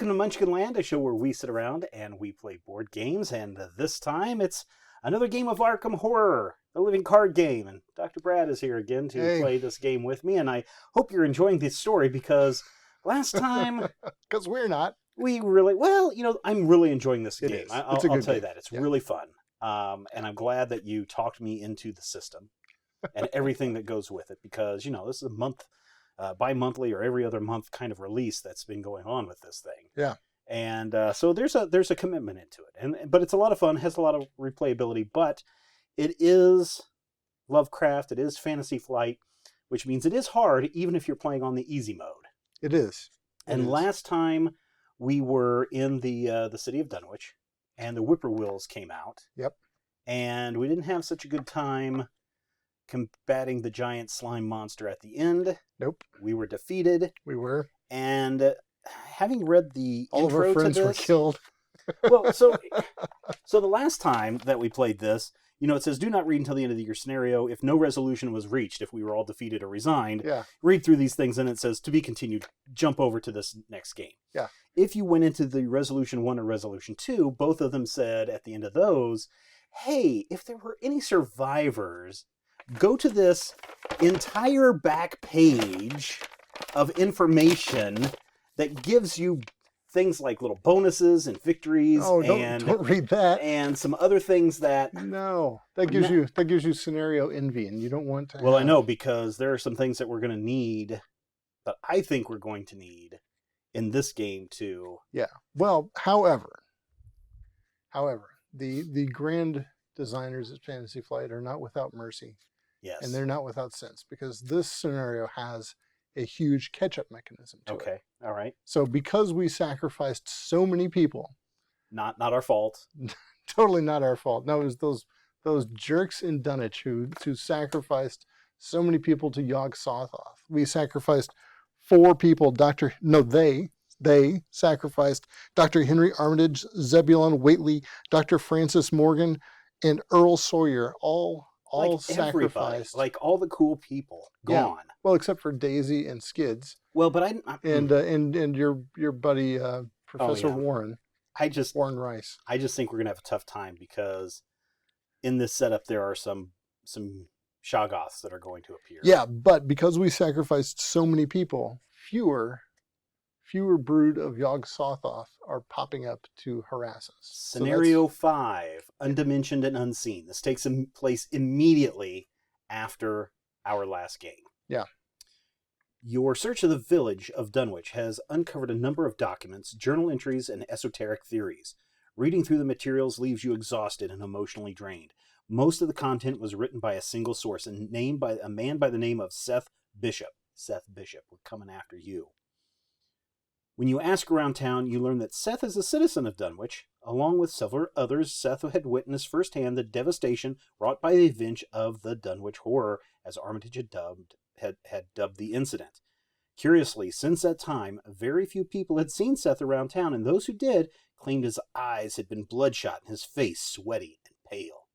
welcome to Munchkinland, a show where we sit around and we play board games, and this time it's another game of Arkham Horror, the living card game, and Dr. Brad is here again to play this game with me, and I hope you're enjoying this story, because last time... Because we're not. We really... Well, you know, I'm really enjoying this game. I'll tell you game. that. It's really fun, and I'm glad that you talked me into the system and everything that goes with it, because, you know, this is a month... bi-monthly or every other month kind of release that's been going on with this thing. Yeah. And so there's a commitment into it. But it's a lot of fun, has a lot of replayability, but it is Lovecraft, it is Fantasy Flight, which means it is hard even if you're playing on the easy mode. It is. Last time we were in the city of Dunwich and the Whippoorwills came out. Yep. And we didn't have such a good time combating the giant slime monster at the end. Nope. We were defeated. We were. And having read the all intro of our friends to this, were killed. Well, so the last time that we played this, you know, it says, do not read until the end of your scenario. If no resolution was reached, if we were all defeated or resigned, read through these things, and it says, to be continued, jump over to this next game. Yeah. If you went into the Resolution 1 or Resolution 2, both of them said at the end of those, hey, if there were any survivors, go to this entire back page of information that gives you things like little bonuses and victories. Oh, don't read that. And some other things that... No, that gives you scenario envy, and you don't want to. Well, I know, because there are some things that we're going to need, that I think we're going to need in this game too. Yeah. Well, however, the grand designers at Fantasy Flight are not without mercy. Yes. And they're not without sense, because this scenario has a huge catch-up mechanism to it. Okay, all right. So because we sacrificed so many people... Not our fault. Totally not our fault. No, it was those jerks in Dunwich who sacrificed so many people to Yog Sothoth. We sacrificed 4 people. They sacrificed Dr. Henry Armitage, Zebulon Whately, Dr. Francis Morgan, and Earl Sawyer, all sacrificed. Like all the cool people gone. Yeah. Well, except for Daisy and Skids. Well, but and your buddy Professor Warren. Warren Rice. I just think we're gonna have a tough time, because in this setup there are some Shoggoths that are going to appear. Yeah, but because we sacrificed so many people, fewer brood of Yog Sothoth are popping up to harass us. Scenario 5, Undimensioned and Unseen. This takes place immediately after our last game. Yeah. Your search of the village of Dunwich has uncovered a number of documents, journal entries, and esoteric theories. Reading through the materials leaves you exhausted and emotionally drained. Most of the content was written by a single source and named by a man by the name of Seth Bishop. Seth Bishop, we're coming after you. When you ask around town, you learn that Seth is a citizen of Dunwich. Along with several others, Seth had witnessed firsthand the devastation wrought by the event of the Dunwich Horror, as Armitage had dubbed the incident. Curiously, since that time, very few people had seen Seth around town, and those who did claimed his eyes had been bloodshot and his face sweaty and pale,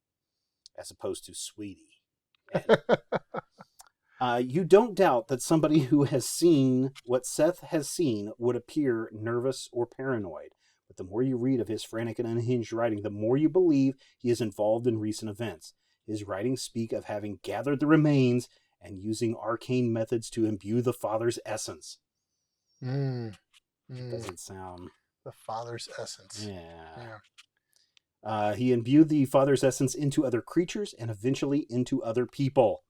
as opposed to sweetie. You don't doubt that somebody who has seen what Seth has seen would appear nervous or paranoid. But the more you read of his frantic and unhinged writing, the more you believe he is involved in recent events. His writings speak of having gathered the remains and using arcane methods to imbue the Father's essence. Doesn't sound... The Father's essence. Yeah. He imbued the Father's essence into other creatures and eventually into other people.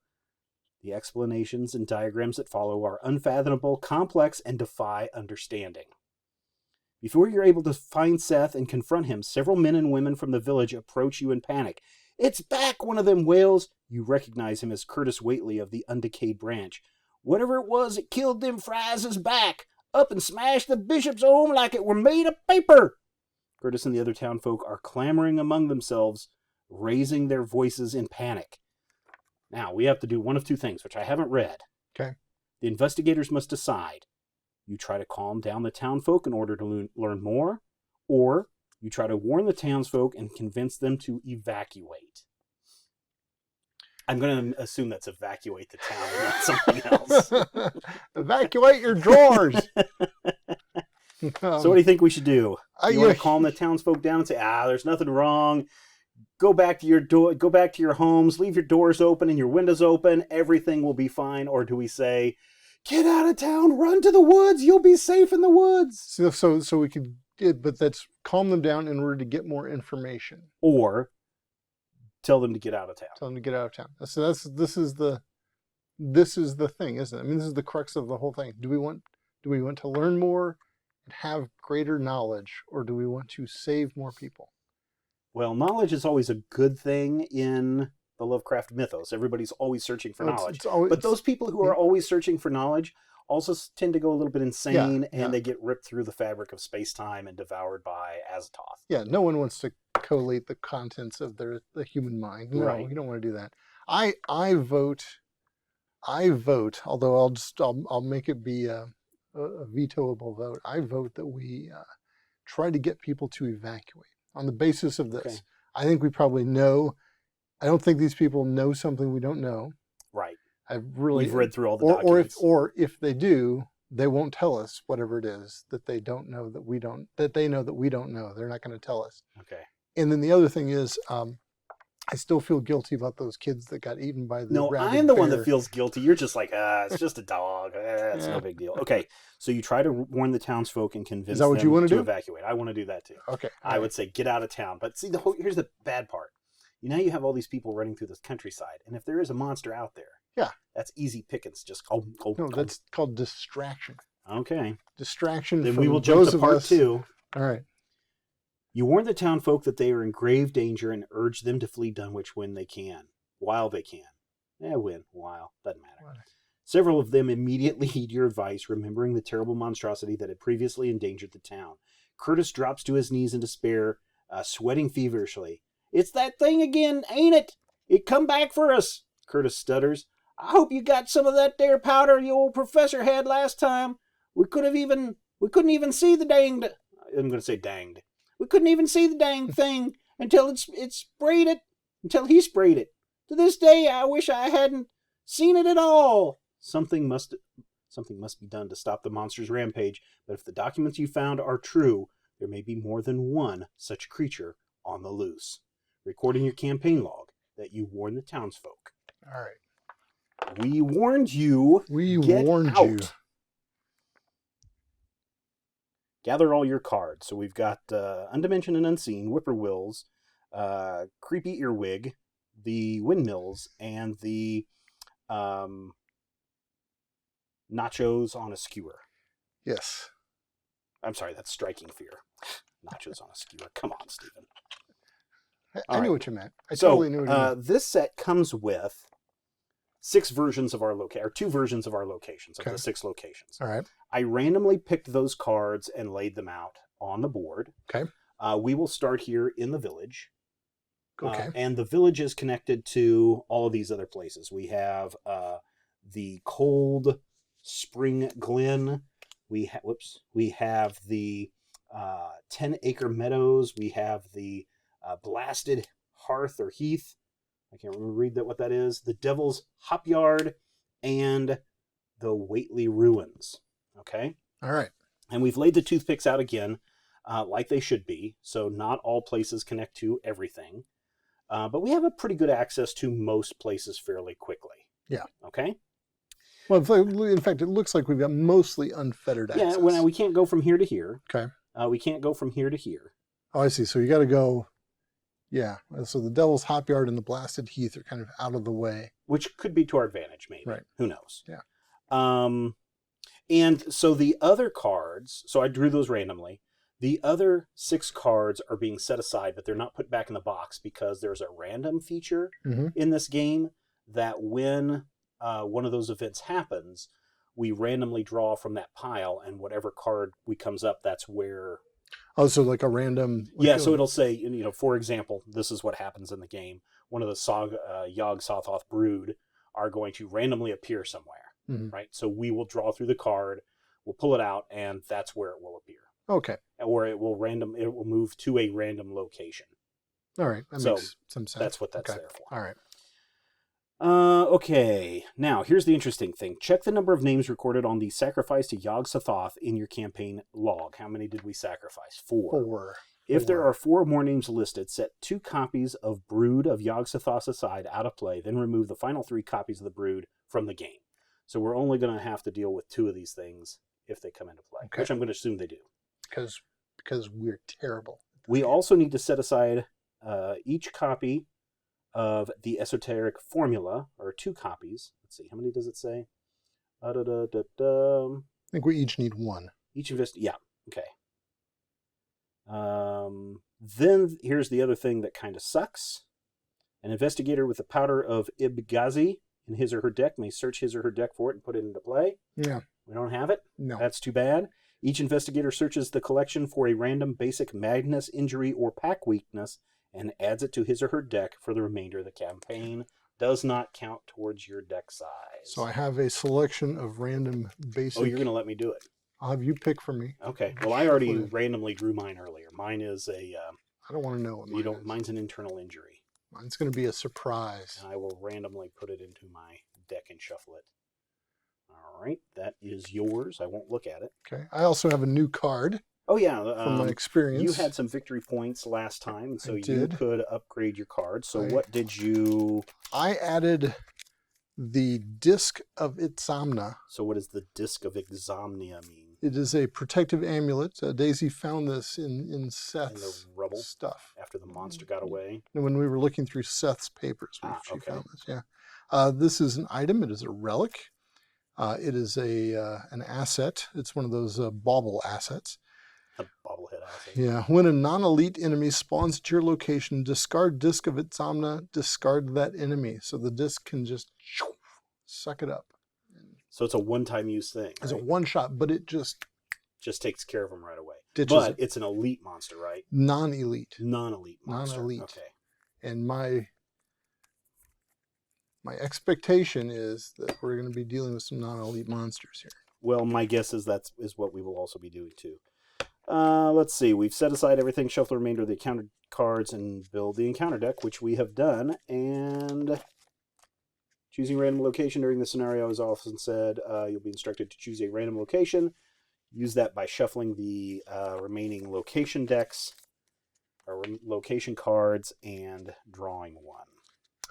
The explanations and diagrams that follow are unfathomable, complex, and defy understanding. Before you're able to find Seth and confront him, several men and women from the village approach you in panic. "It's back!" one of them wails. You recognize him as Curtis Whately of the Undecayed Branch. "Whatever it was that killed them fries is back! Up and smash the bishop's home like it were made of paper!" Curtis and the other townfolk are clamoring among themselves, raising their voices in panic. Now, we have to do one of 2 things, which I haven't read. Okay. The investigators must decide. You try to calm down the townfolk in order to learn more, or you try to warn the townsfolk and convince them to evacuate. I'm going to assume that's evacuate the town and not something else. Evacuate your drawers. So what do you think we should do? You want yeah, to calm the townsfolk down and say, there's nothing wrong. Go back to your door. Go back to your homes. Leave your doors open and your windows open. Everything will be fine. Or do we say, get out of town, run to the woods. You'll be safe in the woods. so we could get, but that's calm them down in order to get more information. Or tell them to get out of town. Tell them to get out of town. So this is the thing, isn't it? I mean, this is the crux of the whole thing. Do we want to learn more and have greater knowledge, or do we want to save more people? Well, knowledge is always a good thing in the Lovecraft mythos. Everybody's always searching for knowledge. But those people who are always searching for knowledge also tend to go a little bit insane, and they get ripped through the fabric of space-time and devoured by Azathoth. Yeah, no one wants to collate the contents of the human mind. No, Right. You don't want to do that. I vote, although I'll make it be a vetoable vote. I vote that we try to get people to evacuate on the basis of this. Okay. I think we probably know. I don't think these people know something we don't know. Right. We've read through all the documents. Or if they do, they won't tell us whatever it is that they don't know that we don't, that they know that we don't know. They're not going to tell us. Okay. And then the other thing is, I still feel guilty about those kids that got eaten by the No, rabid I'm the one bear. that feels guilty. You're just like, it's just a dog. It's no big deal. Okay, so you try to warn the townsfolk and convince them you want to do? evacuate. I want to do that too. Okay. I would say get out of town. But see, here's the bad part. Now you have all these people running through this countryside, and if there is a monster out there, that's easy pickings. Just go. That's called distraction. Okay. Distraction. Then from we will jump those to of part us. 2. All right. You warn the townfolk that they are in grave danger and urge them to flee Dunwich when they can, while they can. While, doesn't matter. Right. Several of them immediately heed your advice, remembering the terrible monstrosity that had previously endangered the town. Curtis drops to his knees in despair, sweating feverishly. It's that thing again, ain't it? It come back for us, Curtis stutters. I hope you got some of that there powder the old professor had last time. We couldn't even see the danged. I'm going to say danged. We couldn't even see the dang thing until he sprayed it. To this day, I wish I hadn't seen it at all. Something must be done to stop the monster's rampage, but if the documents you found are true, there may be more than one such creature on the loose. Recording your campaign log that you warn the townsfolk. All right. We warned you. Get out. Gather all your cards. So we've got Undimensioned and Unseen, Whippoorwills, Creepy Earwig, the Windmills, and the Nachos on a Skewer. Yes. I'm sorry, that's Striking Fear. Nachos on a Skewer. Come on, Stephen. I knew what you meant. I totally knew what you meant. This set comes with 6 versions of our or 2 versions of our locations, of the 6 locations. All right. I randomly picked those cards and laid them out on the board. Okay. We will start here in the village. Okay. And the village is connected to all of these other places. We have the Cold Spring Glen. We have the 10-acre meadows. We have the Blasted Hearth or Heath. I can't remember what that is. The Devil's Hop Yard and the Whately Ruins. Okay? All right. And we've laid the toothpicks out again, like they should be. So not all places connect to everything. But we have a pretty good access to most places fairly quickly. Yeah. Okay? Well, in fact, it looks like we've got mostly unfettered access. Yeah, well, we can't go from here to here. Okay. We can't go from here to here. Oh, I see. So you got to go. Yeah. So the Devil's Hop Yard and the Blasted Heath are kind of out of the way. Which could be to our advantage, maybe. Right. Who knows? Yeah. And so the other cards, so I drew those randomly. The other 6 cards are being set aside, but they're not put back in the box because there's a random feature in this game that when one of those events happens, we randomly draw from that pile, and whatever card comes up, that's where... Oh, so like a random... so it'll say, for example, this is what happens in the game. One of the Yog-Sothoth brood are going to randomly appear somewhere, right? So we will draw through the card, we'll pull it out, and that's where it will appear. Okay. Or it will move to a random location. All right. That makes some sense. That's what that's there for. All right. Okay, now here's the interesting thing. Check the number of names recorded on the sacrifice to Yog-Sothoth in your campaign log. How many did we sacrifice? 4. 4. If there are 4 more names listed, set 2 copies of Brood of Yog-Sothoth aside out of play, then remove the final 3 copies of the Brood from the game. So we're only going to have to deal with 2 of these things if they come into play, which I'm going to assume they do. Because we're terrible. We also need to set aside each copy of the esoteric formula, or 2 copies. Let's see, how many does it say? I think we each need 1. Yeah, okay. Then here's the other thing that kind of sucks. An investigator with the powder of Ibgazi in his or her deck may search his or her deck for it and put it into play. Yeah. We don't have it. No. That's too bad. Each investigator searches the collection for a random basic madness, injury, or pack weakness and adds it to his or her deck for the remainder of the campaign. Does not count towards your deck size. So I have a selection of random basic... Oh, you're going to let me do it. I'll have you pick for me. Okay. Well, I already randomly drew mine earlier. Mine is a... I don't want to know what mine is. Mine's an internal injury. Mine's going to be a surprise. And I will randomly put it into my deck and shuffle it. All right. That is yours. I won't look at it. Okay. I also have a new card. Oh, yeah. From my experience. You had some victory points last time, so you could upgrade your card. So what did you... I added the Disc of Itzamna. So what does the Disc of Itzamna mean? It is a protective amulet. Daisy found this in Seth's in the rubble stuff. After the monster got away? And when we were looking through Seth's papers, she found this. Yeah. This is an item. It is a relic. It is an asset. It's one of those bauble assets. A bobblehead asset. Yeah. When a non-elite enemy spawns at your location, discard Disc of Itzamna, discard that enemy. So the disc can just suck it up. So it's a one-time use thing. It's a one-shot, but it just takes care of them right away. But it's an elite monster, right? Non-elite. Non-elite monster. Non-elite. Okay. And my expectation is that we're going to be dealing with some non-elite monsters here. Well, my guess is that is what we will also be doing too. Let's see. We've set aside everything, shuffle the remainder of the encounter cards, and build the encounter deck, which we have done. And choosing random location during the scenario, as often said, you'll be instructed to choose a random location. Use that by shuffling the remaining location decks, or location cards, and drawing 1.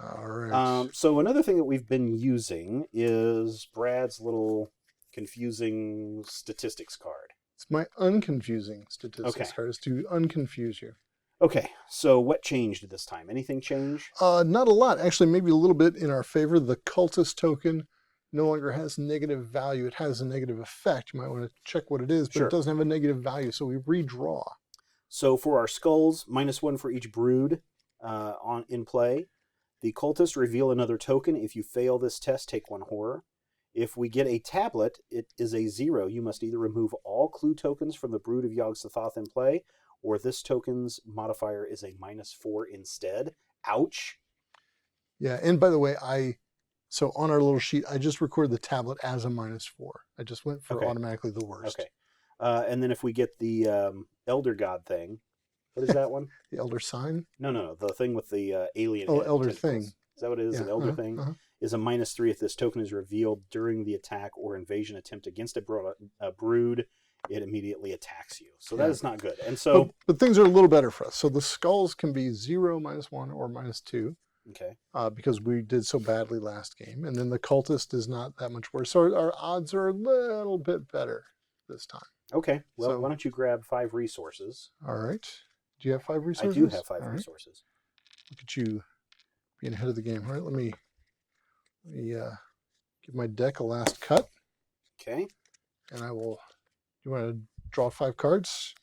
All right. So another thing that we've been using is Brad's little confusing statistics card. It's my unconfusing statistics card. It's to unconfuse you. Okay, so what changed this time? Anything change? Not a lot. Actually, maybe a little bit in our favor. The cultist token no longer has negative value. It has a negative effect. You might want to check what it is, but it doesn't have a negative value, so we redraw. So for our skulls, -1 for each brood in play. The cultists reveal another token. If you fail this test, take 1 horror. If we get a tablet, it is a 0. You must either remove all clue tokens from the Brood of Yog-Sothoth in play, or this token's modifier is a -4 instead. Ouch. Yeah, and by the way, so on our little sheet, I just recorded the tablet as a -4. I just went for automatically the worst. Okay. And then if we get the Elder God thing, what is that one? The Elder Sign? No. The thing with the alien. Oh, Elder Thing. Is that what it is? Yeah, An Elder Thing? Is a -3 if this token is revealed during the attack or invasion attempt against a brood. It immediately attacks you. So that is not good. And so, but things are a little better for us. So the skulls can be 0, -1, or -2. Okay. Because we did so badly last game. And then the cultist is not that much worse. So our odds are a little bit better this time. Okay. Well, why don't you grab 5 resources? All right. Do you have 5 resources? I do have 5 resources. Look at you being ahead of the game. All right, let me give my deck a last cut. Okay. And I will... You want to draw 5 cards?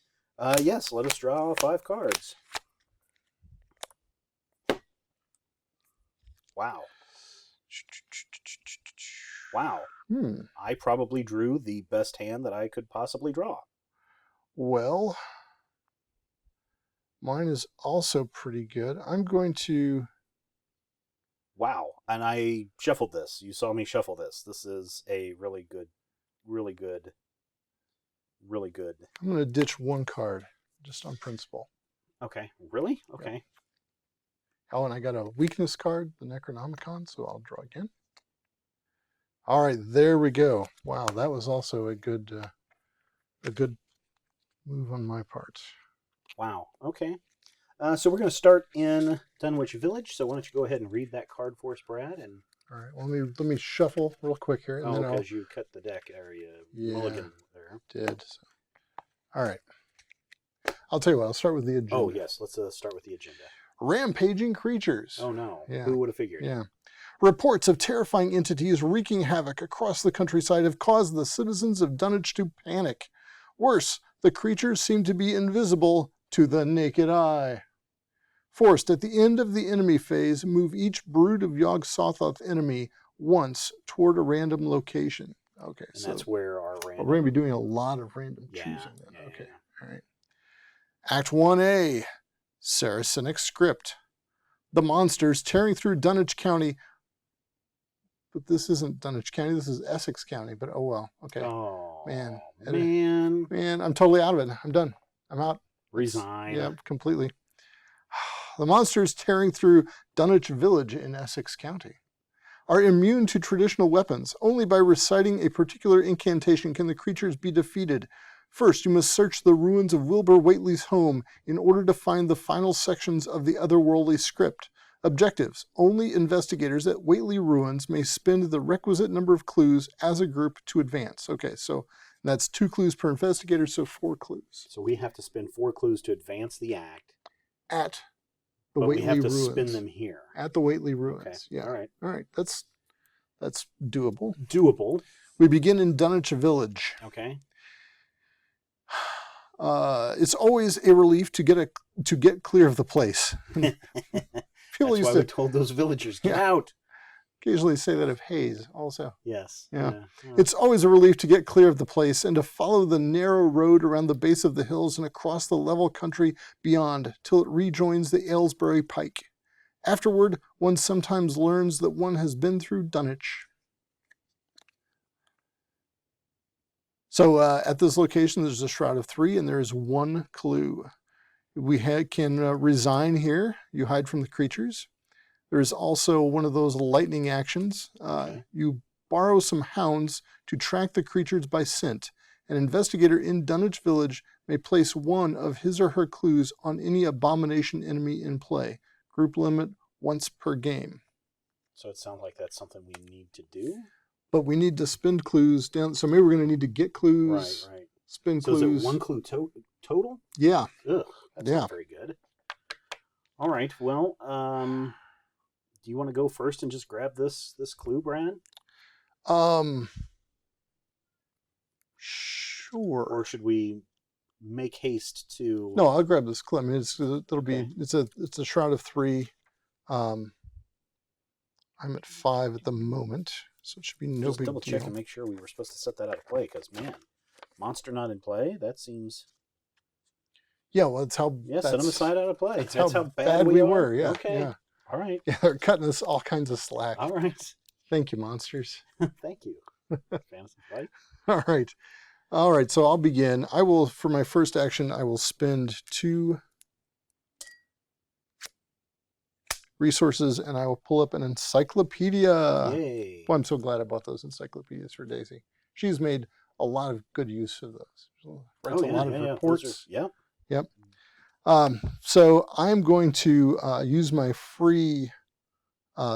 Yes, let us draw 5 cards. Wow. Wow. I probably drew the best hand that I could possibly draw. Well, mine is also pretty good. I'm going to... Wow. And I shuffled this. You saw me shuffle this. This is a really good. I'm going to ditch 1 card just on principle. Okay. Really? Okay. Yeah. Oh, and I got a weakness card, the Necronomicon, so I'll draw again. All right, there we go. Wow, that was also a good move on my part. Wow. Okay. So we're going to start in Dunwich Village. So why don't you go ahead and read that card for us, Brad? And All right, well, let me shuffle real quick here, and then because you cut the deck area mulligan there. Did. So. All right. I'll tell you what. I'll start with the agenda. Oh yes, let's start with the agenda. Rampaging creatures. Oh no. Yeah. Who would have figured? Yeah. Reports of terrifying entities wreaking havoc across the countryside have caused the citizens of Dunwich to panic. Worse, the creatures seem to be invisible to the naked eye. Forced at the end of the enemy phase, move each brood of Yog-Sothoth enemy once toward a random location. Okay, and so that's where our random... we're going to be doing a lot of random choosing. Then. Yeah, okay, yeah. All right. Act 1A, Saracenic Script. The monsters tearing through Dunwich County. But this isn't Dunwich County, this is Essex County, but oh well. Okay. Oh, man. Man, I'm totally out of it. I'm done. I'm out. Resign. Yeah, completely. The monsters tearing through Dunwich Village in Essex County are immune to traditional weapons. Only by reciting a particular incantation can the creatures be defeated. First, you must search the ruins of Wilbur Whately's home in order to find the final sections of the otherworldly script. Objectives. Only investigators at Whately Ruins may spend the requisite number of clues as a group to advance. Okay, so that's 2 clues per investigator, so 4 clues. So we have to spend 4 clues to advance the act. At the but Whately we have to Ruins. spin them here. At the Whately Ruins. Okay. Yeah. All right. That's doable. Doable. We begin in Dunwich Village. Okay. It's always a relief to get clear of the place. That's why we told those villagers, get out. Occasionally say that of Hayes also. Yes. Yeah. It's always a relief to get clear of the place and to follow the narrow road around the base of the hills and across the level country beyond till it rejoins the Aylesbury Pike. Afterward, one sometimes learns that one has been through Dunwich. So at this location, there's a Shroud of 3, and there is 1 clue. We can resign here. You hide from the creatures. There's also one of those lightning actions. You borrow some hounds to track the creatures by scent. An investigator in Dunwich Village may place 1 of his or her clues on any abomination enemy in play. Group limit once per game. So it sounds like that's something we need to do. But we need to spend clues down. So maybe we're going to need to get clues. Right. Spend clues. So is it 1 clue total? Yeah. Ugh, that's not very good. All right. Well, do you want to go first and just grab this clue, Brad? Sure. Or should we make haste to? No, I'll grab this clue. I mean, it's a Shroud of 3. I'm at 5 at the moment, so it should be no just big double deal. Check and make sure we were supposed to set that out of play, because man, monster not in play. That seems. Yeah, well, that's how. Yeah, set them aside out of play. That's how bad we were. Yeah. Okay. Yeah. All right. Yeah, they're cutting us all kinds of slack. All right. Thank you, monsters. Thank you. Fantasy Flight. All right. So I'll begin. I will, for my first action, I will spend 2 resources, and I will pull up an encyclopedia. Yay. Well, I'm so glad I bought those encyclopedias for Daisy. She's made a lot of good use of those. Writes a lot of reports. Yep. So I'm going to use my free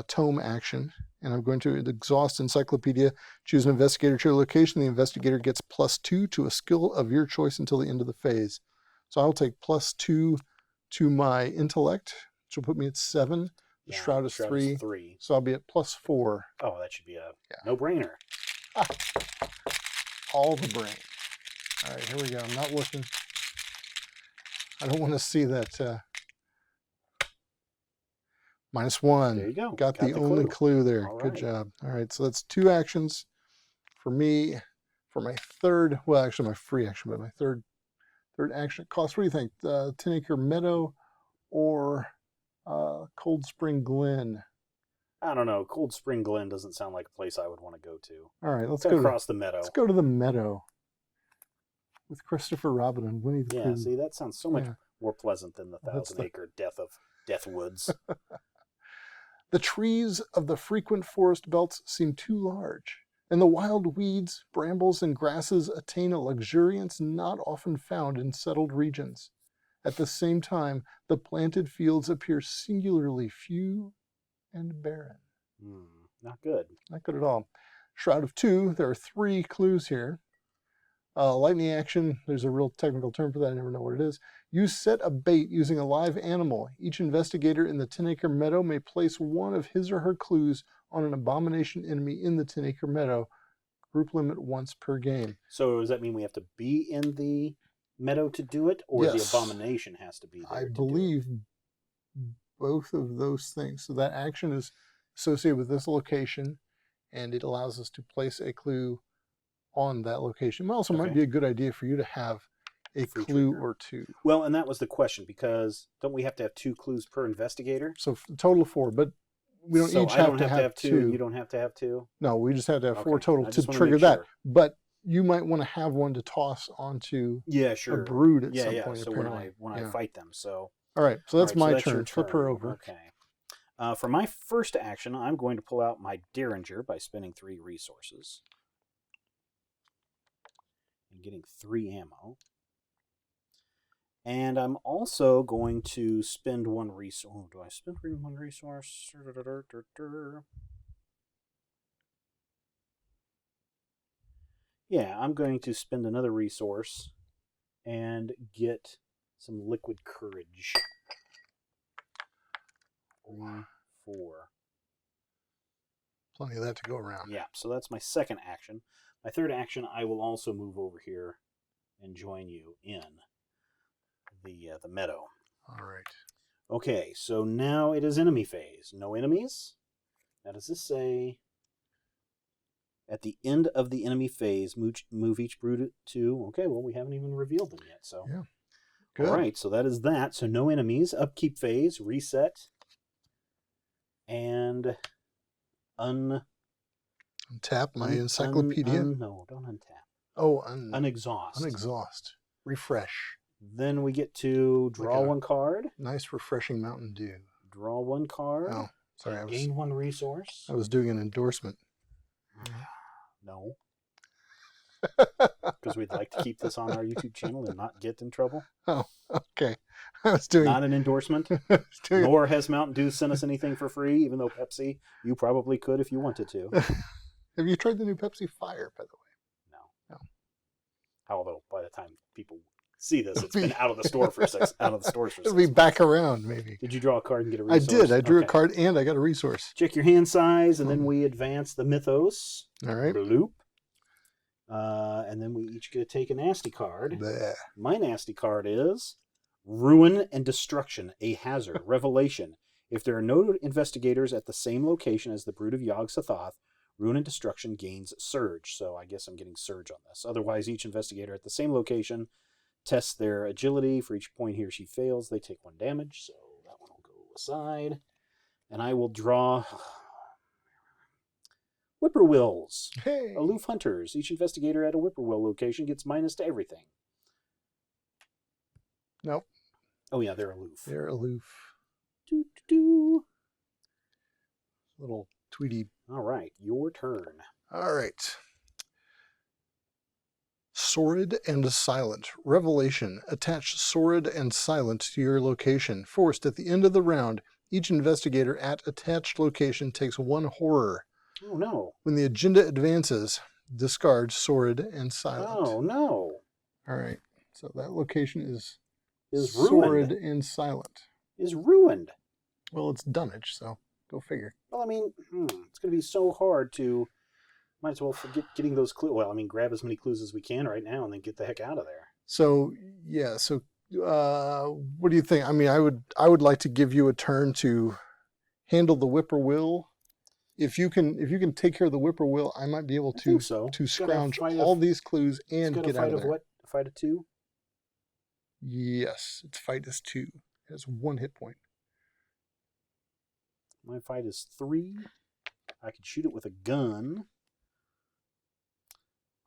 tome action, and I'm going to exhaust encyclopedia, choose an investigator to your location. The investigator gets +2 to a skill of your choice until the end of the phase. So I'll take +2 to my intellect, which will put me at 7. The Shroud is 3. So I'll be at +4. Oh, that should be a no-brainer. All the brain. All right, here we go. I'm not looking. I don't want to see that. -1. There you go. Got the only clue there. Good job. All right, so that's 2 actions for me. For my third, well, actually my free action, but my third action cost. What do you think? 10 Acre Meadow or Cold Spring Glen? I don't know. Cold Spring Glen doesn't sound like a place I would want to go to. All right, let's go across the meadow. Let's go to the meadow with Christopher Robin and Winnie the Pooh. Yeah, see, that sounds so much more pleasant than the 1,000-acre Death Woods. The trees of the frequent forest belts seem too large. And the wild weeds, brambles, and grasses attain a luxuriance not often found in settled regions. At the same time, the planted fields appear singularly few and barren. Not good. Not good at all. Shroud of 2, there are 3 clues here. Lightning action, there's a real technical term for that, I never know what it is. You set a bait using a live animal. Each investigator in the 10-acre meadow may place one of his or her clues on an abomination enemy in the 10-acre meadow. Group limit once per game. So does that mean we have to be in the meadow to do it, or Yes. the abomination has to be there? I believe both of those things. So that action is associated with this location, and it allows us to place a clue on that location. It also might be a good idea for you to have a clue or 2. Well, and that was the question, because don't we have to have 2 clues per investigator? So a total of 4, but we don't each have to have 2. You don't have to have 2? No, we just have to have 4 total to trigger that. But you might want to have one to toss onto a brood at some point. So when I fight them. So all right, so that's my turn. Flip her over. Okay. For my first action, I'm going to pull out my Derringer by spending 3 resources and getting 3 ammo. And I'm also going to spend 1 resource. Oh, do I spend 1 resource? Yeah, I'm going to spend another resource and get some liquid courage. 3, 4. Plenty of that to go around. Yeah, so that's my second action. My third action, I will also move over here and join you in the meadow. All right. Okay, so now it is enemy phase. No enemies? Now does this say, at the end of the enemy phase, move each brood to... Okay, well, we haven't even revealed them yet, so... Yeah. Good. All right, so that is that. So no enemies. Upkeep phase, reset, and untap my encyclopedia. No, don't untap. Oh, unexhaust. Unexhaust. Refresh. Then we get to draw 1 card. Nice, refreshing Mountain Dew. Draw 1 card. Oh, sorry. Gain 1 resource. I was doing an endorsement. No. Because we'd like to keep this on our YouTube channel and not get in trouble. Oh, okay. I was doing... Not an endorsement. Nor has Mountain Dew sent us anything for free, even though Pepsi, you probably could if you wanted to. Have you tried the new Pepsi Fire, by the way? No. Although, by the time people see this, it's been out of the store for 6 months. It'll be back around, maybe. Did you draw a card and get a resource? I did. I drew a card and I got a resource. Check your hand size, and then we advance the mythos. All right. Bloop. And then we each get to take a nasty card. Bleh. My nasty card is Ruin and Destruction, a hazard, revelation. If there are no investigators at the same location as the brood of Yog-Sothoth, Ruin and Destruction gains Surge. So I guess I'm getting Surge on this. Otherwise, each investigator at the same location tests their agility. For each point he or she fails, they take 1 damage. So that one will go aside. And I will draw Whippoorwills. Hey. Aloof hunters. Each investigator at a whippoorwill location gets -to everything. Nope. Oh, yeah, they're aloof. They're aloof. Doo-doo-doo. Little Tweety. All right, your turn. All right. Sordid and Silent. Revelation. Attach Sordid and Silent to your location. Forced at the end of the round, each investigator at attached location takes 1 horror. Oh, no. When the agenda advances, discard Sordid and Silent. Oh, no. All right. So that location is ruined. Sordid and Silent. Is ruined. Well, it's Dunwich, so go figure. Well, I mean, it's going to be so hard to... Might as well forget getting those clues. Well, I mean, grab as many clues as we can right now and then get the heck out of there. So, yeah. So, what do you think? I mean, I would like to give you a turn to handle the whippoorwill. If you can take care of the whippoorwill, I might be able to scrounge all these clues and get out of there. What? A fight of 2? Yes, its fight is 2. It has 1 hit point. My fight is 3. I can shoot it with a gun.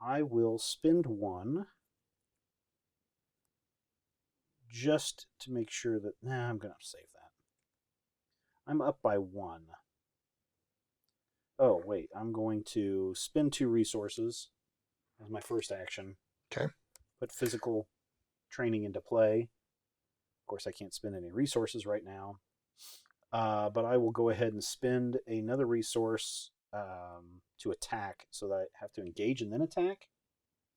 I will spend 1 just to make sure that... I'm going to save that. I'm up by 1. Oh, wait. I'm going to spend 2 resources as my first action. Okay. Put physical training into play. Of course, I can't spend any resources right now. But I will go ahead and spend another resource to attack, so that I have to engage and then attack.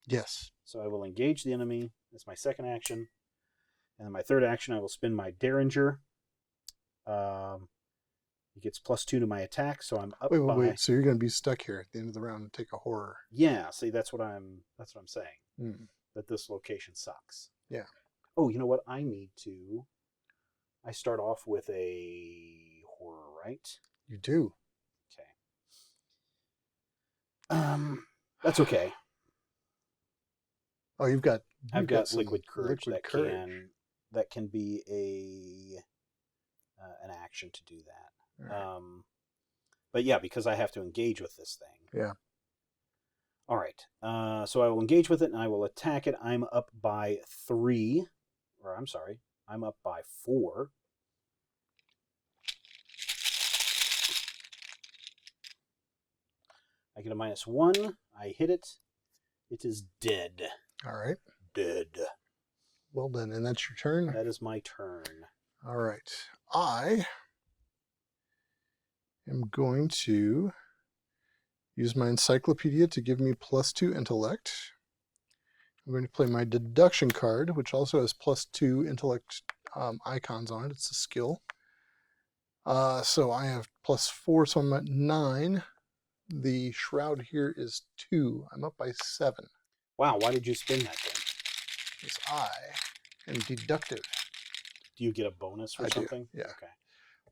Yes. So I will engage the enemy. That's my second action. And then my third action, I will spend my Derringer. He gets +2 to my attack, so I'm up by... Wait. So you're going to be stuck here at the end of the round and take a horror. Yeah, see, that's what I'm saying. Mm. That this location sucks. Yeah. Oh, you know what? I start off with a horror, right? You do. Okay. That's okay. Oh, I've got liquid courage courage. that can be an action to do that. Right. But yeah, because I have to engage with this thing. Yeah. All right. So I will engage with it and I will attack it. I'm up by 3. Or I'm sorry. I'm up by 4. I get a -1. I hit it. It is dead. All right. Dead. Well done. And that's your turn? That is my turn. All right. I am going to use my encyclopedia to give me +2 intellect. I'm going to play my deduction card, which also has +2 intellect icons on it. It's a skill. So I have +4, so I'm at 9. The shroud here is 2. I'm up by 7. Wow, why did you spin that then? Because I am deductive. Do you get a bonus or something? Yeah. Okay.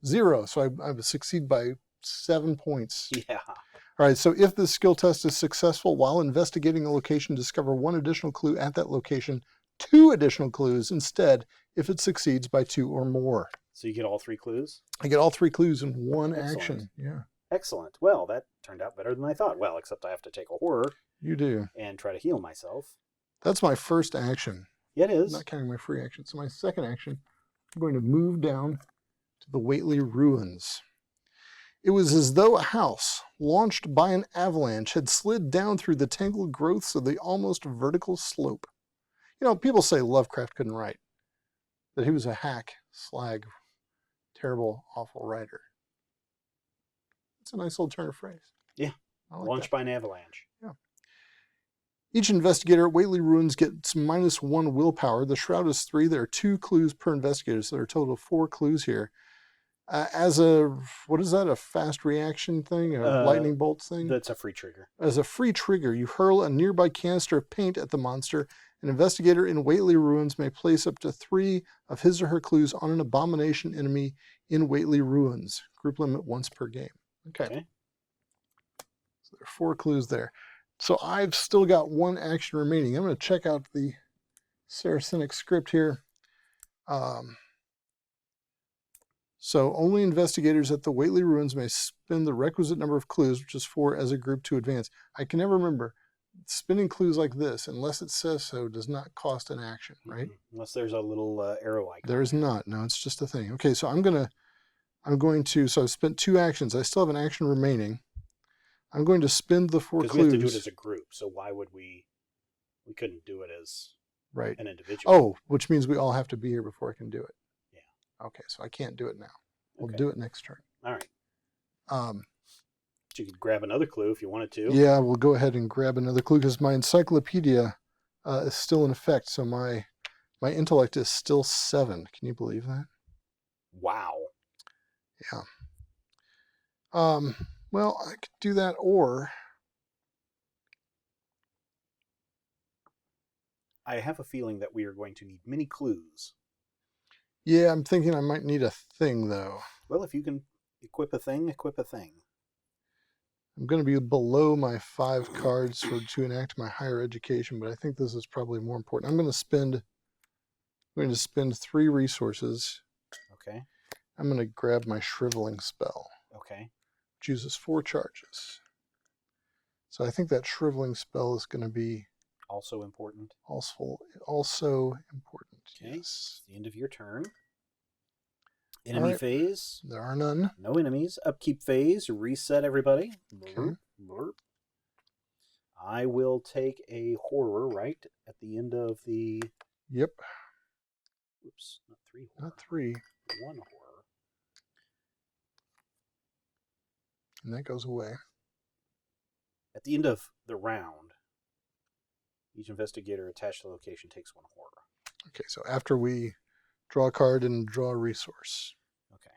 0, so I succeed by 7 points. Yeah. All right, so if this skill test is successful, while investigating a location, discover 1 additional clue at that location, 2 additional clues instead if it succeeds by 2 or more. So you get all 3 clues? I get all 3 clues in 1 Excellent. action. Yeah. Excellent. Well, that turned out better than I thought. Well, except I have to take a horror. You do. And try to heal myself. That's my first action. Yeah, it is. I'm not counting my free action. So my second action, I'm going to move down to the Whately Ruins. It was as though a house, launched by an avalanche, had slid down through the tangled growths of the almost vertical slope. You know, people say Lovecraft couldn't write, that he was a hack, slag, terrible, awful writer. It's a nice little turn of phrase. Yeah. Like launched by an avalanche. Yeah. Each investigator at Whately Ruins gets -1 willpower. The shroud is 3. There are 2 clues per investigator, so there are a total of 4 clues here. As a, what is that, a fast reaction thing, a lightning bolt thing? That's a free trigger. As a free trigger, you hurl a nearby canister of paint at the monster. An investigator in Whately Ruins may place up to 3 of his or her clues on an abomination enemy in Whately Ruins. Group limit once per game. Okay. So there are 4 clues there. So I've still got 1 action remaining. I'm going to check out the Saracenic script here. So only investigators at the Whately Ruins may spend the requisite number of clues, which is 4, as a group to advance. I can never remember. Spinning clues like this, unless it says so, does not cost an action, right? Unless there's a little arrow icon. There is not. No, it's just a thing. Okay, so I'm going to, so I've spent 2 actions. I still have an action remaining. I'm going to spend the 4 clues. Because we have to do it as a group, so why would we couldn't do it as an individual. Oh, which means we all have to be here before I can do it. Yeah. Okay, so I can't do it now. We'll do it next turn. All right. You could grab another clue if you wanted to. Yeah, we'll go ahead and grab another clue because my encyclopedia is still in effect, so my intellect is still 7. Can you believe that? Wow. Yeah. Well, I could do that, or I have a feeling that we are going to need many clues. Yeah, I'm thinking I might need a thing, though. Well, if you can equip a thing, equip a thing. I'm going to be below my 5 cards to enact my higher education, but I think this is probably more important. I'm going to spend 3 resources. Okay. I'm going to grab my shriveling spell. Okay. Which uses 4 charges. So I think that shriveling spell is going to be also important. Also important. Okay. Yes. It's the end of your turn. Enemy right. phase. There are none. No enemies. Upkeep phase. Reset everybody. Okay. Blurp, blurp. I will take a horror right at the end of the... Yep. Oops, not 3 horror. Not 3. 1 horror. And that goes away. At the end of the round, each investigator attached to the location takes 1 horror. Okay, so after we draw a card and draw a resource. Okay.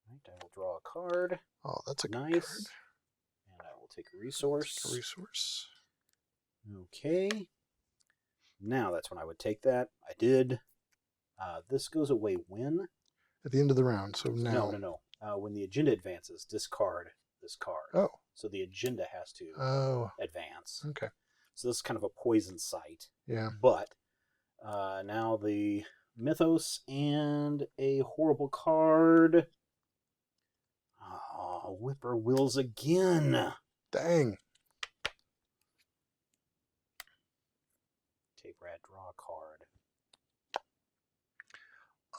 All right, I will draw a card. Oh, that's a good nice. card. And I will take a resource. Take a resource. Okay. Now that's when I would take that. I did. This goes away when? At the end of the round, so now. No. When the agenda advances, discard this card. Oh. So the agenda has to advance. Okay. So this is kind of a poison site. Yeah. But now the mythos and a horrible card. Oh, whippoorwills again. Dang. Take Brad, draw a card.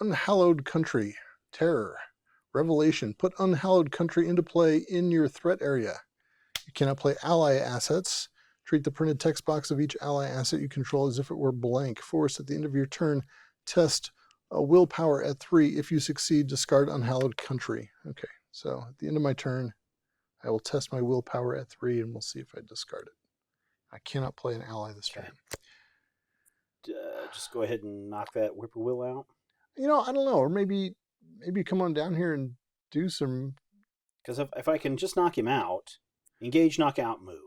Unhallowed Country. Terror. Revelation. Put Unhallowed Country into play in your threat area. You cannot play ally assets. Treat the printed text box of each ally asset you control as if it were blank. Force at the end of your turn. Test willpower at 3. If you succeed, discard Unhallowed Country. Okay, so at the end of my turn, I will test my willpower at 3 and we'll see if I discard it. I cannot play an ally this turn. Just go ahead and knock that whippoorwill out. You know, I don't know. Or maybe come on down here and do some... Because if I can just knock him out, engage, knock out, move.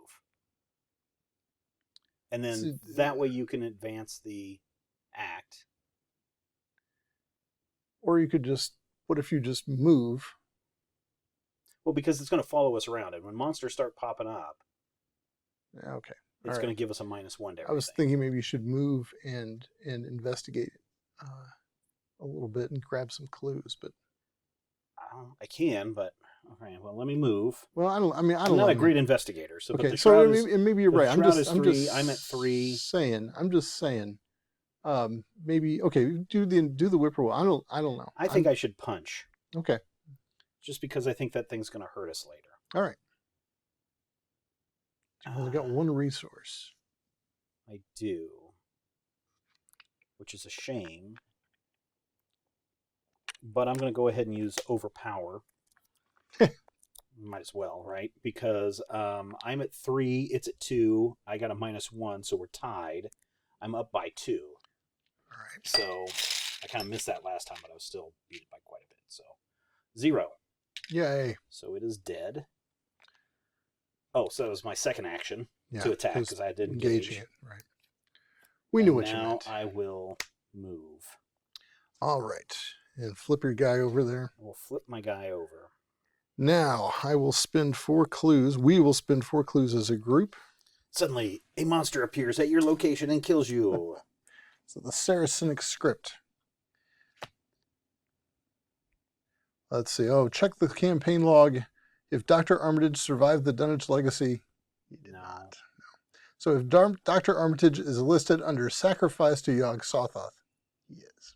And then that way you can advance the act. Or you could just... What if you just move? Well, because it's going to follow us around. And when monsters start popping up... Okay. It's going to give us a -1 to everything. I was thinking maybe you should move and investigate a little bit and grab some clues, but I can, but okay. Well, let me move. Well, I'm not a great investigator, so okay. But so maybe you're right. I'm just 3. I'm at 3. I'm just saying. Maybe do the whippoorwill. I don't know. I think I should punch. Okay. Just because I think that thing's going to hurt us later. All right. I've only got 1 resource. I do. Which is a shame. But I'm going to go ahead and use overpower. Might as well, right? Because I'm at 3, it's at 2. I got a -1, so we're tied. I'm up by 2. All right. So I kind of missed that last time, but I was still beat by quite a bit. So 0. Yay. So it is dead. Oh, so it was my second action to attack because I did engage. Engaging it, right. We knew what you meant. Now I will move. All right. And flip your guy over there. I will flip my guy over. Now, I will spend 4 clues. We will spend 4 clues as a group. Suddenly, a monster appears at your location and kills you. So the Saracenic script. Let's see. Oh, check the campaign log. If Dr. Armitage survived the Dunwich Legacy, he did not. No. So if Dr. Armitage is listed under Sacrifice to Yog Sothoth, he is.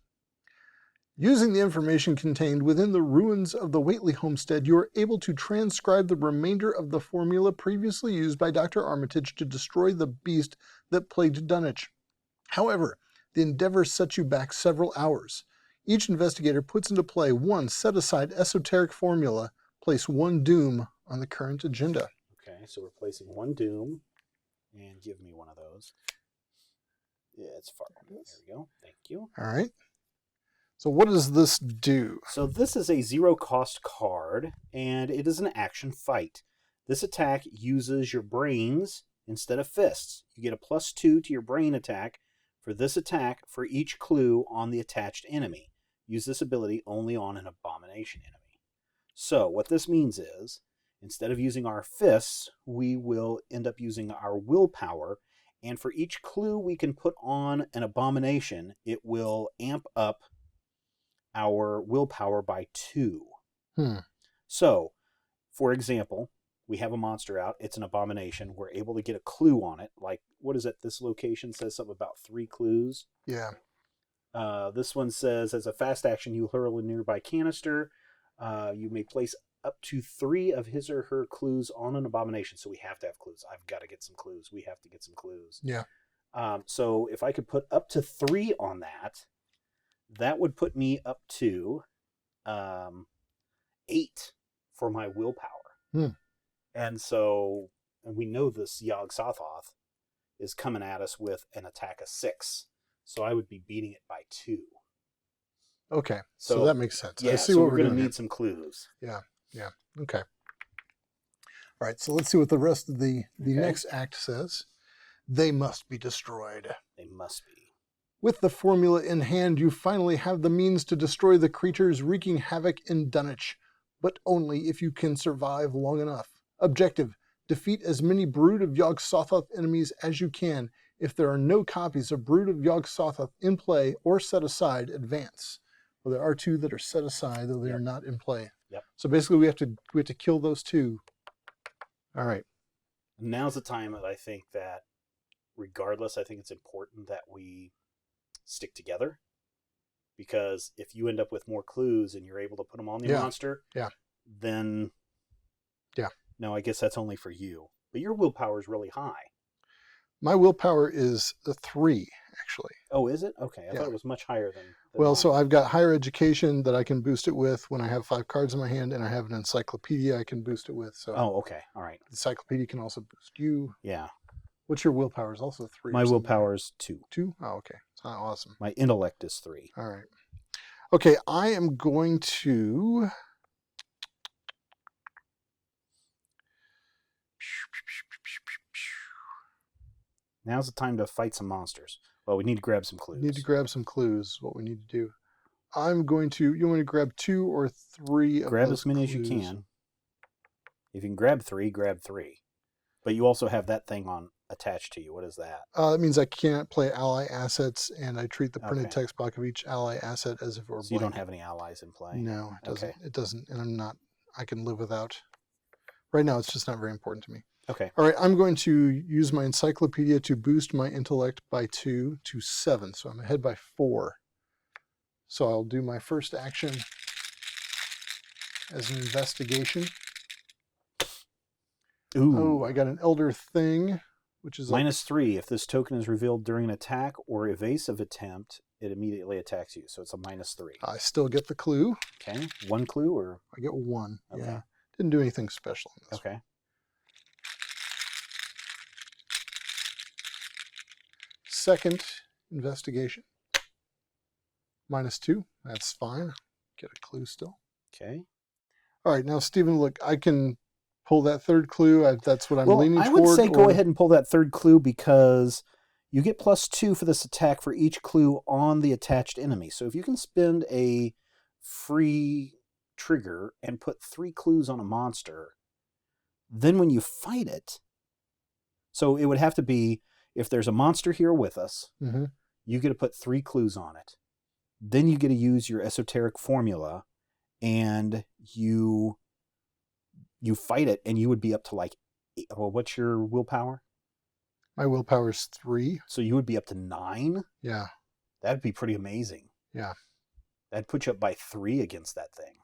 Using the information contained within the ruins of the Whately homestead, you are able to transcribe the remainder of the formula previously used by Dr. Armitage to destroy the beast that plagued Dunwich. However, the endeavor sets you back several hours. Each investigator puts into play 1 set-aside esoteric formula. Place 1 doom on the current agenda. Okay, so we're placing 1 doom. And give me one of those. Yeah, it's far. There we go. Thank you. All right. So what does this do? So this is a 0-cost card, and it is an action fight. This attack uses your brains instead of fists. You get a +2 to your brain attack for this attack for each clue on the attached enemy. Use this ability only on an abomination enemy. So what this means is, instead of using our fists, we will end up using our willpower, and for each clue we can put on an abomination, it will amp up our willpower by 2. So, for example, we have a monster out, it's an abomination, we're able to get a clue on it, like, what is it, this location says something about 3 clues? Yeah. This one says, as a fast action, you hurl a nearby canister. You may place up to 3 of his or her clues on an abomination. So we have to have clues. I've got to get some clues. We have to get some clues. Yeah. So if I could put up to 3 on that, that would put me up to 8 for my willpower. And we know this Yog-Sothoth is coming at us with an attack of 6. So I would be beating it by 2. Okay. So that makes sense. Yeah, I see so what we're going to doing need some clues. Yeah. Yeah. Okay. All right. So let's see what the rest of the next act says. They must be destroyed. They must be. With the formula in hand, you finally have the means to destroy the creatures wreaking havoc in Dunwich, but only if you can survive long enough. Objective: defeat as many Brood of Yog-Sothoth enemies as you can. If there are no copies of Brood of Yog-Sothoth in play or set aside, advance. Well, there are 2 that are set aside, though they are not in play. Yep. So basically, we have to kill those 2. All right. Now's the time that I think that, regardless, I think it's important that we stick together. Because if you end up with more clues and you're able to put them on the monster, then no, I guess that's only for you. But your willpower is really high. My willpower is a 3, actually. Oh, is it? Okay, I thought it was much higher than well, mine. so I've got higher education that I can boost it with when I have 5 cards in my hand, and I have an encyclopedia I can boost it with. So okay, all right. The encyclopedia can also boost you. Yeah. What's your willpower? Is also 3. My willpower is 2. 2? Oh, okay. It's not awesome. My intellect is 3. All right. Okay, I am going to... Now's the time to fight some monsters. Well, we need to grab some clues. Need to grab some clues, what we need to do. I'm going to... You want to grab 2 or 3 of grab those as many clues? as you can. If you can grab 3, grab 3. But you also have that thing on attached to you. What is that? That means I can't play ally assets, and I treat the printed text block of each ally asset as if it were so you don't have any allies in play? No, it doesn't. It doesn't, and I'm not... I can live without... Right now, it's just not very important to me. Okay. All right, I'm going to use my encyclopedia to boost my intellect by 2 to 7. So I'm ahead by 4. So I'll do my first action as an investigation. Ooh. Oh, I got an Elder Thing, which is -3. If this token is revealed during an attack or evasive attempt, it immediately attacks you. So it's a -3. I still get the clue. Okay. 1 clue or? I get 1. Okay. Yeah. Didn't do anything special in this. Okay. Second investigation. -2. That's fine. Get a clue still. Okay. All right. Now, Stephen, look, I can pull that 3rd clue. That's what I'm leaning toward. I would say go ahead and pull that 3rd clue because you get +2 for this attack for each clue on the attached enemy. So if you can spend a free trigger and put 3 clues on a monster, then when you fight it, so it would have to be, if there's a monster here with us, you get to put 3 clues on it. Then you get to use your esoteric formula, and you fight it, and you would be up to like, well, what's your willpower? My willpower is 3. So you would be up to 9? Yeah. That'd be pretty amazing. Yeah. That'd put you up by 3 against that thing.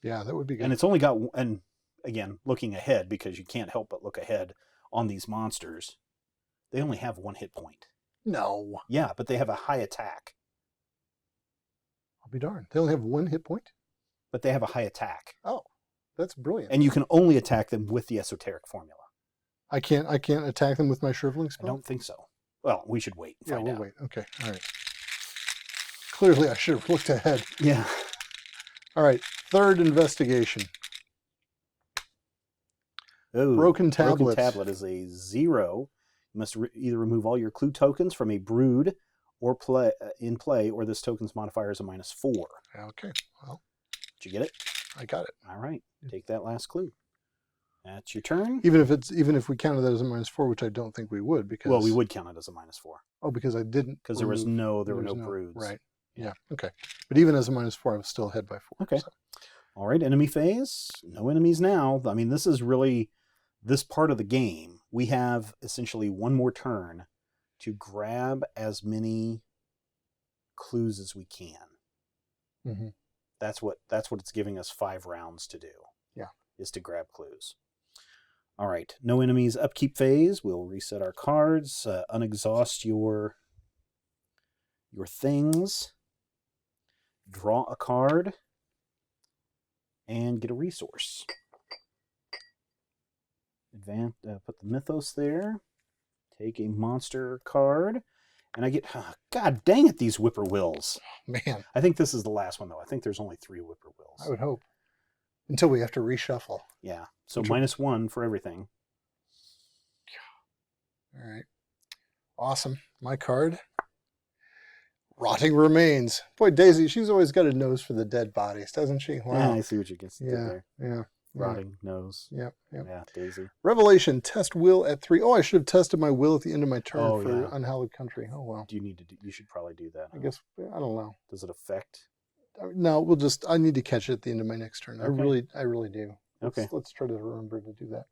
Yeah, that would be good. And it's only got, and again, looking ahead, because you can't help but look ahead on these monsters, they only have 1 hit point. No. Yeah, but they have a high attack. I'll be darned. They only have 1 hit point? But they have a high attack. Oh, that's brilliant. And you can only attack them with the esoteric formula. I can't attack them with my shriveling spell? I don't think so. Well, we should wait and find out. Wait. Okay, all right. Clearly, I should have looked ahead. Yeah. All right, 3rd investigation. Oh, Broken Tablet. Broken Tablet is a 0. You must either remove all your clue tokens from a brood or in play, or this token's modifier is a -4. Okay, well. Did you get it? I got it. All right, take that last clue. That's your turn. Even if we counted that as a -4, which I don't think we would, because... Well, we would count it as a -4. Oh, because I didn't... Because there were no broods. Right. Yeah, okay. But even as a -4, I was still ahead by 4. Okay. So. All right, enemy phase. No enemies now. I mean, this is really... This part of the game, we have essentially 1 more turn to grab as many clues as we can. Mm-hmm. That's what it's giving us 5 rounds to do. Yeah. Is to grab clues. All right. No enemies upkeep phase. We'll reset our cards. Unexhaust your things. Draw a card. And get a resource. Put the Mythos there. Take a monster card. And I get... God dang it, these whippoorwills. Man. I think this is the last one, though. I think there's only 3 whippoorwills. I would hope. Until we have to reshuffle. Yeah. So -1 for everything. All right. Awesome. My card. Rotting Remains. Boy, Daisy, she's always got a nose for the dead bodies, doesn't she? Wow. Yeah, I see what you can see Yeah, there. yeah. Rotting nose. Yep. Yeah, Daisy. Revelation. Test will at 3. Oh, I should have tested my will at the end of my turn for yeah. Unhallowed Country. Oh, well. Do you need to you should probably do that. I guess, I don't know. Does it affect? No, I need to catch it at the end of my next turn. Okay. I really do. Okay. Let's try to remember to do that.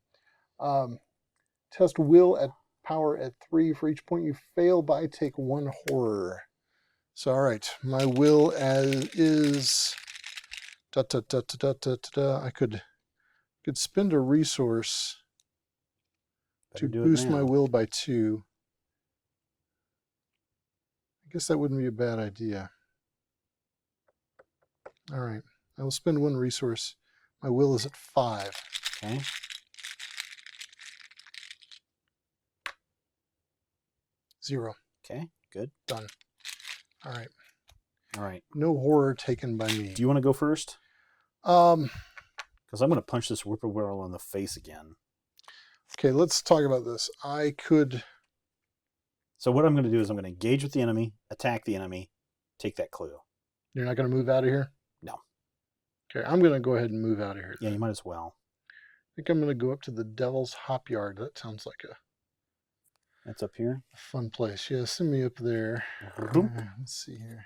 Test will at power at 3. For each point you fail by, take 1 horror. So, all right. My will is... I could spend a resource to boost my will by 2. I guess that wouldn't be a bad idea. All right. I will spend 1 resource. My will is at 5. Okay. Zero. Okay, good. Done. All right. All right. No horror taken by me. Do you want to go first? Because I'm going to punch this whippoorwill in the face again. Okay, let's talk about this. I could... So what I'm going to do is I'm going to engage with the enemy, attack the enemy, take that clue. You're not going to move out of here? No. Okay, I'm going to go ahead and move out of here. Yeah, you might as well. I think I'm going to go up to the Devil's Hop Yard. That sounds like a... That's up here? A fun place. Yeah, send me up there. Let's see here.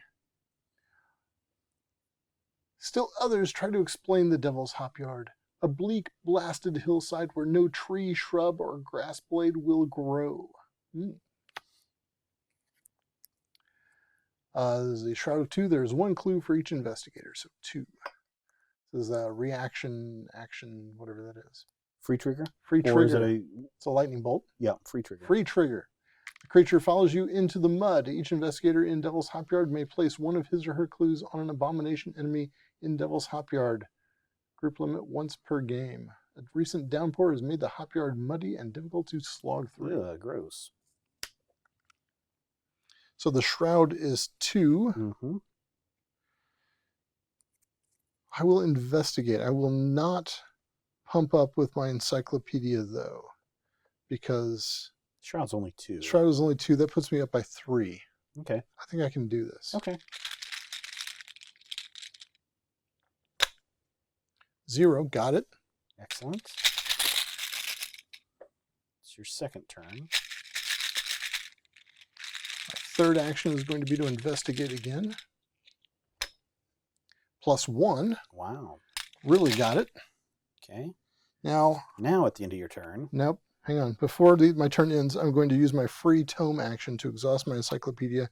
Still others try to explain the Devil's Hop Yard. A bleak, blasted hillside where no tree, shrub, or grass blade will grow. There's a Shroud of 2. There's 1 clue for each investigator, so 2. This is a reaction, action, whatever that is. Free trigger? Free trigger. Or is it It's a lightning bolt. Yeah, free trigger. Free trigger. The creature follows you into the mud. Each investigator in Devil's Hop Yard may place 1 of his or her clues on an abomination enemy in Devil's Hop Yard. Group limit once per game. A recent downpour has made the Hop Yard muddy and difficult to slog through. Ugh, gross. So the Shroud is 2. Mm-hmm. I will investigate. I will not pump up with my encyclopedia, though, because... Shroud's only 2. Shroud is only 2. That puts me up by 3. Okay. I think I can do this. Okay. 0. Got it. Excellent. It's your second turn. My third action is going to be to investigate again. +1. Wow. Really got it. Okay. Now at the end of your turn. Nope. Hang on. Before my turn ends, I'm going to use my free tome action to exhaust my encyclopedia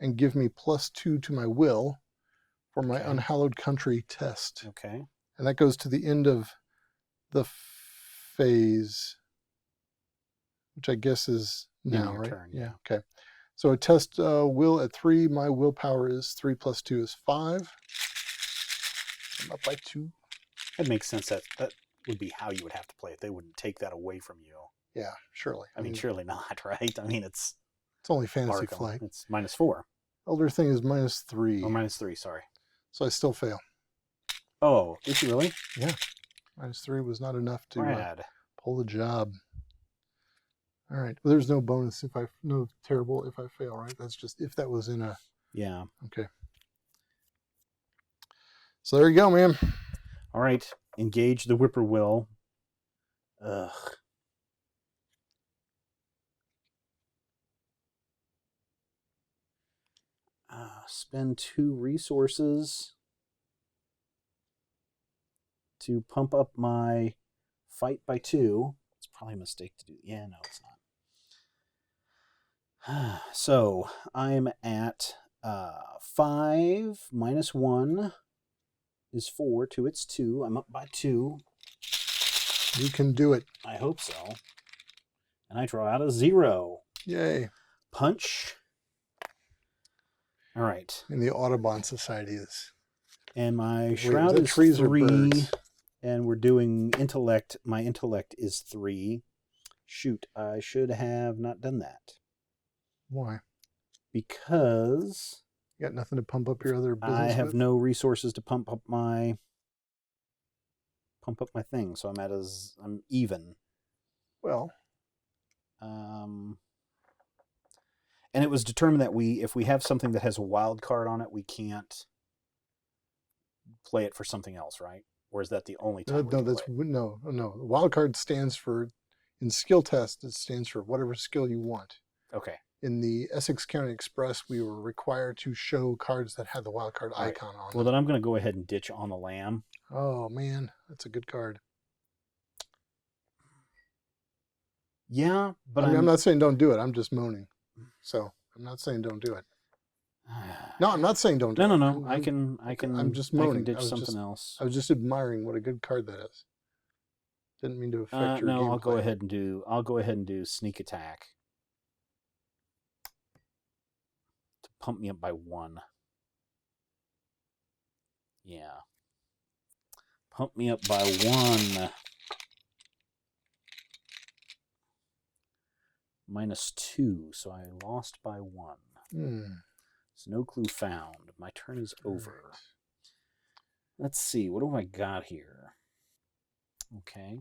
and give me +2 to my will for my Unhallowed Country test. Okay. And that goes to the end of the phase, which I guess is now, right? Turn, yeah. Okay. So a test will at 3. My willpower is 3 + 2 is 5. I'm up by 2. That makes sense. That would be how you would have to play it. They wouldn't take that away from you. Yeah, surely. I mean, surely not, right? I mean, it's only Fantasy Arkham. Flight. It's -4. Elder Thing is -3. Or -3, sorry. So I still fail. Oh, did you really? Yeah. -3 was not enough to pull the job. All right. Well, there's no bonus if terrible if I fail, right? That's just if that was in a... Yeah. Okay. So there you go, man. All right. Engage the whippoorwill. Ugh. Spend 2 resources to pump up my fight by 2. It's probably a mistake to do. Yeah, no, it's not. So I'm at 5 minus 1 is 4. 2, it's 2. I'm up by 2. You can do it. I hope so. And I draw out a 0. Yay. Punch. All right. And the Audubon Society is. And my shroud is trees 3. or birds? And we're doing intellect. My intellect is 3. Shoot, I should have not done that. Why? Because You got nothing to pump up your other business I have with? no resources to pump up my thing, so I'm even. Well, And it was determined that if we have something that has a wild card on it, we can't play it for something else, right? Or is that the only time? no. The wild card stands for, in skill test, it stands for whatever skill you want. Okay. In the Essex County Express, we were required to show cards that had the wild card icon on them. Well, then I'm going to go ahead and ditch On the Lamb. Oh, man, that's a good card. Yeah, but I'm not saying don't do it. I'm just moaning. So I'm not saying don't do it. No, I'm not saying don't do it. No. I can. I'm just moaning. I can ditch something else. I was just admiring what a good card that is. Didn't mean to affect your gameplay. I'll go ahead and do Sneak Attack to pump me up by 1. Yeah. Pump me up by 1. Minus 2, so I lost by 1. So no clue found. My turn is over. Right. Let's see. What do I got here? Okay.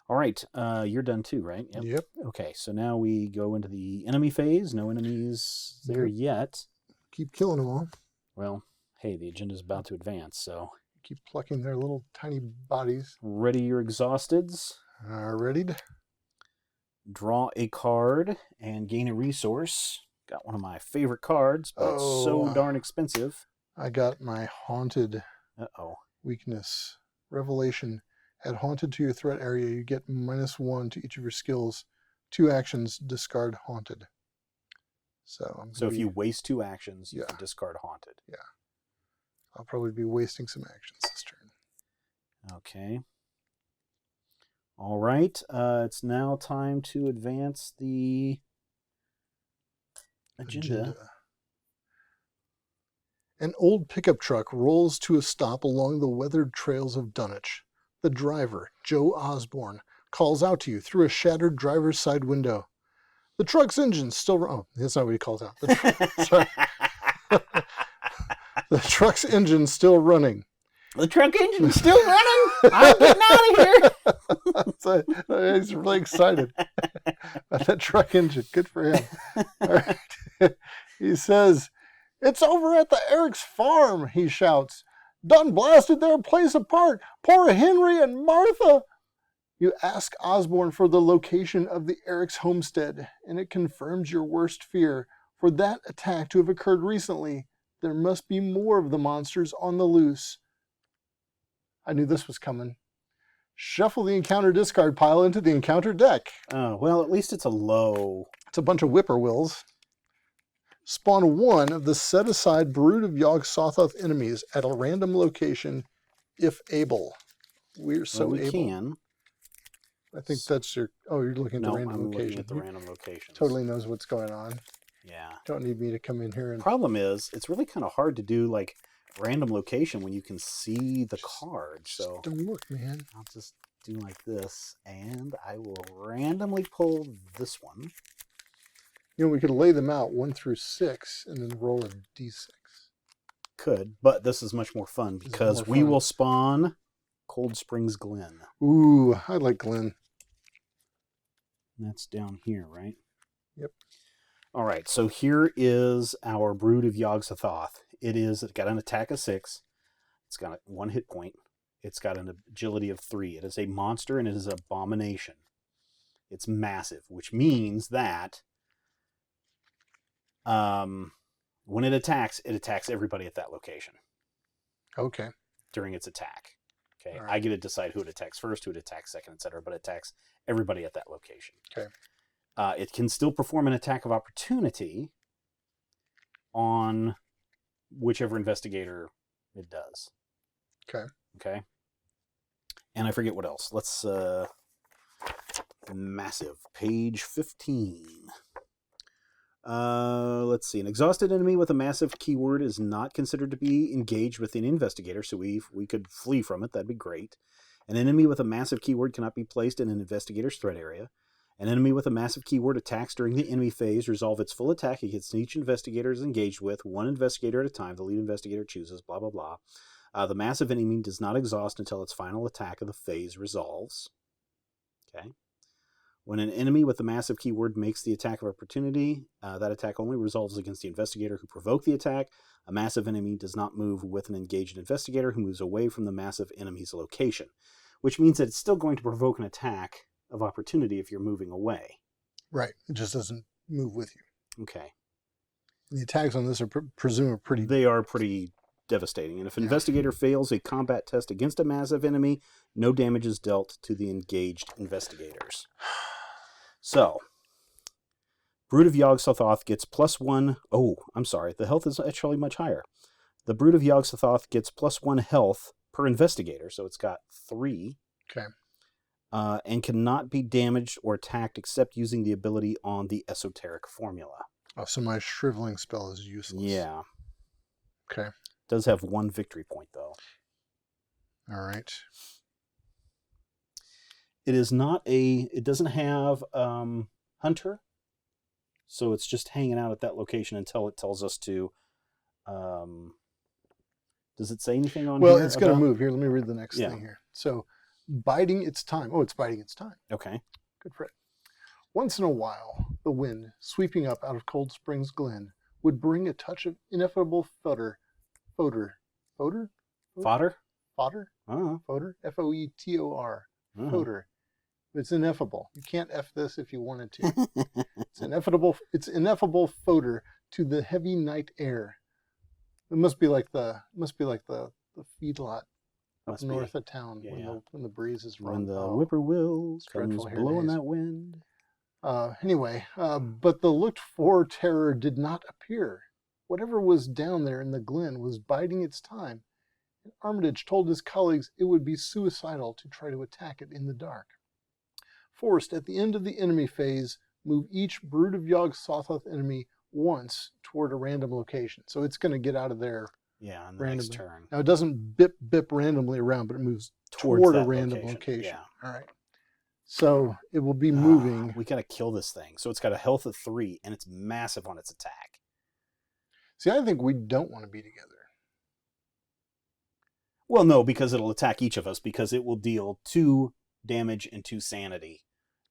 All right. You're done too, right? Yep. Okay. So now we go into the enemy phase. No enemies there yet. Keep killing them all. Well, hey, the agenda's about to advance, so. Keep plucking their little tiny bodies. Ready your exhausteds. Readied. Draw a card and gain a resource. Got one of my favorite cards, but it's so darn expensive. I got my haunted weakness. Revelation. Add haunted to your threat area. You get -1 to each of your skills. 2 actions, discard haunted. So if you waste 2 actions, you can discard haunted. Yeah. I'll probably be wasting some actions this turn. Okay. All right. It's now time to advance the agenda. An old pickup truck rolls to a stop along the weathered trails of Dunwich. The driver, Joe Osborne, calls out to you through a shattered driver's side window. The truck's engine still... Oh, that's not what he calls out. The truck's engine still running. The truck engine's still running? I'm getting out of here. So, he's really excited about that truck engine. Good for him. All right. He says, "It's over at the Eric's farm," he shouts. "Done blasted their place apart. Poor Henry and Martha." You ask Osborne for the location of the Eric's homestead, and it confirms your worst fear. For that attack to have occurred recently, there must be more of the monsters on the loose. I knew this was coming. Shuffle the encounter discard pile into the encounter deck. Oh, well, at least it's a low. It's a bunch of whippoorwills. Spawn 1 of the set-aside brood of Yog-Sothoth enemies at a random location, if able. We can. I think that's your... Oh, you're looking at the random location. Looking at the random location. Totally knows what's going on. Yeah. Don't need me to come in here and... Problem is, it's really kind of hard to do, like, random location when you can see the card. So don't look, man. I'll just do like this, and I will randomly pull this one. You know, we could lay them out 1 through 6 and then roll a d6. Could, but this is much more fun because we will spawn Cold Springs Glen. Ooh, I like Glen. That's down here, right? Yep. All right, so here is our brood of Yog-Sothoth. It's got an attack of 6. It's got 1 hit point. It's got an agility of 3. It is a monster and it is an abomination. It's massive, which means that when it attacks everybody at that location. Okay. During its attack. Okay. Right. I get to decide who it attacks first, who it attacks second, etc., but it attacks everybody at that location. Okay. It can still perform an attack of opportunity on whichever investigator it does. Okay. And I forget what else. Let's massive page 15. Let's see. An exhausted enemy with a massive keyword is not considered to be engaged with an investigator, so we could flee from it. That'd be great. An enemy with a massive keyword cannot be placed in an investigator's threat area. An enemy with a massive keyword attacks during the enemy phase. Resolve its full attack against each investigator is engaged with, one investigator at a time. The lead investigator chooses, blah, blah, blah. The massive enemy does not exhaust until its final attack of the phase resolves. Okay. When an enemy with a massive keyword makes the attack of opportunity, that attack only resolves against the investigator who provoked the attack. A massive enemy does not move with an engaged investigator who moves away from the massive enemy's location, which means that it's still going to provoke an attack of opportunity if you're moving away. Right. It just doesn't move with you. Okay. The attacks on this are presumably pretty... They are pretty devastating. And if an investigator fails a combat test against a massive enemy, no damage is dealt to the engaged investigators. So, Brood of Yog-Sothoth gets +1... Oh, I'm sorry. The health is actually much higher. The Brood of Yog-Sothoth gets +1 health per investigator, so it's got 3. Okay. And cannot be damaged or attacked except using the ability on the esoteric formula. Oh, so my shriveling spell is useless. Yeah. Okay. Does have 1 victory point, though. All right. It is not it doesn't have Hunter, so it's just hanging out at that location until it tells us to, does it say anything on here? Well, it's going to move. Here, let me read the next thing here. So, biding its time. Oh, it's biding its time. Okay. Good for it. Once in a while, the wind, sweeping up out of Cold Springs Glen, would bring a touch of ineffable fodder? Fodder? Fodder? Uh-huh. Fodder? F-O-E-T-O-R. Uh-huh. Fodder. It's ineffable. You can't F this if you wanted to. It's ineffable fodder to the heavy night air. It must be like the feedlot up north of town when the breeze is when the whippoorwill comes blowing that wind. Anyway, but the looked-for terror did not appear. Whatever was down there in the glen was biding its time, and Armitage told his colleagues it would be suicidal to try to attack it in the dark. Forced at the end of the enemy phase, move each Brood of Yog-Sothoth enemy once toward a random location. So it's going to get out of there. Yeah, on the next turn. Now it doesn't bip randomly around, but it moves toward a random location. Yeah. All right. So it will be moving. We got to kill this thing. So it's got a health of 3, and it's massive on its attack. See, I think we don't want to be together. Well, no, because it'll attack each of us, because it will deal 2 damage and 2 sanity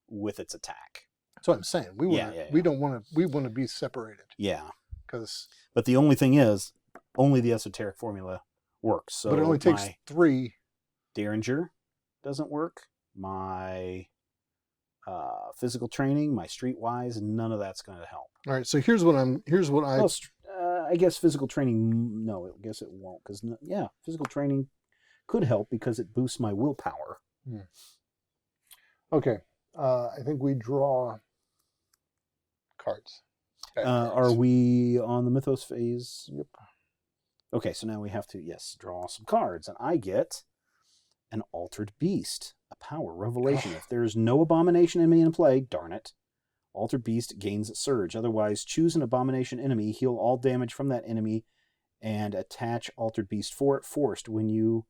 with its attack. That's what I'm saying. We want to be separated. Yeah. But the only thing is, only the esoteric formula works. So but it only takes 3. Derringer doesn't work. My physical training, my streetwise, none of that's going to help. All right. So here's what I guess physical training. No, I guess it won't because physical training could help because it boosts my willpower. Okay. I think we draw cards. Are we on the mythos phase? Yep. Okay, so now we have to, draw some cards. And I get an Altered Beast, a power revelation. If there's no abomination enemy in play, darn it, Altered Beast gains Surge. Otherwise, choose an abomination enemy, heal all damage from that enemy, and attach Altered Beast for it forced. When you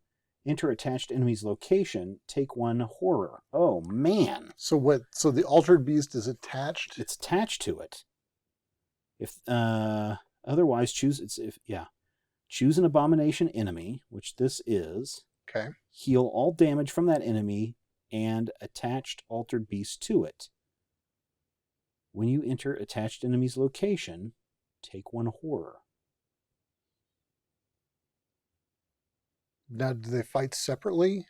enter attached enemy's location, take 1 horror. Oh, man. So what? So the Altered Beast is attached? It's attached to it. If otherwise, choose an abomination enemy, which this is. Okay. Heal all damage from that enemy and attached Altered Beast to it. When you enter attached enemy's location, take 1 horror. Now, do they fight separately?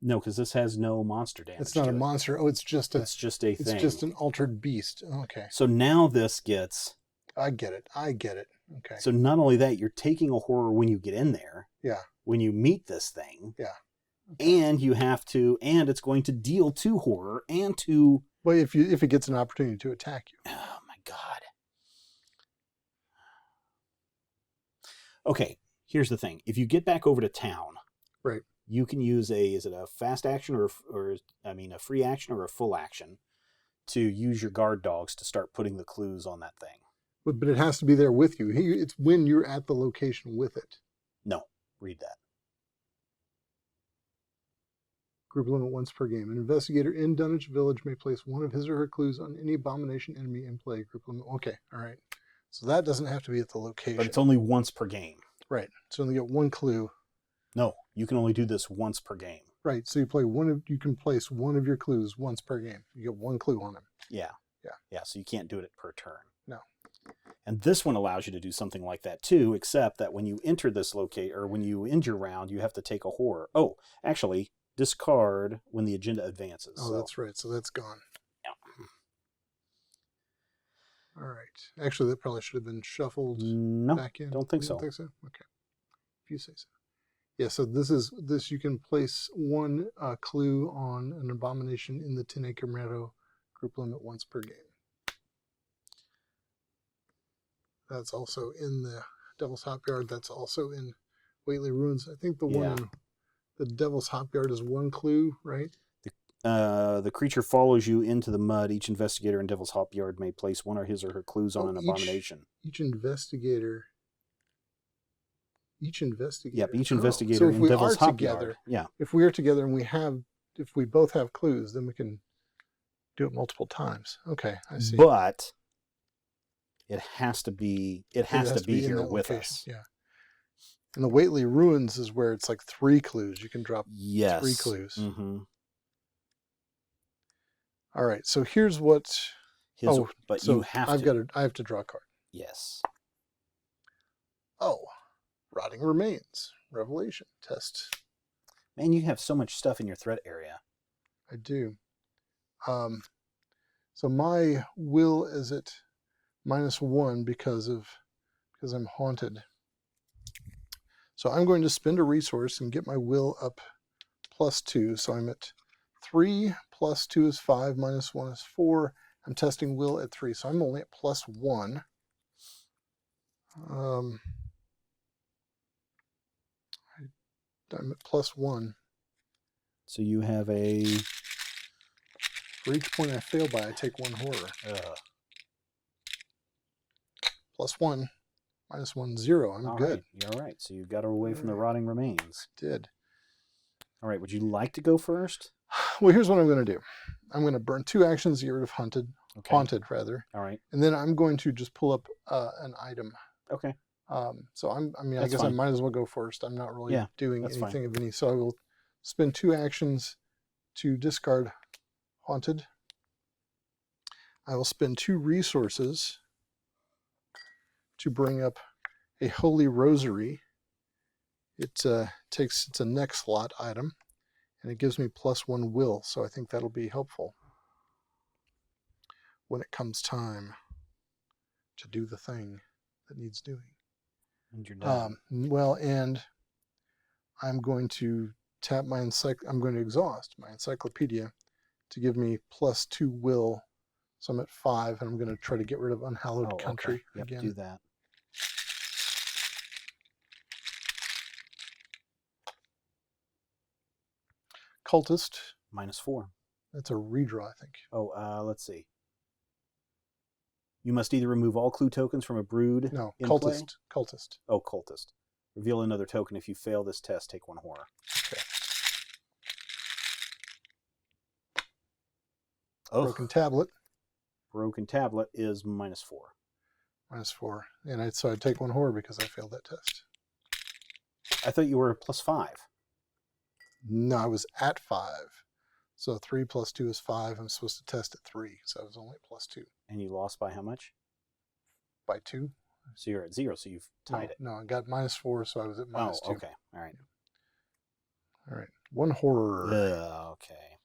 No, because this has no monster damage. It's not a monster. Oh, it's just a thing. It's just an altered beast. Okay. So now this gets... I get it. Okay. So not only that, you're taking a horror when you get in there. Yeah. When you meet this thing. Yeah. Okay. And you have to, and it's going to deal 2 horror and 2... Well, if it gets an opportunity to attack you. Oh my God. Okay, here's the thing. If you get back over to town, Right. you can use is it a fast action or a free action or a full action to use your guard dogs to start putting the clues on that thing. But it has to be there with you. It's when you're at the location with it. No, read that. Group limit once per game. An investigator in Dunwich Village may place one of his or her clues on any abomination enemy in play. Group limit. Okay, all right. So that doesn't have to be at the location. But it's only once per game. Right. So you only get one clue. No, you can only do this once per game. Right. So you can place one of your clues once per game. You get one clue on them. Yeah. Yeah. Yeah, so you can't do it per turn. No. And this one allows you to do something like that too, except that when you enter this when you end your round, you have to take a horror. Oh, actually, discard when the agenda advances. Oh, so. That's right. So that's gone. Yeah. All right. Actually, that probably should have been shuffled back in. Don't think You so. don't think so? Okay. If you say so. Yeah, so this you can place one clue on an abomination in the 10-acre meadow, group limit once per game. That's also in the Devil's Hopyard. That's also in Whately Ruins. I think the one in the Devil's Hopyard is one clue, right? The creature follows you into the mud. Each investigator in Devil's Hopyard may place one of his or her clues on an abomination. Each investigator. Yep, each investigator so if in we Devil's are Hopyard. together, Yeah. If we are together and if we both have clues, then we can do it multiple times. Okay, I see. But it has to be here with location. us. Yeah. And the Whately Ruins is where it's like 3 clues. You can drop 3 clues. Mm-hmm. All right. So here's what. You have to. I have to draw a card. Yes. Oh, Rotting Remains. Revelation test. Man, you have so much stuff in your threat area. I do. So my will is at -1 because I'm haunted. So I'm going to spend a resource and get my will up +2. So I'm at 3 + 2 is 5, -1 is 4. I'm testing will at 3, so I'm only at +1. I'm at +1. So you have for each point I fail by, I take 1 horror. +1, -1, 0. I'm good. Right. You're all right. So you got away from the Rotting Remains. Did. All right. Would you like to go first? Well, here's what I'm going to do. I'm going to burn 2 actions to get rid of haunted, rather. All right. And then I'm going to just pull up an item. Okay. So I guess I might as well go first. I'm not really doing anything of any. So I will spend 2 actions to discard haunted. I will spend 2 resources to bring up a Holy Rosary. It's a next slot item, and it gives me +1 will. So I think that'll be helpful when it comes time to do the thing that needs doing. And you're done. And I'm going to tap I'm going to exhaust my encyclopedia to give me +2 will. So I'm at 5, and I'm going to try to get rid of Unhallowed Country again. Do that. Cultist. -4. That's a redraw, I think. Oh, let's see. You must either remove all clue tokens from a brood. No, in cultist. Play. Cultist. Oh, cultist. Reveal another token. If you fail this test, take 1 horror. Okay. Broken Tablet. Broken Tablet is -4. -4. And so I'd take 1 horror because I failed that test. I thought you were +5. No, I was at 5. So 3 + 2 is 5. I'm supposed to test at 3. So I was only at +2. And you lost by how much? By 2. So you're at 0, so you've tied it. No, I got -4, so I was at -2. Oh, okay. All right. All right. 1 horror. Okay.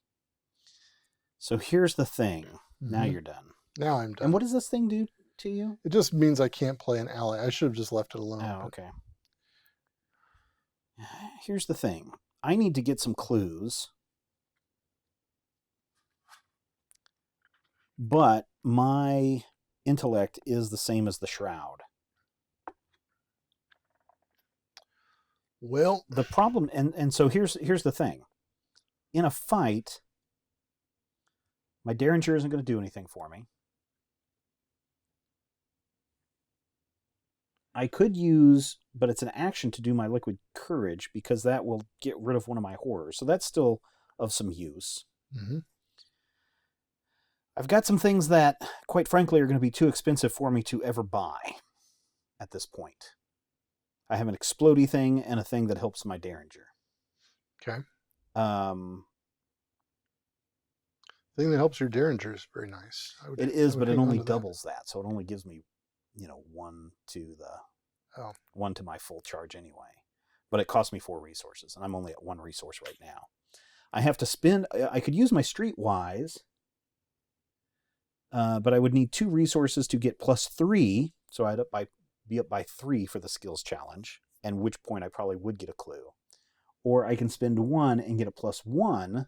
So here's the thing. Mm-hmm. Now you're done. Now I'm done. And what does this thing do to you? It just means I can't play an ally. I should have just left it alone. Oh, okay. Here's the thing. I need to get some clues. But my intellect is the same as the Shroud. Well, the problem, and so here's the thing. In a fight, my Derringer isn't going to do anything for me. I could use, but it's an action to do my Liquid Courage because that will get rid of one of my horrors. So that's still of some use. Mm-hmm. I've got some things that, quite frankly, are going to be too expensive for me to ever buy at this point. I have an explodey thing and a thing that helps my Derringer. Okay. The thing that helps your Derringer is very nice. It is, but it only doubles that. So it only gives me, one to my full charge anyway. But it costs me 4 resources, and I'm only at 1 resource right now. I have to spend. I could use my Streetwise, but I would need 2 resources to get +3. So I'd be up by 3 for the skills challenge, and which point I probably would get a clue. Or I can spend 1 and get a +1,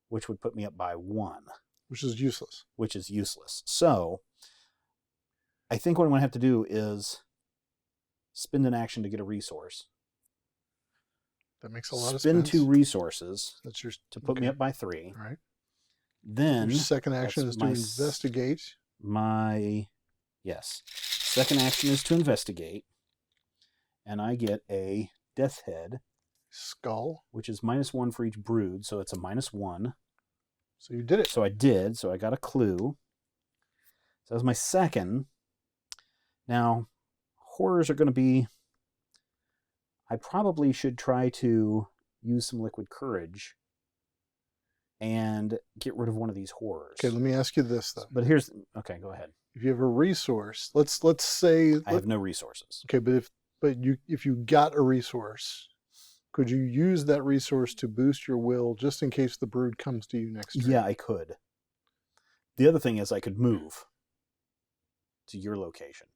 which would put me up by 1. Which is useless. So I think what I'm going to have to do is spend an action to get a resource. That makes a lot of sense. Spend 2 resources to put me up by 3. All right. Then your second action is to investigate. Second action is to investigate. And I get a Death's Head. Skull. Which is -1 for each brood, so it's a -1. So you did it. So I did, so I got a clue. So that was my second. Now, horrors are going to be... I probably should try to use some Liquid Courage and get rid of one of these horrors. Okay, let me ask you this, though. But here's... Okay, go ahead. If you have a resource, let's say... I have no resources. Okay, but if you got a resource... Could you use that resource to boost your will just in case the brood comes to you next turn? Yeah, I could. The other thing is I could move to your location.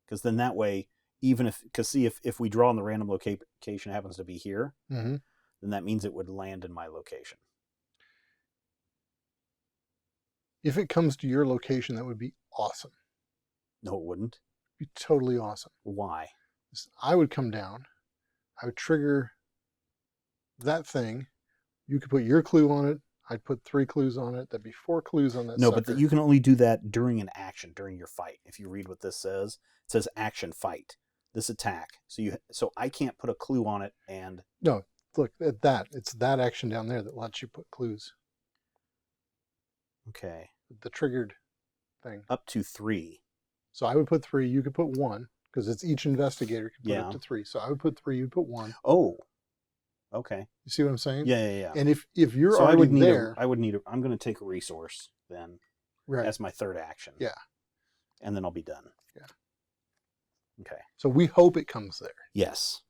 Because then that way, if we draw on the random location happens to be here, mm-hmm. then that means it would land in my location. If it comes to your location, that would be awesome. No, it wouldn't. It'd be totally awesome. Why? I would come down. I would trigger that thing. You could put your clue on it. I'd put 3 clues on it. That'd be 4 clues on that. No, but you can only do that during an action, during your fight. If you read what this says, it says action fight. This attack. So I can't put a clue on it and... No, look at that. It's that action down there that lets you put clues. Okay. The triggered thing. Up to 3. So I would put 3. You could put 1 because it's each investigator can put up to 3. So I would put 3. You'd put 1. Oh. Okay. You see what I'm saying? Yeah. And if you're already there, I'm going to take a resource then. Right. As my third action. Yeah. And then I'll be done. Yeah. Okay. So we hope it comes there. Yes.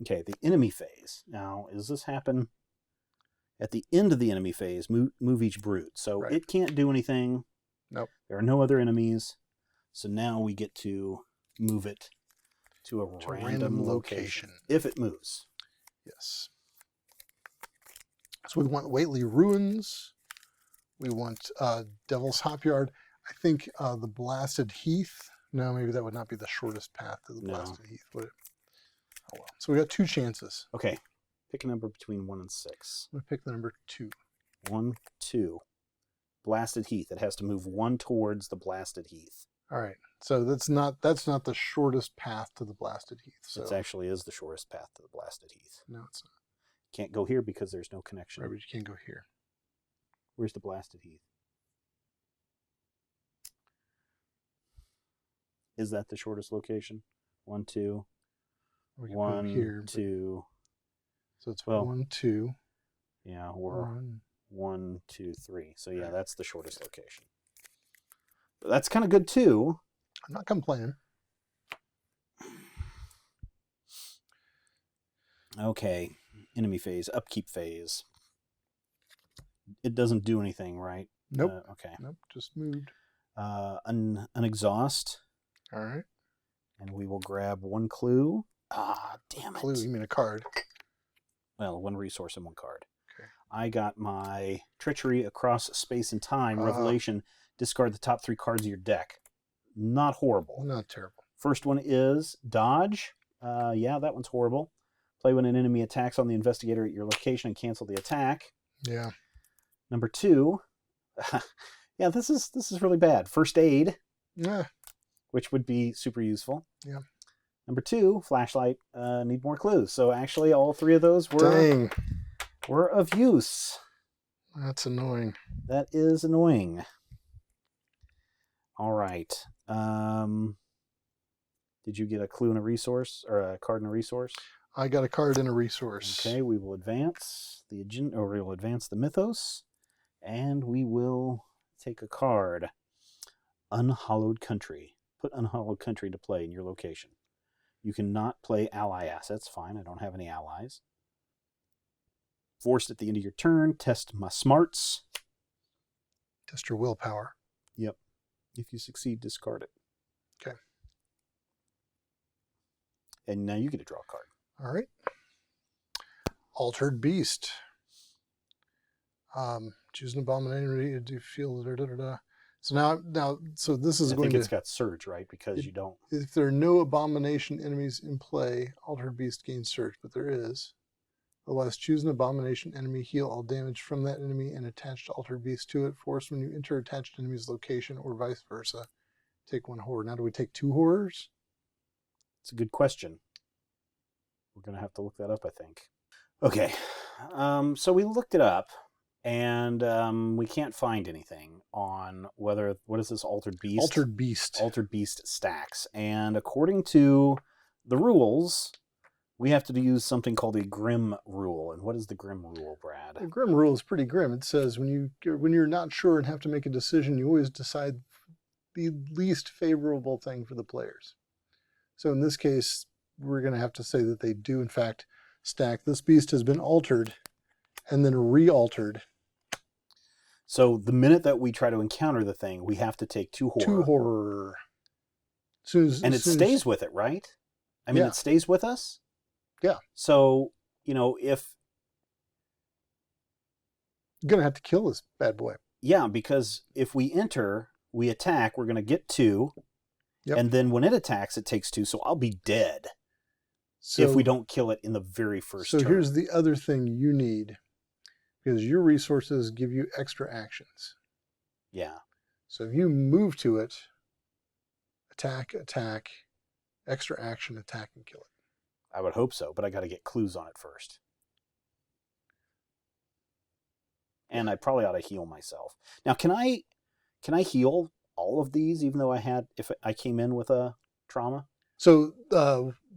Okay. The enemy phase. Now, does this happen at the end of the enemy phase? Move each brood. So It can't do anything. Nope. There are no other enemies. So now we get to move it to a random location if it moves. Yes. So we want Whately Ruins. We want Devil's Hopyard. I think the Blasted Heath. No, maybe that would not be the shortest path to the Blasted Heath, would it? Oh well. So we got 2 chances. Okay. Pick a number between 1 and 6. I'm going to pick the number 2. 1, 2. Blasted Heath. It has to move 1 towards the Blasted Heath. All right. So that's not the shortest path to the Blasted Heath. So it actually is the shortest path to the Blasted Heath. No, it's not. Can't go here because there's no connection. Right, but you can't go here. Where's the Blasted Heath? Is that the shortest location? 1, 2. We can 1, move here, 2. So it's 1, 2. Yeah, or 1, 2, 3. So yeah, that's the shortest location. But that's kind of good too. I'm not complaining. Okay, enemy phase, upkeep phase. It doesn't do anything, right? Nope. Okay. Nope, just moved. An exhaust. All right. And we will grab 1 clue. Ah, damn it. Clue, you mean a card? Well, 1 resource and 1 card. Okay. I got my Treachery Across Space and Time, Revelation. Discard the top 3 cards of your deck. Not horrible. Not terrible. First one is Dodge. Yeah, that one's horrible. Play when an enemy attacks on the investigator at your location and cancel the attack. Yeah. Number 2, yeah, this is really bad. First aid, Yeah. which would be super useful. Yeah. Number 2, flashlight, need more clues. So actually all 3 of those were of use. That's annoying. That is annoying. All right. Did you get a clue and a resource, or a card and a resource? I got a card and a resource. Okay, we will advance the agenda, or we will advance the mythos, and we will take a card. Unhallowed Country. Put Unhallowed Country to play in your location. You cannot play ally assets. Fine, I don't have any allies. Forced at the end of your turn. Test my smarts. Test your willpower. Yep. If you succeed, discard it. Okay. And now you get to draw a card. All right. Altered Beast. Choose an abomination to feel. So this is I going think to. it's got surge, right? Because you don't. If there are no abomination enemies in play, Altered Beast gains surge, but there is. Otherwise, choose an abomination enemy, heal all damage from that enemy, and attach Altered Beast to it. Force when you enter attached enemy's location, or vice versa. Take 1 horror. Now, do we take 2 horrors? It's a good question. We're going to have to look that up, I think. Okay. So we looked it up, and we can't find anything on what is this Altered Beast? Altered Beast. Altered Beast stacks. And according to the rules, we have to use something called a Grim Rule. And what is the Grim Rule, Brad? The Grim Rule is pretty grim. It says when you're not sure and have to make a decision, you always decide the least favorable thing for the players. So in this case, we're going to have to say that they do, in fact, stack. This beast has been altered and then re-altered. So the minute that we try to encounter the thing, we have to take 2 horror. 2 horror. It stays with it, right? I mean, It stays with us? Yeah. So, if... You're going to have to kill this bad boy. Yeah, because if we enter, we attack, we're going to get 2. Yep. And then when it attacks, it takes 2, so I'll be dead if we don't kill it in the very first turn. So here's the other thing you need, because your resources give you extra actions. Yeah. So if you move to it, attack, extra action, attack, and kill it. I would hope so, but I got to get clues on it first. And I probably ought to heal myself. Now, can I heal all of these, even though if I came in with a trauma? So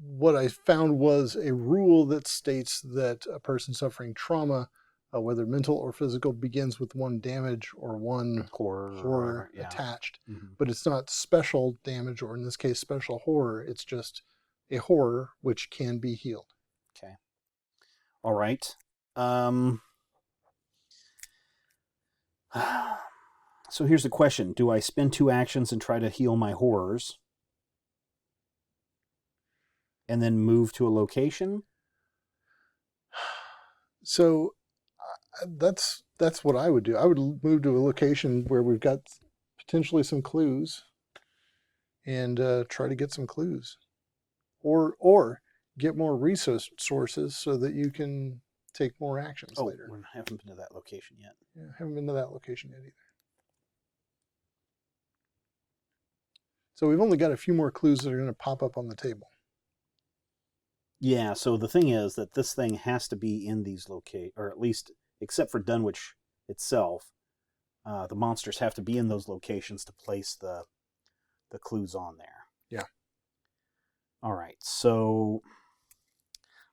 what I found was a rule that states that a person suffering trauma, whether mental or physical, begins with 1 damage or 1 horror attached. Mm-hmm. But it's not special damage, or in this case, special horror. It's just a horror which can be healed. Okay. All right. So here's the question. Do I spend 2 actions and try to heal my horrors? And then move to a location? So that's what I would do. I would move to a location where we've got potentially some clues and try to get some clues. Or get more resources so that you can take more actions later. We haven't been to that location yet. Yeah, haven't been to that location yet either. So we've only got a few more clues that are going to pop up on the table. Yeah, so the thing is that this thing has to be in these locations, or at least, except for Dunwich itself, the monsters have to be in those locations to place the clues on there. Yeah. All right, so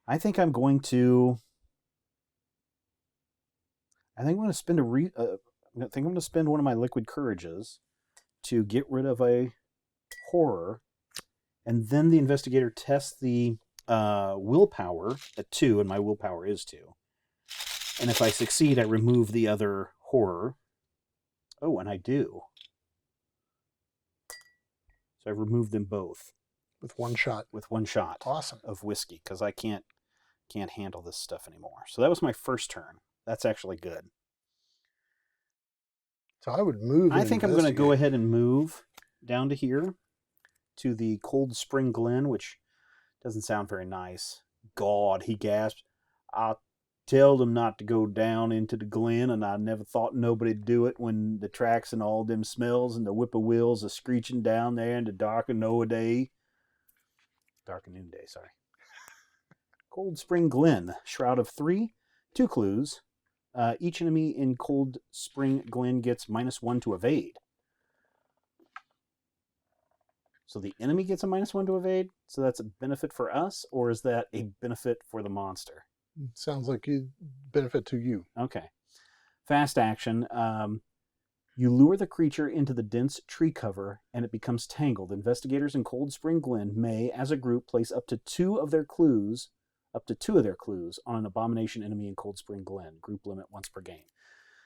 I think I'm going to spend I think I'm going to spend one of my liquid courages to get rid of a horror, and then the investigator tests the willpower at 2, and my willpower is 2. And if I succeed, I remove the other horror. Oh, and I do. So I've removed them both. With 1 shot. With 1 shot. Awesome. Of whiskey, because I can't handle this stuff anymore. So that was my first turn. That's actually good. So I would move. I think I'm going to go ahead and move down to here, to the Cold Spring Glen, which doesn't sound very nice, God, he gasped. I tell them not to go down into the glen, and I never thought nobody'd do it when the tracks and all them smells and the whippoorwills are screeching down there in the dark of noonday. Dark of noonday, sorry. Cold Spring Glen, Shroud of 3, 2 clues. Each enemy in Cold Spring Glen gets -1 to evade. So the enemy gets a -1 to evade, so that's a benefit for us, or is that a benefit for the monster? Sounds like a benefit to you. Okay. Fast action. You lure the creature into the dense tree cover, and it becomes tangled. Investigators in Cold Spring Glen may, as a group, place up to two of their clues on an abomination enemy in Cold Spring Glen. Group limit once per game.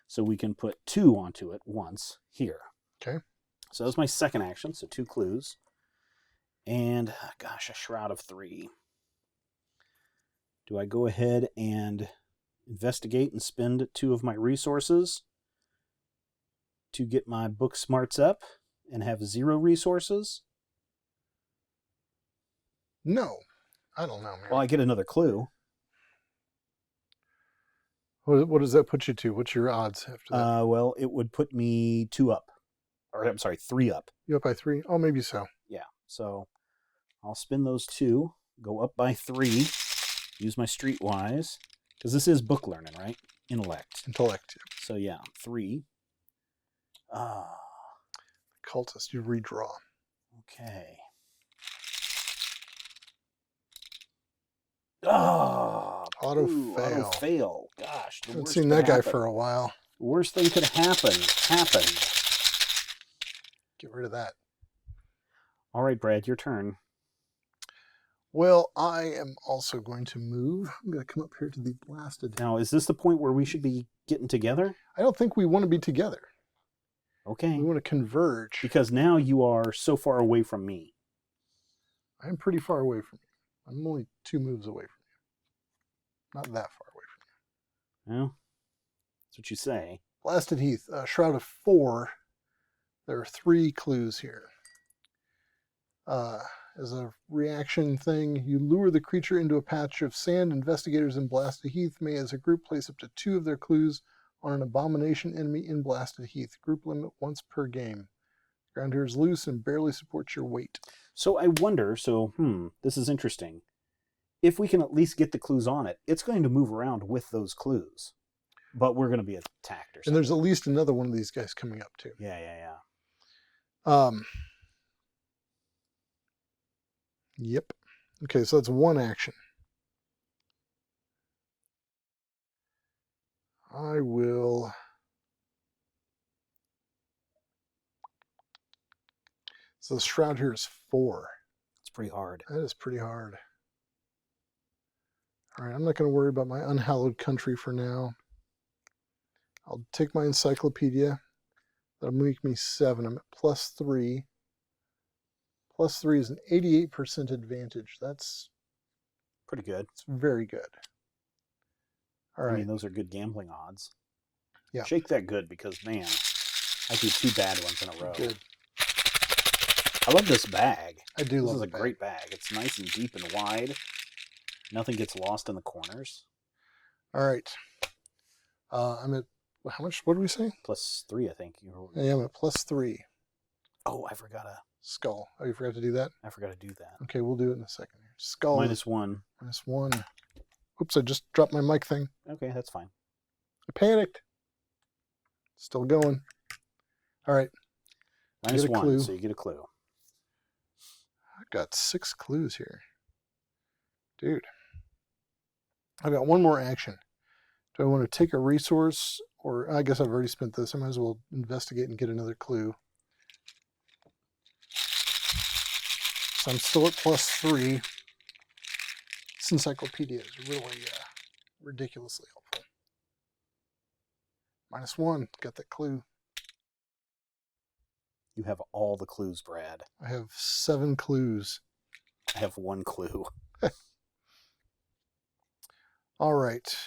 So we can put 2 onto it once here. Okay. So that's my second action, so 2 clues. And, gosh, a Shroud of 3. Do I go ahead and investigate and spend 2 of my resources to get my book smarts up and have 0 resources? No. I don't know, man. Well, I get another clue. What does that put you to? What's your odds after that? Well, it would put me 2 up. Or, I'm sorry, 3 up. You up by 3? Oh, maybe so. Yeah, so I'll spend those 2, go up by 3, use my streetwise, because this is book learning, right? Intellect. Yeah. So yeah, 3. Cultist, you redraw. Okay. Auto fail. Gosh, I haven't seen that guy for a while. The worst thing could happen. Get rid of that. All right, Brad, your turn. Well, I am also going to move. I'm going to come up here to the blasted. Now, is this the point where we should be getting together? I don't think we want to be together. Okay. We want to converge. Because now you are so far away from me. I'm pretty far away from you. I'm only 2 moves away from you. Not that far away from you. Well, that's what you say. Blasted Heath, Shroud of 4. There are 3 clues here. As a reaction thing, you lure the creature into a patch of sand. Investigators in Blasted Heath may, as a group, place up to 2 of their clues on an abomination enemy in Blasted Heath. Group limit once per game. Ground here is loose and barely supports your weight. So I wonder, this is interesting. If we can at least get the clues on it, it's going to move around with those clues. But we're going to be attacked or something. And there's at least another one of these guys coming up, too. Yeah. Yep. Okay, so that's 1 action. I will... So the Shroud here is 4. It's pretty hard. That is pretty hard. All right, I'm not going to worry about my unhallowed country for now. I'll take my encyclopedia. That'll make me 7. I'm at +3. +3 is an 88% advantage. That's pretty good. It's very good. All right. I mean, those are good gambling odds. Yeah. Shake that good because, man, I do 2 bad ones in a row. Good. I love this bag. I do love This is a the bag. great bag. It's nice and deep and wide. Nothing gets lost in the corners. All right. I'm at, how much? What did we say? +3, I think. Yeah, I'm at +3. Oh, I forgot Skull. Oh, you forgot to do that? to do that. Okay, we'll do it in a second here. Skull. -1. -1. Oops, I just dropped my mic thing. Okay, that's fine. I panicked. Still going. All right. -1, so you get a clue. I've got 6 clues here. Dude. I've got 1 more action. Do I want to take a resource? Or I guess I've already spent this. I might as well investigate and get another clue. So I'm still at +3. This encyclopedia is really ridiculously helpful. -1. Got that clue. You have all the clues, Brad. I have 7 clues. I have 1 clue. All right.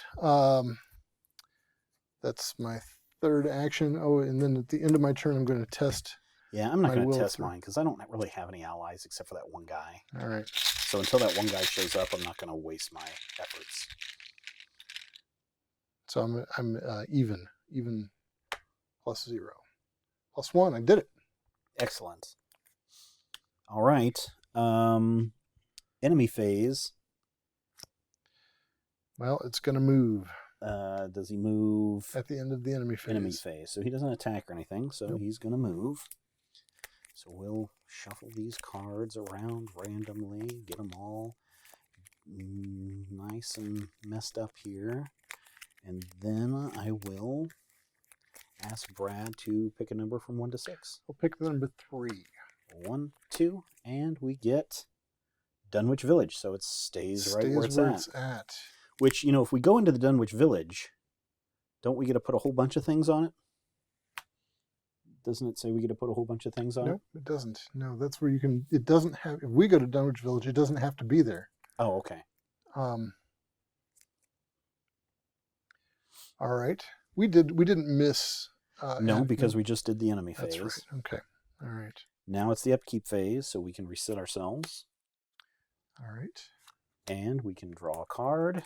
That's my 3rd action. Oh, and then at the end of my turn, I'm going to test Yeah, I'm not my going to will test through. mine because I don't really have any allies except for that one guy. All right. So until that one guy shows up, I'm not going to waste my efforts. So I'm even +0. +1. I did it. Excellent. All right. Enemy phase. Well, it's going to move. Does he move? At the end of the enemy phase. Enemy phase. So he doesn't attack or anything, so Nope. he's going to move. So we'll shuffle these cards around randomly, get them all nice and messed up here. And then I will ask Brad to pick a number from 1 to 6. We'll pick the number 3. 1, 2, and we get Dunwich Village. So it stays right where it's at. Which, if we go into the Dunwich Village, don't we get to put a whole bunch of things on it? Doesn't it say we get to put a whole bunch of things on it? Nope, it doesn't. No, that's where you can. It doesn't have. If we go to Dunwich Village, it doesn't have to be there. Oh, okay. All right. We didn't miss. No, because we just did the enemy phase. That's right. Okay. All right. Now it's the upkeep phase, so we can reset ourselves. All right. And we can draw a card,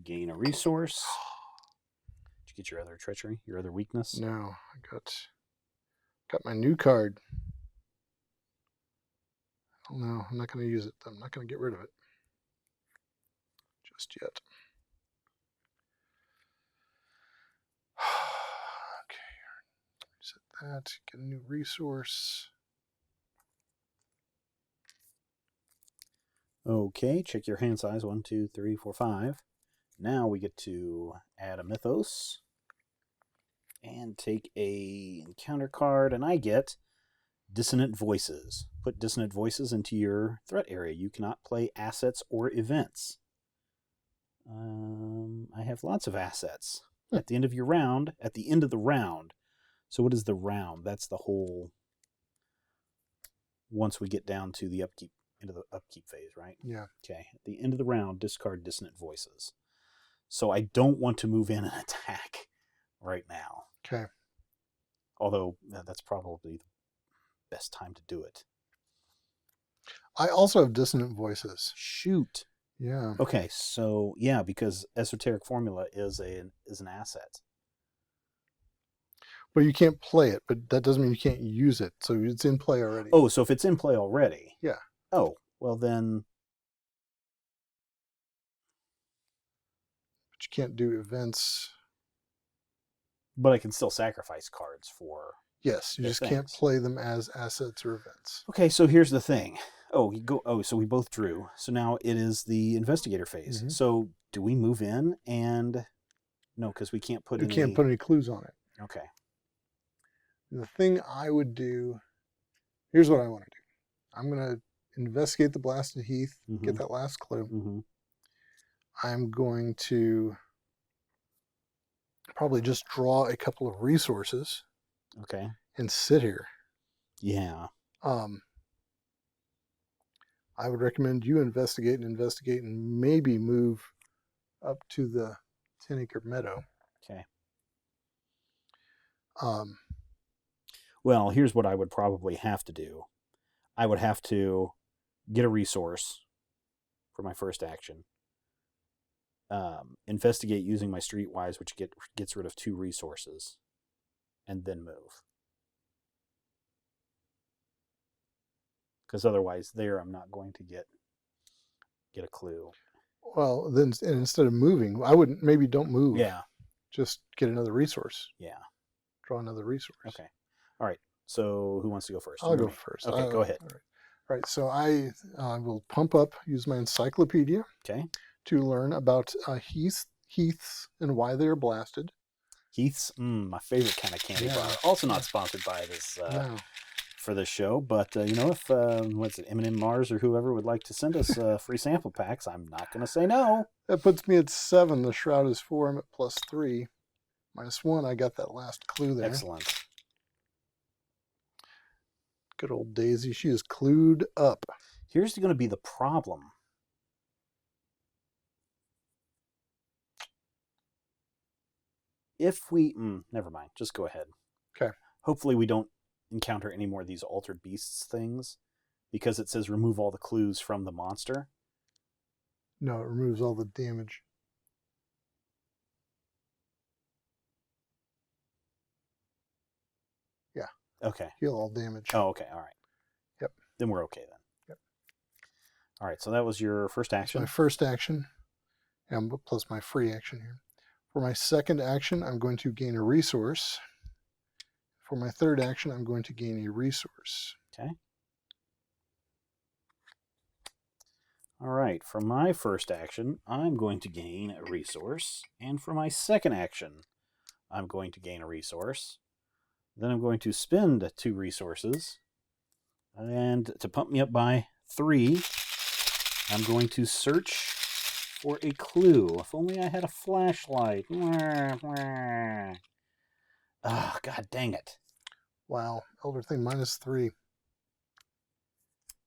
gain a resource. Did you get your other treachery, your other weakness? No, I got my new card. Oh no, I'm not going to use it. I'm not going to get rid of it just yet. Okay, reset that. Get a new resource. Okay, check your hand size. 1, 2, 3, 4, 5. Now we get to add a mythos and take a encounter card, and I get Dissonant Voices. Put Dissonant Voices into your threat area. You cannot play assets or events. I have lots of assets. At the end of your round, at the end of the round. So what is the round? That's the whole. Once we get down to the upkeep, into the upkeep phase, right? Yeah. Okay. At the end of the round, discard Dissonant Voices. So I don't want to move in and attack right now. Okay. Although that's probably the best time to do it. I also have Dissonant Voices. Shoot. Yeah. Okay, so yeah, because Esoteric Formula is an asset. But you can't play it, but that doesn't mean you can't use it. So it's in play already. Oh, so if it's in play already. Yeah. Oh, well then. But you can't do events. But I can still sacrifice cards for. Yes, you just can't play them as assets or events. Okay, so here's the thing. So we both drew. So now it is the investigator phase. Mm-hmm. So do we move in and no, because we can't put You can't put any clues on it. Okay. The thing I would do, here's what I want to do. I'm going to investigate the blasted heath, get that last clue. Mm-hmm. I'm going to probably just draw a couple of resources. Okay. And sit here. Yeah. I would recommend you investigate and maybe move up to the 10-acre meadow. Okay. Well, here's what I would probably have to do. I would have to get a resource for my first action. Investigate using my Streetwise, which gets rid of 2 resources. And then move. Because otherwise there I'm not going to get a clue. Well, then instead of moving, I wouldn't, maybe don't move. Yeah. Just get another resource. Yeah. Draw another resource. Okay. All right. So who wants to go first? I'll go first. Okay, go ahead. All right. So I will pump up, use my encyclopedia. Okay. To learn about heaths and why they are blasted. Heath's, my favorite kind of candy bar. Also not sponsored by this for this show, but if M&M Mars or whoever would like to send us free sample packs, I'm not going to say no. That puts me at 7. The shroud is 4. I'm at +3. -1. I got that last clue there. Excellent. Good old Daisy. She is clued up. Here's going to be the problem. If we... never mind. Just go ahead. Okay. Hopefully we don't encounter any more of these altered beasts things, because it says remove all the clues from the monster. No, it removes all the damage. Yeah. Okay. Heal all damage. Oh, okay. All right. Yep. Then we're okay then. Yep. All right. So that was your first action. That's my first action, and plus my free action here. For my second action, I'm going to gain a resource. For my third action, I'm going to gain a resource. Okay. All right. For my first action, I'm going to gain a resource. And for my second action, I'm going to gain a resource. Then I'm going to spend 2 resources. And to pump me up by 3, I'm going to search for a clue. If only I had a flashlight. Oh, God dang it. Wow. Elder Thing -3.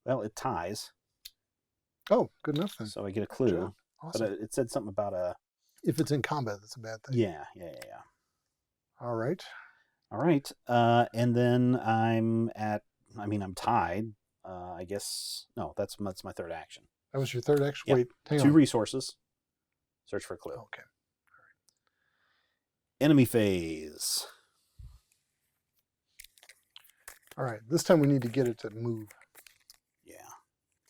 Well, it ties. Oh, good enough then. So I get a clue. Awesome. But it said something about a... If it's in combat, that's a bad thing. Yeah. All right. All right. And then I'm tied. I guess... No, that's my third action. That was your third action? Yep. Wait, hang on. 2 resources. Search for a clue. Okay. Enemy phase. All right. This time we need to get it to move. Yeah.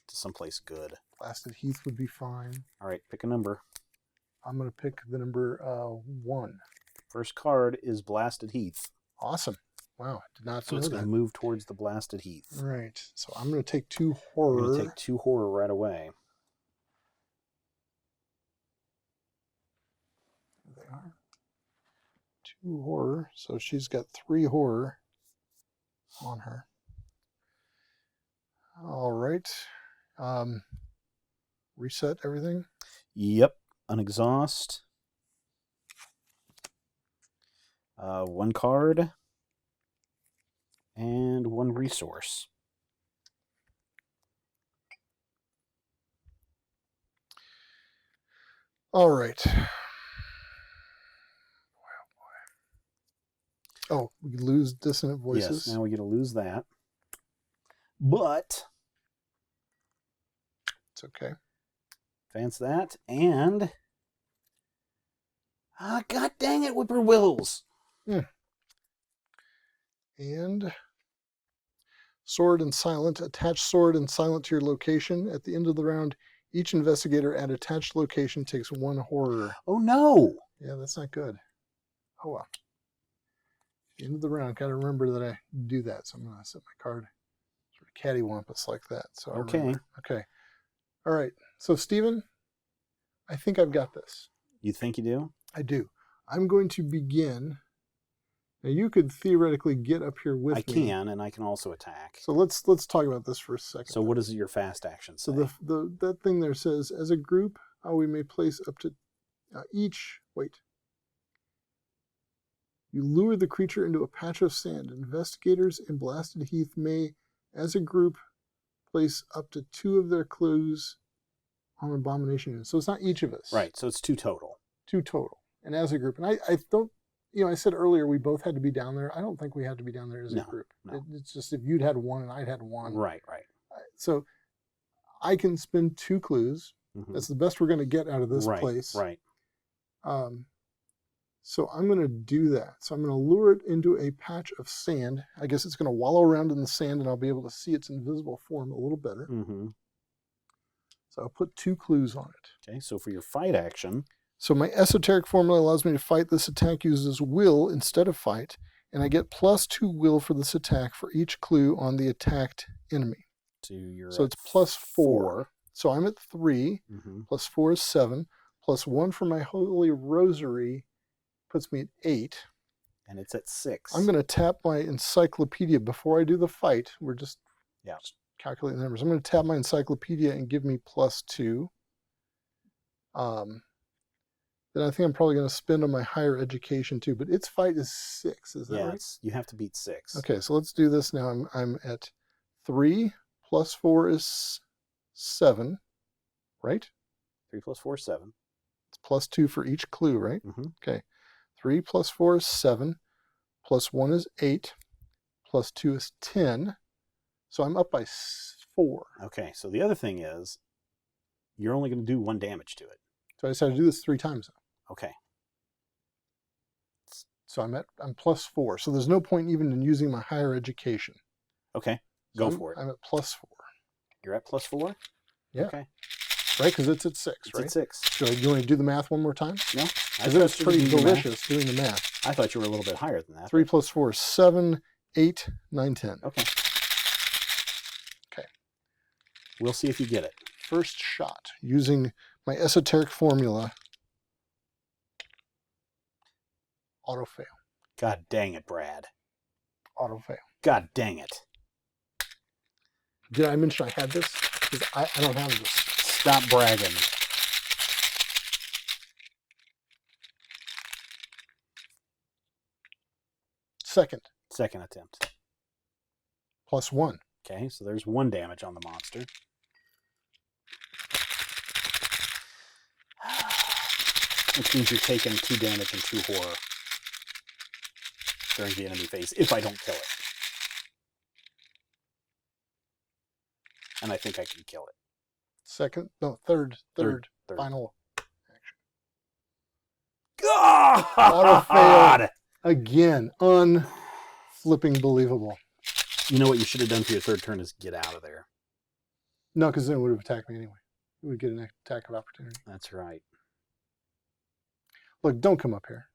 To someplace good. Blasted Heath would be fine. All right. Pick a number. I'm going to pick the number 1. First card is Blasted Heath. Awesome. Wow. Did not So know it's going that. to move towards the Blasted Heath. Right. So I'm going to take 2 I'm horror. going to take 2 horror right away. There they are. 2 horror. So she's got 3 horror on her. All right. Reset everything. Yep. Unexhaust. 1 card. And 1 resource. All right. Oh, we lose dissonant voices. Yes, now we get to lose that. But It's okay. advance that, and God dang it, whippoorwills. And sword and silent. Attach sword and silent to your location. At the end of the round, each investigator at attached location takes 1 horror. Oh no! Yeah, that's not good. Oh well. End of the round, gotta remember that I do that. So I'm gonna set my card sort of cattywampus like that. So I Okay. remember. Okay. All right. So Stephen, I think I've got this. You think you do? I do. I'm going to begin. Now you could theoretically get up here with me. I can, and I can also attack. So let's talk about this for a second. So what does your fast action say? So that thing there says, as a group, we may place up to each. Wait. You lure the creature into a patch of sand. Investigators in Blasted Heath may, as a group, place up to 2 of their clues on Abomination units. So it's not each of us. Right, so it's 2 total. 2 total. And as a group. And I don't, I said earlier we both had to be down there. I don't think we had to be down there as a group. No. It's just if you'd had 1 and I'd had 1. Right. So I can spend 2 clues. Mm-hmm. That's the best we're going to get out of this place. Right. So I'm going to do that. So I'm going to lure it into a patch of sand. I guess it's going to wallow around in the sand, and I'll be able to see its invisible form a little better. Mm-hmm. So I'll put 2 clues on it. Okay, so for your fight action... So my esoteric formula allows me to fight. This attack uses will instead of fight, and I get +2 will for this attack for each clue on the attacked enemy. So it's +4. So I'm at 3. Mm-hmm. +4 is 7. +1 for my Holy Rosary puts me at 8. And it's at 6. I'm going to tap my encyclopedia before I do the fight. We're just calculating the numbers. I'm going to tap my encyclopedia and give me +2. Then I think I'm probably going to spend on my higher education too. But its fight is 6. Is that right? You have to beat 6. Okay, so let's do this now. I'm at 3 +4 is 7, right? 3 + 4 is 7. It's +2 for each clue, right? Mm-hmm. Okay. 3 + 4 is 7. +1 is 8. plus 2 is 10. So I'm up by 4. Okay, so the other thing is, you're only going to do 1 damage to it. So I decided to do this 3 times. Okay. So I'm plus 4. So there's no point even in using my higher education. Okay, So go for it. I'm at plus 4. You're at plus 4? Yeah. Okay. Right, because it's at 6, It's right? at 6. So you want to do the math one more time? No. Because it was pretty delicious doing the math. I thought you were a little bit higher than that. 3 plus 4 is 7, 8, 9, 10. Okay. Okay. We'll see if you get it. First shot using my esoteric formula. Auto fail. God dang it, Brad. Auto fail. God dang it. Did I mention I had this? Because I don't have this. Stop bragging. Second. Second attempt. Plus 1. Okay, so there's 1 damage on the monster. Which means you're taking 2 damage and 2 horror during the enemy phase, if I don't kill it. And I think I can kill it. Second, no, third. Final action. Auto fail again. Unflipping believable. You know what you should have done for your 3rd turn is get out of there. No, because then it would have attacked me anyway. It would get an attack of opportunity. That's right. Look, don't come up here.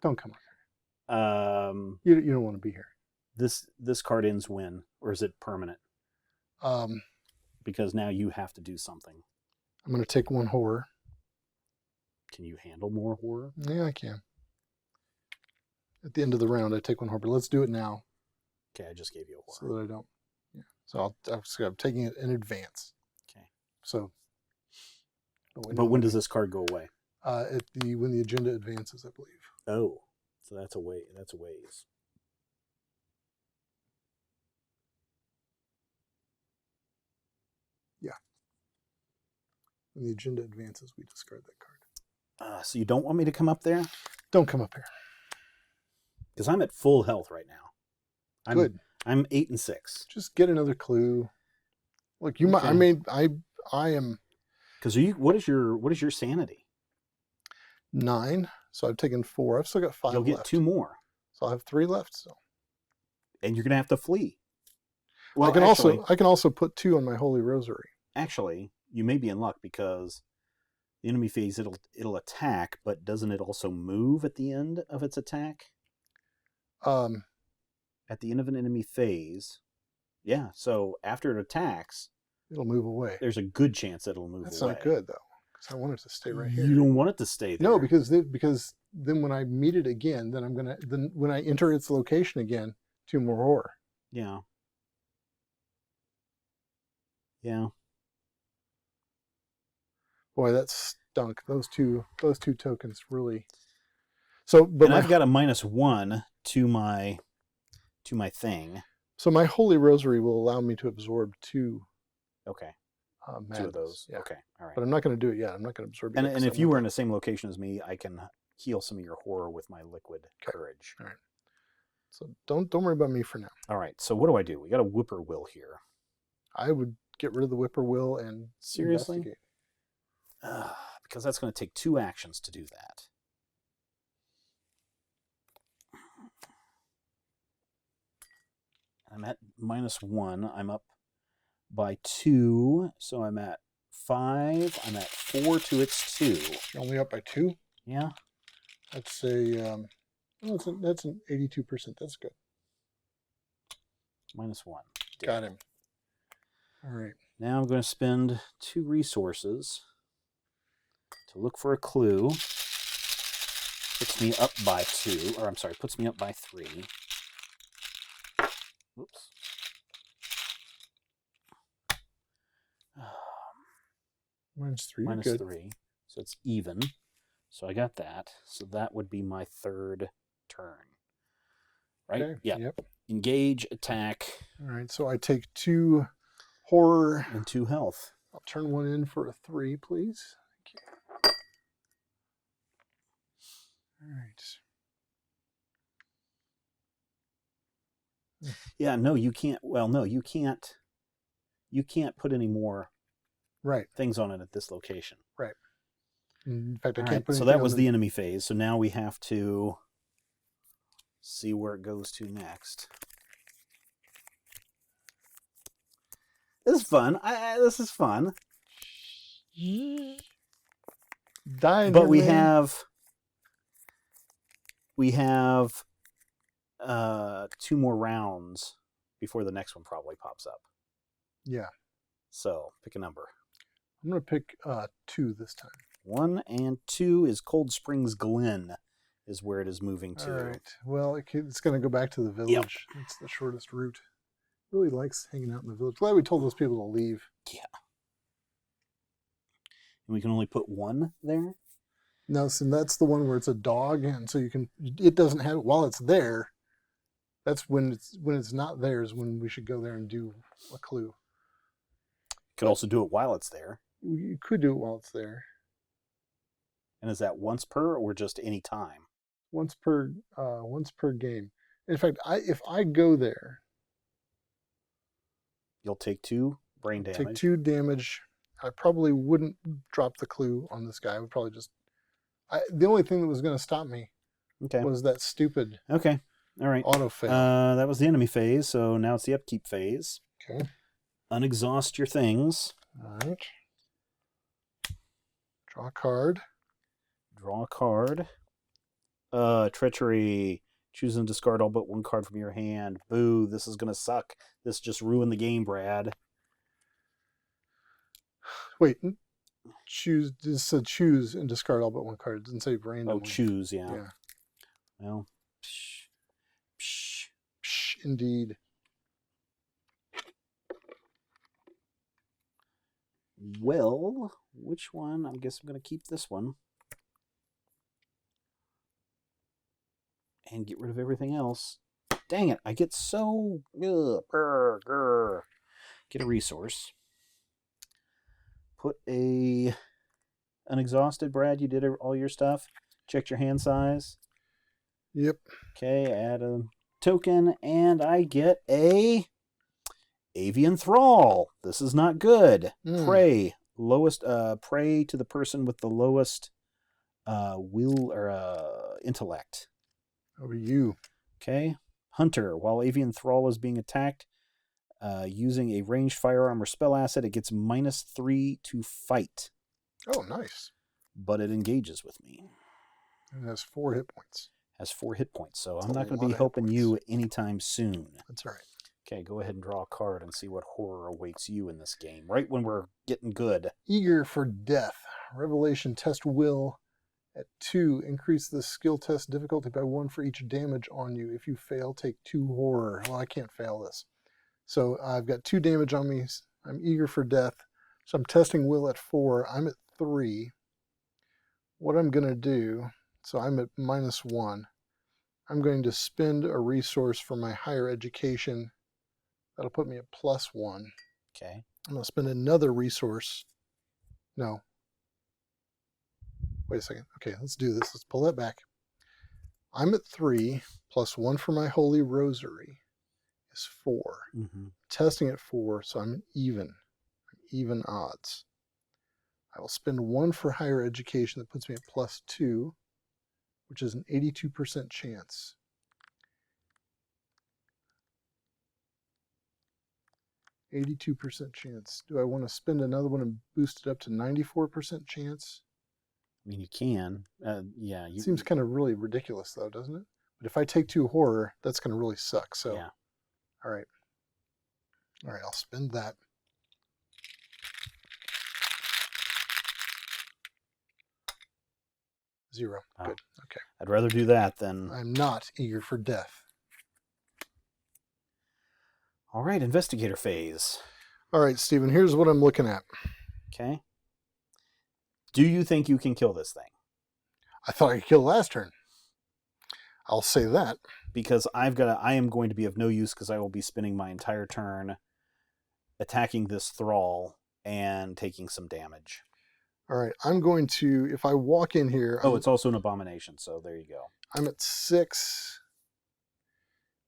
Don't come up here. You don't want to be here. This card ends when, or is it permanent? Because now you have to do something. I'm going to take 1 horror. Can you handle more horror? Yeah, I can. At the end of the round, I take 1 horror, but let's do it now. Okay, I just gave you a horror. So that I don't. Yeah. So I'm taking it in advance. Okay. So. But when does this card go away? When the agenda advances, I believe. Oh, so that's a way. That's a ways. Yeah. When the agenda advances, we discard that card. So you don't want me to come up there? Don't come up here. Because I'm at full health right now. Good. I'm 8 and 6. Just get another clue. Look, you might. I mean, I am. Because what is your sanity? 9. So I've taken 4. I've still got 5 You'll get left. 2 more. So I'll have 3 left. So. And you're gonna have to flee. Well, I can also put 2 on my Holy Rosary. Actually, you may be in luck because the enemy phase it'll attack, but doesn't it also move at the end of its attack? At the end of an enemy phase, yeah. So after it attacks, it'll move away. There's a good chance it'll move away. That's not good though, because I want it to stay right here. You don't want it to stay there. No, because then when I meet it again, then when I enter its location again, 2 more horror. Yeah. Yeah. Boy, that stunk. Those two tokens really. So, but I've got a -1 to my thing. So my Holy Rosary will allow me to absorb 2. Okay. 2 of those. Yeah. Okay. All right. But I'm not going to do it yet. I'm not going to absorb it. And if you were in the same location as me, I can heal some of your horror with my liquid courage. All right. So don't worry about me for now. All right. So what do? We got a whippoorwill here. I would get rid of the whippoorwill and seriously investigate. Because that's going to take 2 actions to do that. I'm at -1. I'm up by 2, so I'm at 5. I'm at 4 to its 2. You're only up by 2? Yeah. That's that's an 82%. That's good. -1. Got him. All right. Now I'm going to spend 2 resources to look for a clue. Puts me up by 2, or I'm sorry, puts me up by 3. Whoops. -3. -3. So it's even. So I got that. So that would be my 3rd turn. Right? Okay. Yeah. Yep. Engage, attack. All right. So I take 2 horror and 2 health. I'll turn 1 in for a 3, please. Thank you. All right. Yeah, no, you can't. Well, no, you can't. You can't put any more Right. things on it at this location. Right. In fact, I All can't right, put so anything that was on the enemy phase. So now we have to see where it goes to next. This is fun. This is fun. Dying But here, we man. have 2 more rounds before the next one probably pops up. Yeah. So pick a number. I'm going to pick 2 this time. 1 and 2 is Cold Springs Glen, is where it is moving to. All right. Well, it's going to go back to the village. Yep. It's the shortest route. Really likes hanging out in the village. Glad we told those people to leave. Yeah. And we can only put 1 there? No, so that's the one where it's a dog, and so it doesn't have, while it's there, that's when it's not there is when we should go there and do a clue. Could also do it while it's there. You could do it while it's there. And is that once per or just any time? Once per game. In fact, if I go there, you'll take 2 brain damage. Take 2 damage. I probably wouldn't drop the clue on this guy. I would probably just. The only thing that was going to stop me was that stupid Okay. All right. Autofail. That was the enemy phase, so now it's the upkeep phase. Okay. Unexhaust your things. All right. Draw a card. Draw a card. Treachery. Choose and discard all but 1 card from your hand. Boo, this is going to suck. This just ruined the game, Brad. Wait. Choose. This said choose and discard all but 1 card. It didn't say randomly. Oh, choose, yeah. Yeah. Well, psh. Indeed. Well, which one? I guess I'm going to keep this one. And get rid of everything else. Dang it, I get so... Get a resource. Put a... Unexhausted, Brad, you did all your stuff. Checked your hand size. Yep. Okay, add a token, and I get a... Avian Thrall. This is not good. Prey. Lowest, prey to the person with the lowest will or intellect. Over you. Okay. Hunter. While Avian Thrall is being attacked, using a ranged firearm or spell asset, it gets -3 to fight. Oh, nice. But it engages with me. And it has 4 hit points. Has 4 hit points, so I'm not going to be helping you anytime soon. That's all right. Okay, go ahead and draw a card and see what horror awaits you in this game, right when we're getting good. Eager for Death. Revelation test will. At 2, increase the skill test difficulty by 1 for each damage on you. If you fail, take 2 horror. Well, I can't fail this. So I've got 2 damage on me. I'm eager for death. So I'm testing will at 4. I'm at 3. What I'm going to do, so I'm at -1. I'm going to spend a resource for my higher education. That'll put me at +1. Okay. I'm going to spend another resource. No. Wait a second. Okay, let's do this. Let's pull that back. I'm at 3, +1 for my Holy Rosary is 4. Mm-hmm. Testing at 4, so I'm even. Even odds. I will spend 1 for higher education. That puts me at +2, which is an 82% chance. %82 chance. Do I want to spend another one and boost it up to 94% chance? I mean, you can. Yeah. It seems kind of really ridiculous, though, doesn't it? But if I take 2 horror, that's going to really suck. So, yeah. All right. I'll spend that. Zero. Good. Okay. I'd rather do that than... I'm not eager for death. All right, investigator phase. All right, Stephen, here's what I'm looking at. Okay. Do you think you can kill this thing? I thought I could kill last turn. I'll say that. Because I am going to be of no use because I will be spending my entire turn attacking this thrall and taking some damage. All right, I'm going to, if I walk in here... Oh, it's also an abomination, so there you go. I'm at 6.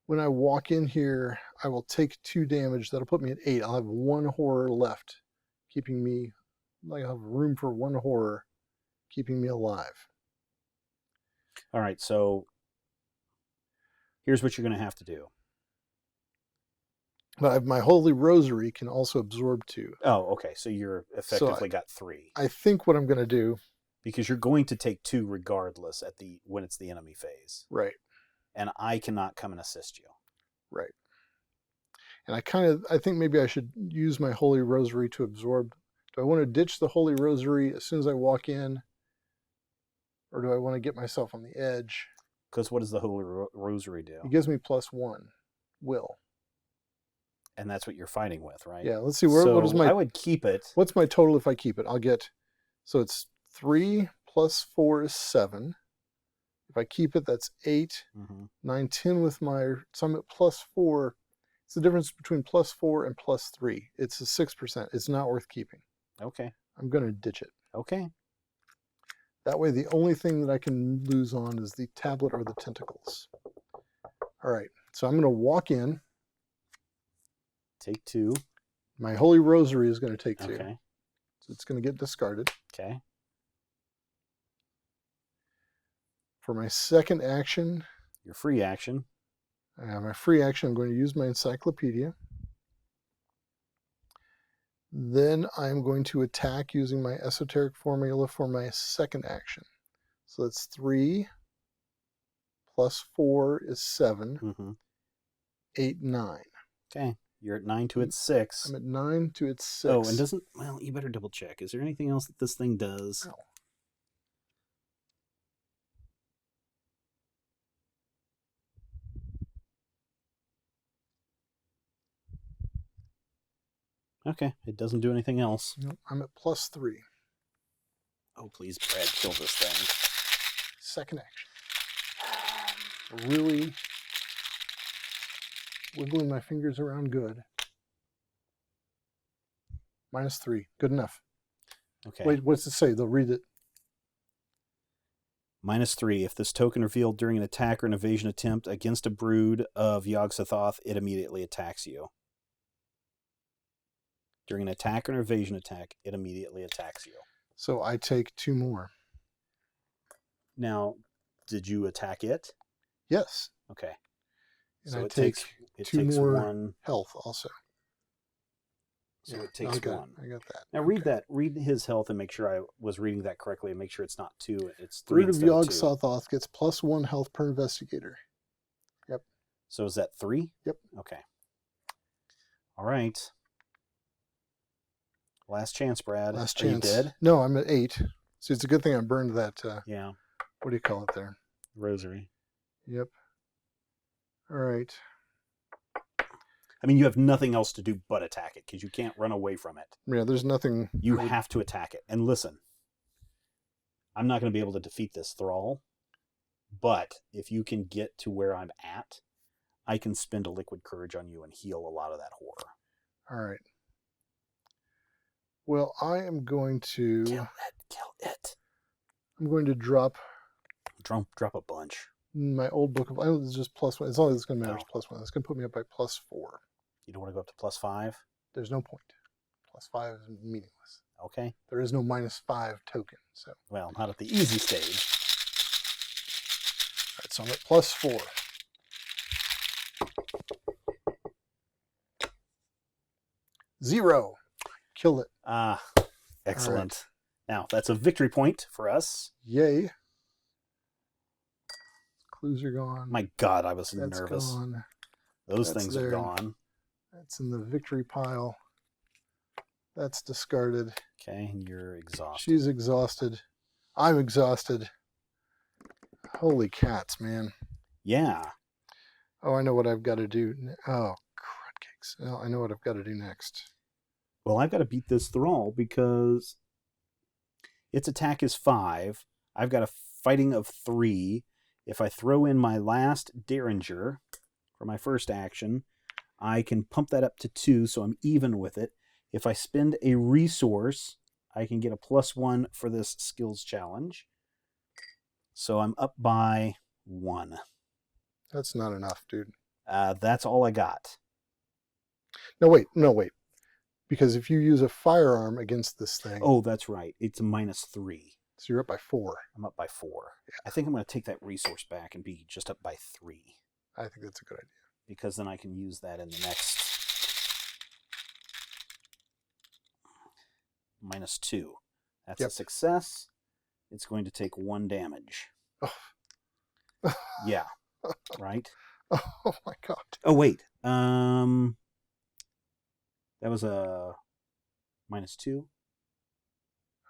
When I walk in here, I will take 2 damage. That'll put me at 8. I'll have 1 horror left, keeping me, like I'll have room for 1 horror, keeping me alive. All right, so here's what you're going to have to do. But my Holy Rosary can also absorb 2. Oh, okay. So you're effectively got 3. I think what I'm going to do... Because you're going to take 2 regardless when it's the enemy phase. Right. And I cannot come and assist you. Right. And I think maybe I should use my Holy Rosary to absorb. Do I want to ditch the Holy Rosary as soon as I walk in? Or do I want to get myself on the edge? Because what does the Holy Rosary do? It gives me +1 will. And that's what you're fighting with, right? Yeah, let's see. What is my... I would keep it. What's my total if I keep it? I'll get... So it's 3 plus 4 is 7. If I keep it, that's 8. 9, 10 with my... So I'm at +4. It's the difference between +4 and +3. It's a 6%. It's not worth keeping. Okay. I'm going to ditch it. Okay. That way, the only thing that I can lose on is the tablet or the tentacles. All right. So I'm going to walk in. Take 2. My Holy Rosary is going to take 2. Okay. So it's going to get discarded. Okay. For my second action... Your free action. My free action, I'm going to use my encyclopedia. Then I'm going to attack using my esoteric formula for my second action. So that's 3 plus 4 is 7. 8, 9. Okay. You're at 9 to its 6. I'm at 9 to its 6. Oh, and doesn't... Well, you better double check. Is there anything else that this thing does? No. Okay. It doesn't do anything else. No, I'm at +3. Oh, please, Brad, kill this thing. Second action. Really wiggling my fingers around good. -3. Good enough. Okay. Wait, what's it say? They'll read it. -3. If this token revealed during an attack or an evasion attempt against a brood of Yog-Sothoth, it immediately attacks you. During an attack or an evasion attack, it immediately attacks you. So I take 2 more. Now, did you attack it? Yes. Okay. And So I it take takes 2 more 1. health also. So Yeah, it takes I got 1. I got that. Now read that. Read his health and make sure I was reading that correctly and make sure it's not 2. It's 3 Brood of instead of 2. Yog-Sothoth gets +1 health per investigator. Yep. So is that 3? Yep. Okay. All right. Last chance, Brad. Last Are you chance. dead? No, I'm at 8. So it's a good thing I burned that, Yeah. what do you call it there? Rosary. Yep. All right. I mean, you have nothing else to do but attack it because you can't run away from it. Yeah, there's nothing. You have to attack it. And listen, I'm not going to be able to defeat this thrall, but if you can get to where I'm at, I can spend a liquid courage on you and heal a lot of that horror. All right. Well, I am going to... Kill it. I'm going to drop a bunch. my old book of... It's just +1. It's all that's going to matter is +1. It's going to put me up by +4. You don't want to go up to +5? There's no point. +5 is meaningless. Okay. There is no -5 token. So. Well, not at the easy stage. All right, so I'm at +4. Zero. Kill it. Ah, excellent. Right. Now, that's a victory point for us. Yay. Clues are gone. My God, I was That's nervous. Gone. Those things are gone. That's in the victory pile. That's discarded. Okay, and you're exhausted. She's exhausted. I'm exhausted. Holy cats, man. Yeah. Oh, I know what I've got to do. Oh, crud cakes. Oh, I know what I've got to do next. Well, I've got to beat this thrall because its attack is 5. I've got a fighting of 3. If I throw in my last Derringer for my first action, I can pump that up to 2, so I'm even with it. If I spend a resource, I can get a +1 for this skills challenge. So I'm up by 1. That's not enough, dude. That's all I got. No, wait. Because if you use a firearm against this thing, Oh, that's right. It's a -3. so you're up by 4. I'm up by 4. Yeah. I think I'm going to take that resource back and be just up by 3. I think that's a good idea. Because then I can use that in the next -2. That's a success. It's going to take 1 damage. Oh. Yeah. Right? Oh my god. Oh, wait. That was a -2.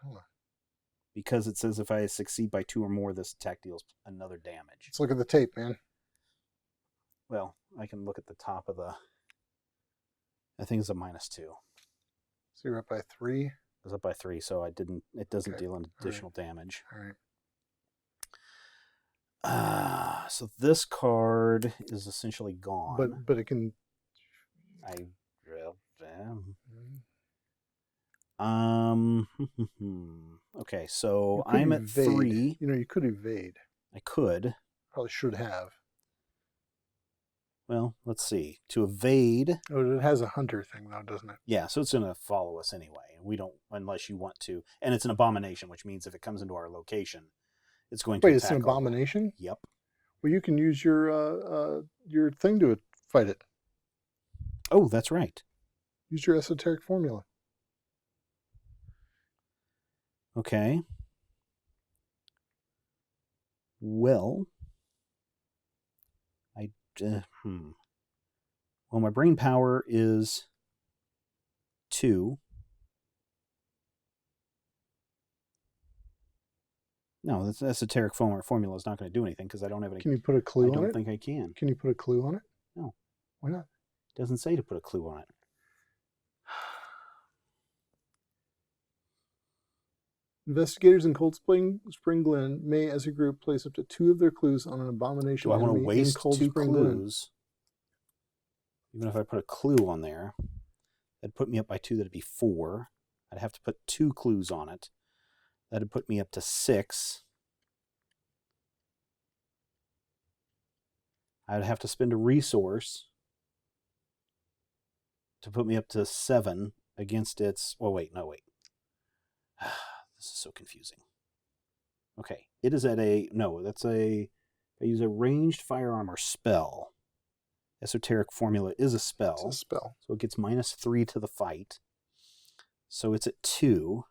Hold on. Because it says if I succeed by 2 or more, this attack deals another damage. Let's look at the tape, man. Well, I can look at the top of the... I think it's a -2. So you're up by 3. I was up by 3, so it doesn't deal an additional All right. damage. All right. So this card is essentially gone. But it can... Okay, so I'm at evade. 3. You know, you could evade. I could. Probably should have. Well, let's see. To evade... Oh, it has a hunter thing, though, doesn't it? Yeah, so it's going to follow us anyway. We don't, unless you want to. And it's an abomination, which means if it comes into our location, it's going to Wait, attack. it's an abomination? Yep. Well, you can use your thing to fight it. Oh, that's right. Use your esoteric formula. Okay. Well, well, my brain power is 2. No, this esoteric formula is not going to do anything because I don't have any. Can you put a clue on it? I don't think I can. Can you put a clue on it? No. Why not? It doesn't say to put a clue on it. Investigators in Cold Spring Glen may, as a group, place up to 2 of their clues on an abomination. Do I want to waste Cold 2 Spring clues? Glen. Even if I put a clue on there, that'd put me up by 2. That'd be 4. I'd have to put 2 clues on it. That'd put me up to 6. I'd have to spend a resource to put me up to 7 against its... Well, wait, no, wait. This is so confusing. Okay, it is at a... No, that's a... I use a ranged firearm or spell. Esoteric formula is a spell. It's a spell. So it gets -3 to the fight. So it's at 2.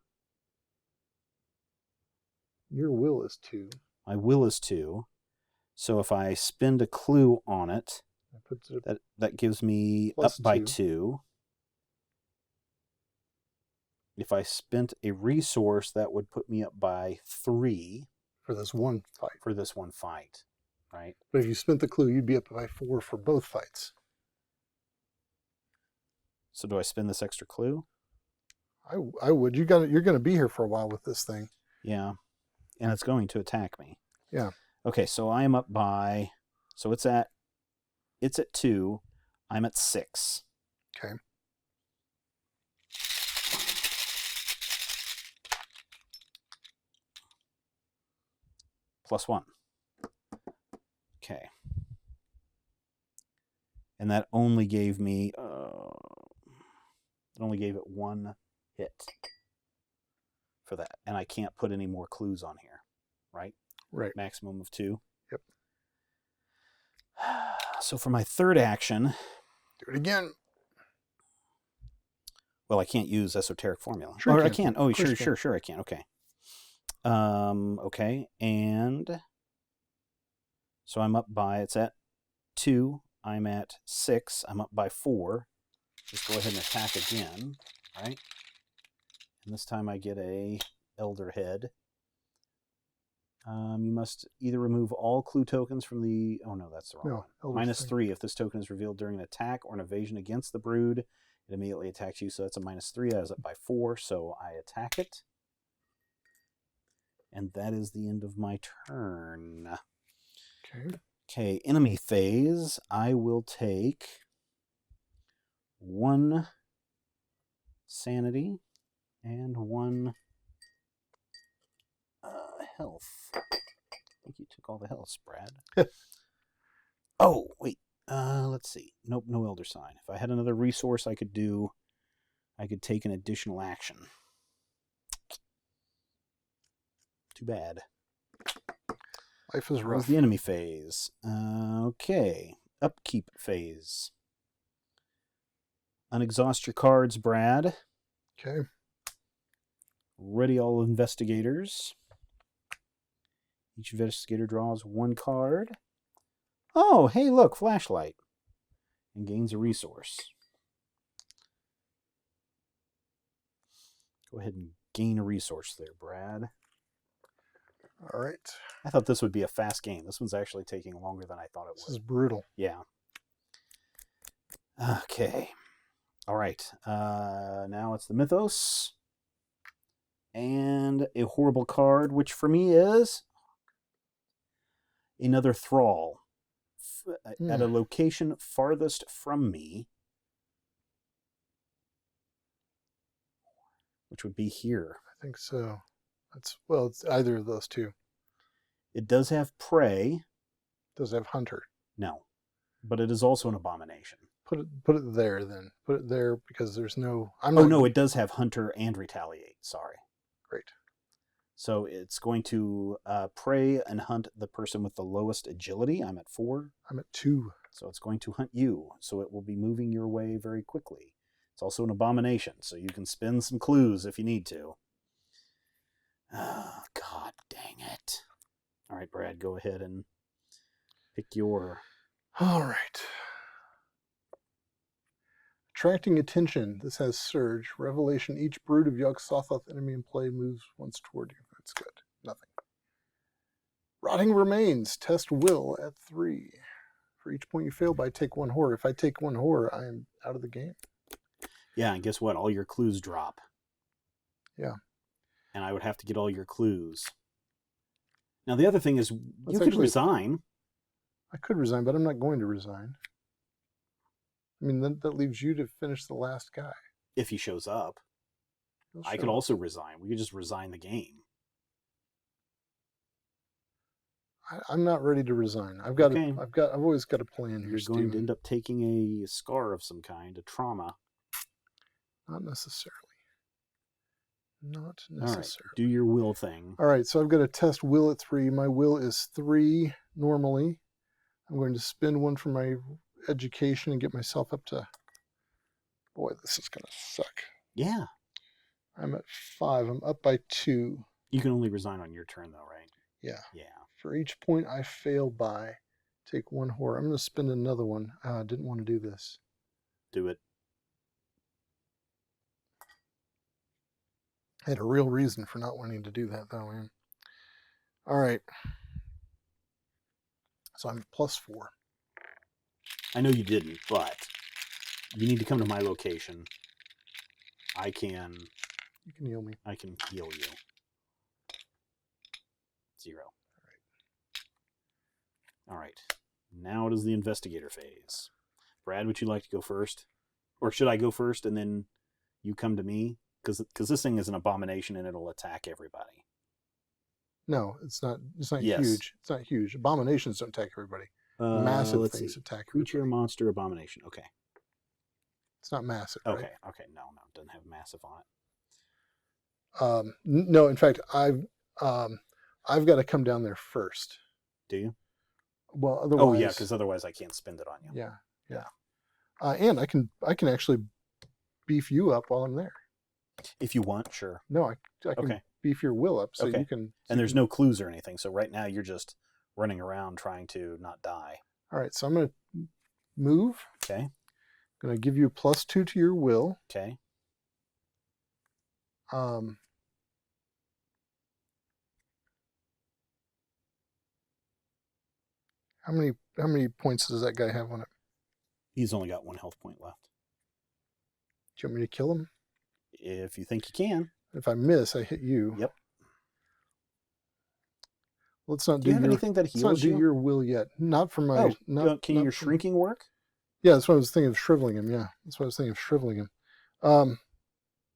Your will is 2. My will is 2. So if I spend a clue on it, that gives me up by 2. If I spent a resource, that would put me up by 3. For this one fight. For this one fight, right? But if you spent the clue, you'd be up by 4 for both fights. So do I spend this extra clue? I would. You're going to be here for a while with this thing. Yeah. And it's going to attack me. Yeah. Okay, so I am up by... So it's at 2. I'm at 6. Okay. +1. Okay. And that only gave me... it only gave it 1 hit for that. And I can't put any more clues on here, right? Right. Maximum of 2. Yep. So for my third action... Do it again. Well, I can't use esoteric formula. Sure or you I can. Oh, sure, can. sure, I can. Okay. Okay, and so I'm up by, it's at 2. I'm at 6. I'm up by 4. Just go ahead and attack again, right? And this time I get a Elder Head. You must either remove all clue tokens from the... Oh, no, that's the wrong one. -3. If this token is revealed during an attack or an evasion against the brood, it immediately attacks you. So that's a -3. I was up by 4, so I attack it. And that is the end of my turn. Okay. Okay, enemy phase. I will take 1 sanity and 1 health. I think you took all the health, Brad. Oh, wait. Let's see. Nope, no elder sign. If I had another resource I could take an additional action. Too bad. Life is That rough. was the enemy phase. Okay. Upkeep phase. Unexhaust your cards, Brad. Okay. Ready all investigators. Each investigator draws one card. Oh, hey, look, flashlight. And gains a resource. Go ahead and gain a resource there, Brad. All right. I thought this would be a fast game. This one's actually taking longer than I thought it would. This is brutal. Yeah. Okay. All right. Now it's the Mythos. And a horrible card, which for me is another Thrall. At a location farthest from me, which would be here. I think so. It's either of those two. It does have prey. Does it have hunter? No. But it is also an abomination. Put it there then. Put it there because there's no... no, it does have hunter and retaliate. Sorry. Great. So it's going to prey and hunt the person with the lowest agility. I'm at 4. I'm at 2. So it's going to hunt you. So it will be moving your way very quickly. It's also an abomination, so you can spin some clues if you need to. Oh, God dang it. All right, Brad, go ahead and pick your... All right. Attracting attention. This has Surge. Revelation. Each brood of Yog-Sothoth enemy in play moves once toward you. That's good. Nothing. Rotting Remains. Test will at 3. For each point you fail by, take 1 horror. If I take 1 horror, I am out of the game. Yeah, and guess what? All your clues drop. Yeah. And I would have to get all your clues. Now, the other thing is, you could resign. I could resign, but I'm not going to resign. I mean, that leaves you to finish the last guy. If he shows up. I could also resign. We could just resign the game. I'm not ready to resign. I've always got a plan here. You're going to end up taking a scar of some kind, a trauma. Not necessarily. Not necessarily. All right, do your will thing. All right, so I've got to test will at 3. My will is 3 normally. I'm going to spend 1 for my education and get myself up to... Boy, this is going to suck. Yeah. I'm at 5. I'm up by 2. You can only resign on your turn, though, right? Yeah. Yeah. For each point I fail by, take 1 horror. I'm going to spend another one. I didn't want to do this. Do it. I had a real reason for not wanting to do that, though. All right. So I'm at +4. I know you didn't, but you need to come to my location. You can heal me. I can heal you. 0. All right. Now it is the investigator phase. Brad, would you like to go first? Or should I go first and then you come to me? Because this thing is an abomination and it'll attack everybody. No, it's not. It's not Yes. huge. It's not huge. Abominations don't attack everybody. Massive things attack creature, everybody. monster, abomination. Okay. It's not massive. Okay. Right? Okay. No, it doesn't have massive on it. No, in fact, I've got to come down there first. Do you? Well, otherwise. Oh yeah, because otherwise I can't spend it on you. Yeah. And I can actually beef you up while I'm there. If you want, sure. No, I can beef your will up so you can. And there's no clues or anything, so right now you're just running around trying to not die. All right, so I'm going to move. Okay. I'm going to give you +2 to your will. Okay. How many points does that guy have on it? He's only got 1 health point left. Do you want me to kill him? If you think you can. If I miss, I hit you. Yep. Let's not do you have anything that heals you? Let's not do your will yet. Not for my... can your shrinking work? Yeah, that's what I was thinking of shriveling him. Yeah, that's what I was thinking of shriveling him.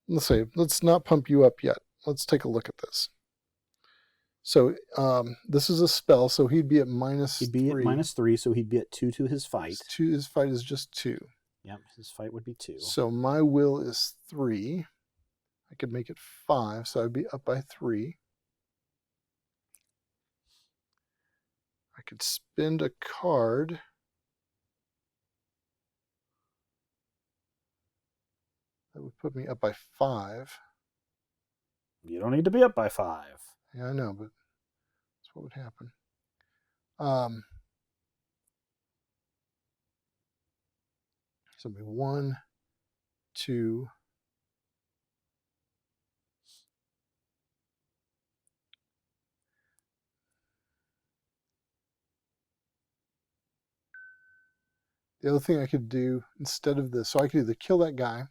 Let's not pump you up yet. Let's take a look at this. So this is a spell, so he'd be at minus He'd be three. at -3, so he'd be at 2 to his fight. His fight is just 2. Yep, his fight would be 2. So my will is 3. I could make it 5, so I'd be up by 3. I could spend a card. That would put me up by 5. You don't need to be up by 5. Yeah, I know, but that's what would happen. So it'd be 1, 2. The other thing I could do instead of this, so I could either kill that guy,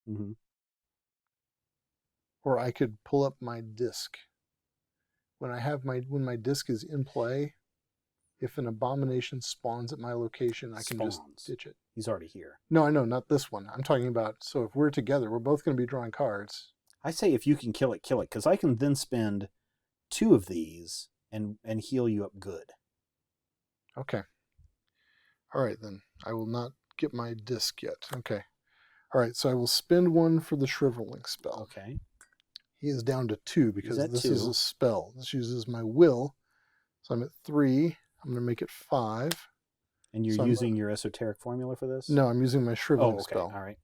Mm-hmm. or I could pull up my disc. When my disc is in play, if an abomination spawns at my location, I can just ditch it. He's already here. No, I know, not this one. I'm talking about, so if we're together, we're both going to be drawing cards. I say if you can kill it, because I can then spend 2 of these and heal you up good. Okay. All right, then. I will not get my disc yet. Okay. All right, so I will spend 1 for the shriveling spell. Okay. He is down to 2 because this 2. is a spell. This uses my will. So I'm at 3. I'm going to make it 5. And you're using your esoteric formula for this? No, I'm using my shriveling spell. All right.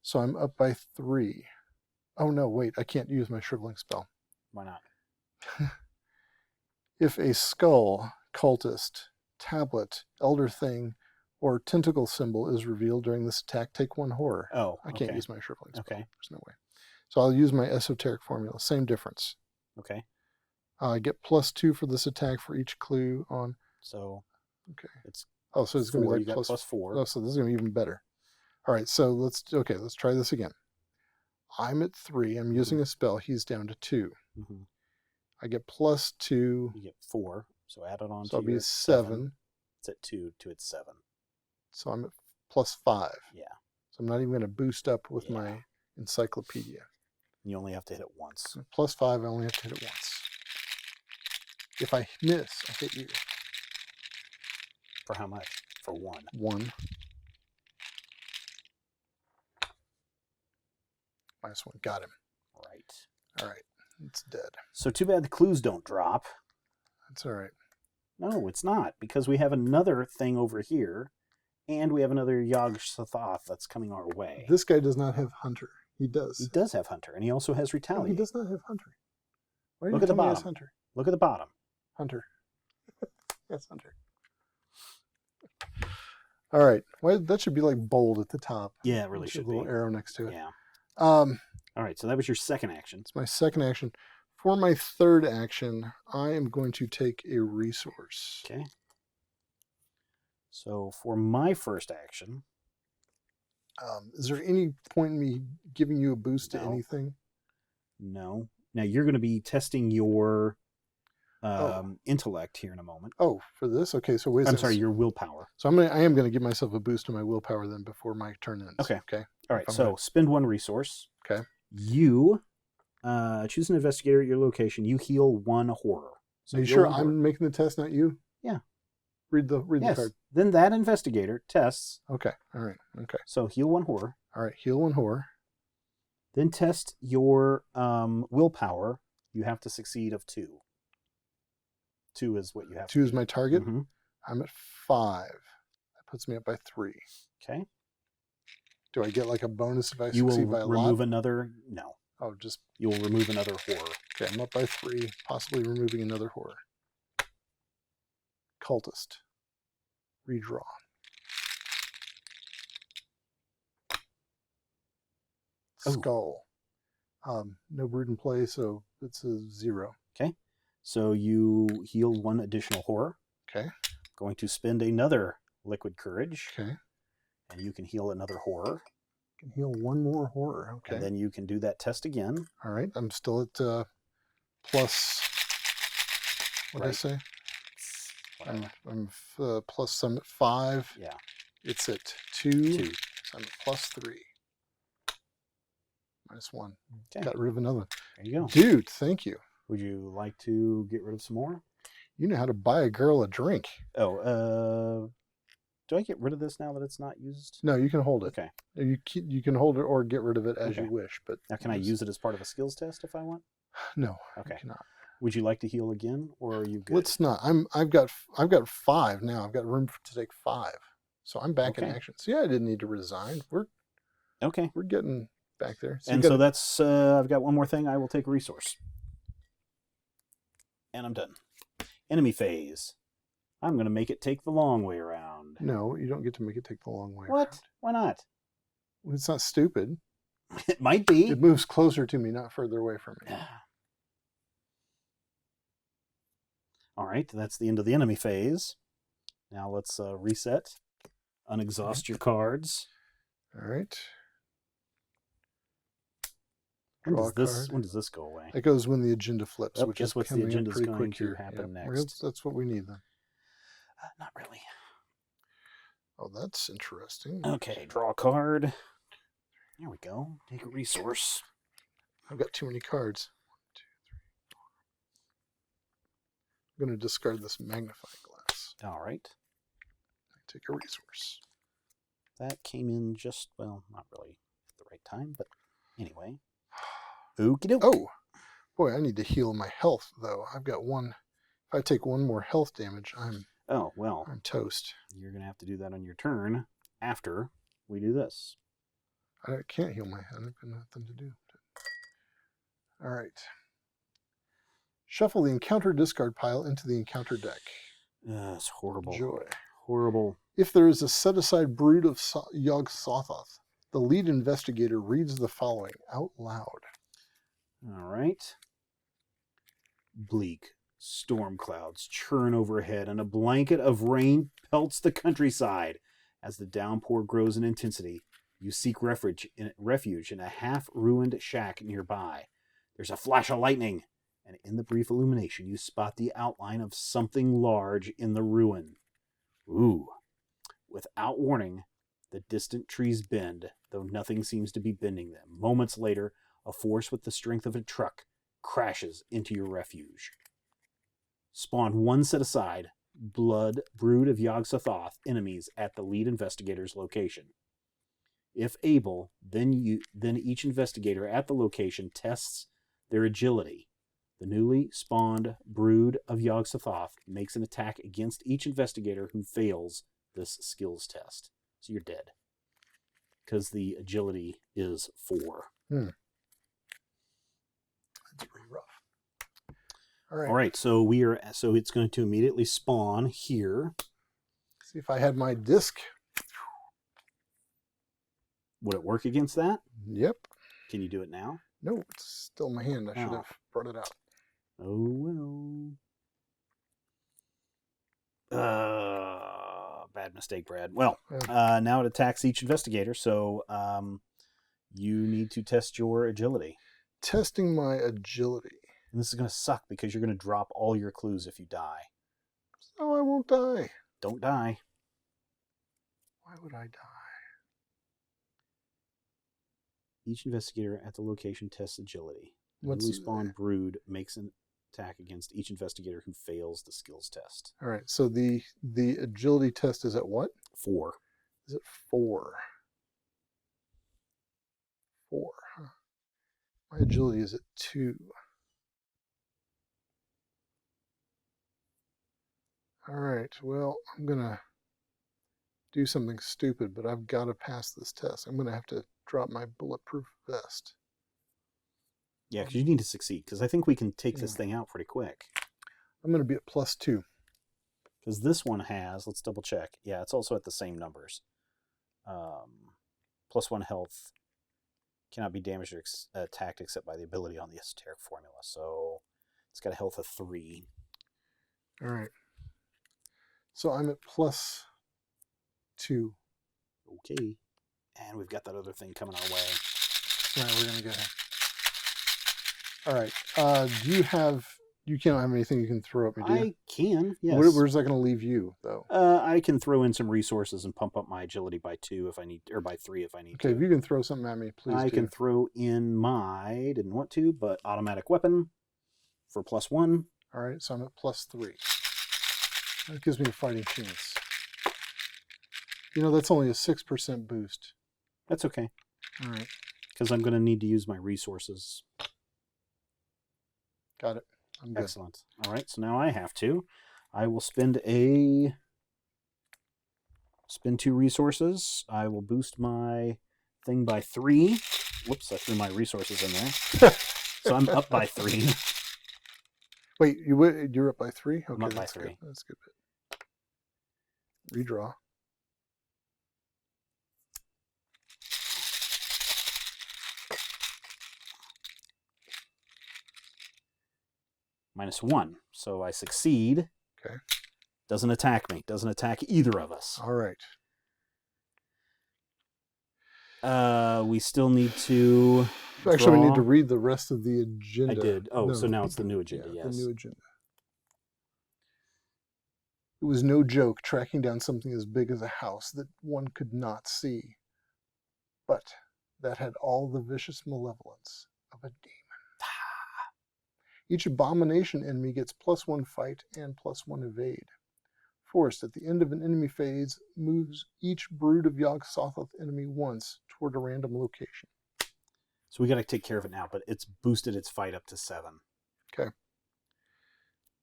So I'm up by 3. Oh, no, wait. I can't use my shriveling spell. Why not? If a skull, cultist, tablet, elder thing, or tentacle symbol is revealed during this attack, take 1 horror. Oh, I can't use my shriveling spell. Okay. There's no way. So I'll use my esoteric formula. Same difference. Okay. I get +2 for this attack for each clue on. So. Okay. It's. Oh, so it's going to be like +4. Oh, so this is going to be even better. All right. So let's try this again. I'm at 3. I'm using a spell. He's down to 2. Mm-hmm. I get +2. You get 4. So add it on. So I'll be 7. It's at 2 to its 7. So I'm at +5. Yeah. So I'm not even going to boost up with my encyclopedia. You only have to hit it once. So +5, I only have to hit it once. If I miss, I hit you. For how much? For 1. 1. -1. Got him. Right. All right. It's dead. So too bad the clues don't drop. That's all right. No, it's not, because we have another thing over here, and we have another Yog-Sothoth that's coming our way. This guy does not have Hunter. He does. He does have Hunter, and he also has Retaliate. No, he does not have Hunter. Why Look at the bottom. Hunter? Look at the bottom. Hunter. Yes, Hunter. All right. Well, that should be like bold at the top. Yeah, it really should be. A little arrow next to it. Yeah. All right, so that was your second action. It's my second action. For my third action, I am going to take a resource. Okay. So for my first action... is there any point in me giving you a boost to anything? No. Now, you're going to be testing your intellect here in a moment. Oh, for this? Okay, so wait a I'm sorry, your willpower. So I am going to give myself a boost to my willpower then before my turn ends. Okay. Okay. All right, so spend 1 resource. Okay. You choose an investigator at your location. You heal 1 horror. So are you sure I'm making the test, not you? Yeah. Read the card. Then that investigator tests. Okay. All right. Okay. So heal 1 horror. All right. Heal 1 horror. Then test your willpower. You have to succeed of 2. 2 is what you have. 2 is my target. Mm-hmm. I'm at 5. That puts me up by 3. Okay. Do I get like a bonus if I you succeed will by a remove lot? another? No. Oh, just you will remove another horror. Okay, I'm up by 3, possibly removing another horror. Cultist. Redraw. Skull. No brood in play, so it's a 0. Okay. So you heal 1 additional horror. Okay. Going to spend another liquid courage. Okay. And you can heal another horror. Can heal 1 more horror. Okay. And then you can do that test again. All right. I'm still at plus. What did I say? I'm plus. I'm at 5. Yeah. It's at 2. So I'm at plus 3. -1. Okay. Got rid of another one. There you go. Dude, thank you. Would you like to get rid of some more? You know how to buy a girl a drink. Oh, do I get rid of this now that it's not used? No, you can hold it. Okay. You can hold it or get rid of it as Okay. you wish. But Now, can I use it as part of a skills test if I want? No. Okay. You cannot. Would you like to heal again, or are you good? Let's not. I've got 5 now. I've got room to take 5, so I'm back in Okay. action. So yeah, I didn't need to resign. We're getting back there. And so that's I've got one more thing. I will take a resource, and I'm done. Enemy phase. I'm going to make it take the long way around. No, you don't get to make it take the long way. What? Around. Why not? It's not stupid. It might be. It moves closer to me, not further away from me. All right, that's the end of the enemy phase. Now let's reset. Unexhaust your cards. All right. When Draw does this go away? It goes when the agenda flips, Oh, which guess is what the coming up agenda's pretty going quick to here. happen Well, next. that's what we need then. Not really. Oh, that's interesting. Okay, draw a card. There we go. Take a resource. I've got too many cards. 1, 2, 3, 4. I'm going to discard this magnifying glass. All right. Take a resource. That came in just, well, not really at the right time, but anyway. Okie doke. Oh, boy, I need to heal my health, though. I've got 1. If I take 1 more health damage, I'm toast. You're going to have to do that on your turn after we do this. I can't heal my head. I've got nothing to do. All right. Shuffle the encounter discard pile into the encounter deck. It's horrible. Joy. Horrible. If there is a set-aside brood of Yog-Sothoth, the lead investigator reads the following out loud. All right. Bleak storm clouds churn overhead, and a blanket of rain pelts the countryside. As the downpour grows in intensity, you seek refuge in a half-ruined shack nearby. There's a flash of lightning, and in the brief illumination, you spot the outline of something large in the ruin. Ooh. Without warning, the distant trees bend, though nothing seems to be bending them. Moments later, a force with the strength of a truck crashes into your refuge. Spawn 1 set aside, blood brood of Yog-Sothoth enemies at the lead investigator's location. If able, then each investigator at the location tests their agility. The newly spawned brood of Yog-Sothoth makes an attack against each investigator who fails this skills test. So you're dead. Because the agility is 4. That's pretty rough. All right. So it's going to immediately spawn here. See if I had my disc. Would it work against that? Yep. Can you do it now? No, it's still in my hand. I should have brought it out. Oh, well. Bad mistake, Brad. Well, now it attacks each investigator, so you need to test your agility. Testing my agility. And this is going to suck because you're going to drop all your clues if you die. Oh, I won't die. Don't die. Why would I die? Each investigator at the location tests agility. The newly spawned brood makes an attack against each investigator who fails the skills test. All right, so the agility test is at what? 4. Is it 4? 4, huh? My agility is at 2. All right, well, I'm going to do something stupid, but I've got to pass this test. I'm going to have to drop my bulletproof vest. Yeah, because you need to succeed, because I think we can take this thing out pretty quick. I'm going to be at +2. Because this one has, let's double check. Yeah, it's also at the same numbers. +1 health. Cannot be damaged or attacked except by the ability on the esoteric formula. So it's got a health of 3. All right. So I'm at +2. Okay. And we've got that other thing coming our way. All right, we're going to go ahead. All right. You can't have anything you can throw at me, do you? I can, yes. Where's that going to leave you, though? I can throw in some resources and pump up my agility by 2 if I need, or by 3 if I need to. Okay, if you can throw something at me, please I can throw in my, didn't want to, but automatic weapon. for +1. All right, so I'm at +3. That gives me a fighting chance. You know, that's only a 6% boost. That's okay. All right. Because I'm going to need to use my resources. Got it. I'm good. Excellent. All right, so now I have to. I will spend 2 resources. I will boost my thing by 3. Whoops, I threw my resources in there. So I'm up by 3. Wait, you're up by 3? Okay, I'm up by that's 3. good. That's good. Redraw. -1. So I succeed. Okay. Doesn't attack me. Doesn't attack either of us. All right. We still need to Actually, we need to draw. read the rest of the agenda. I did. Oh, No, so now it's the new agenda, yeah, yes. the new agenda. It was no joke tracking down something as big as a house that one could not see, but that had all the vicious malevolence of a demon. Each abomination enemy gets +1 fight and +1 evade. Forced at the end of an enemy phase, moves each brood of Yog-Sothoth enemy once toward a random location. So we got to take care of it now, but it's boosted its fight up to 7. Okay.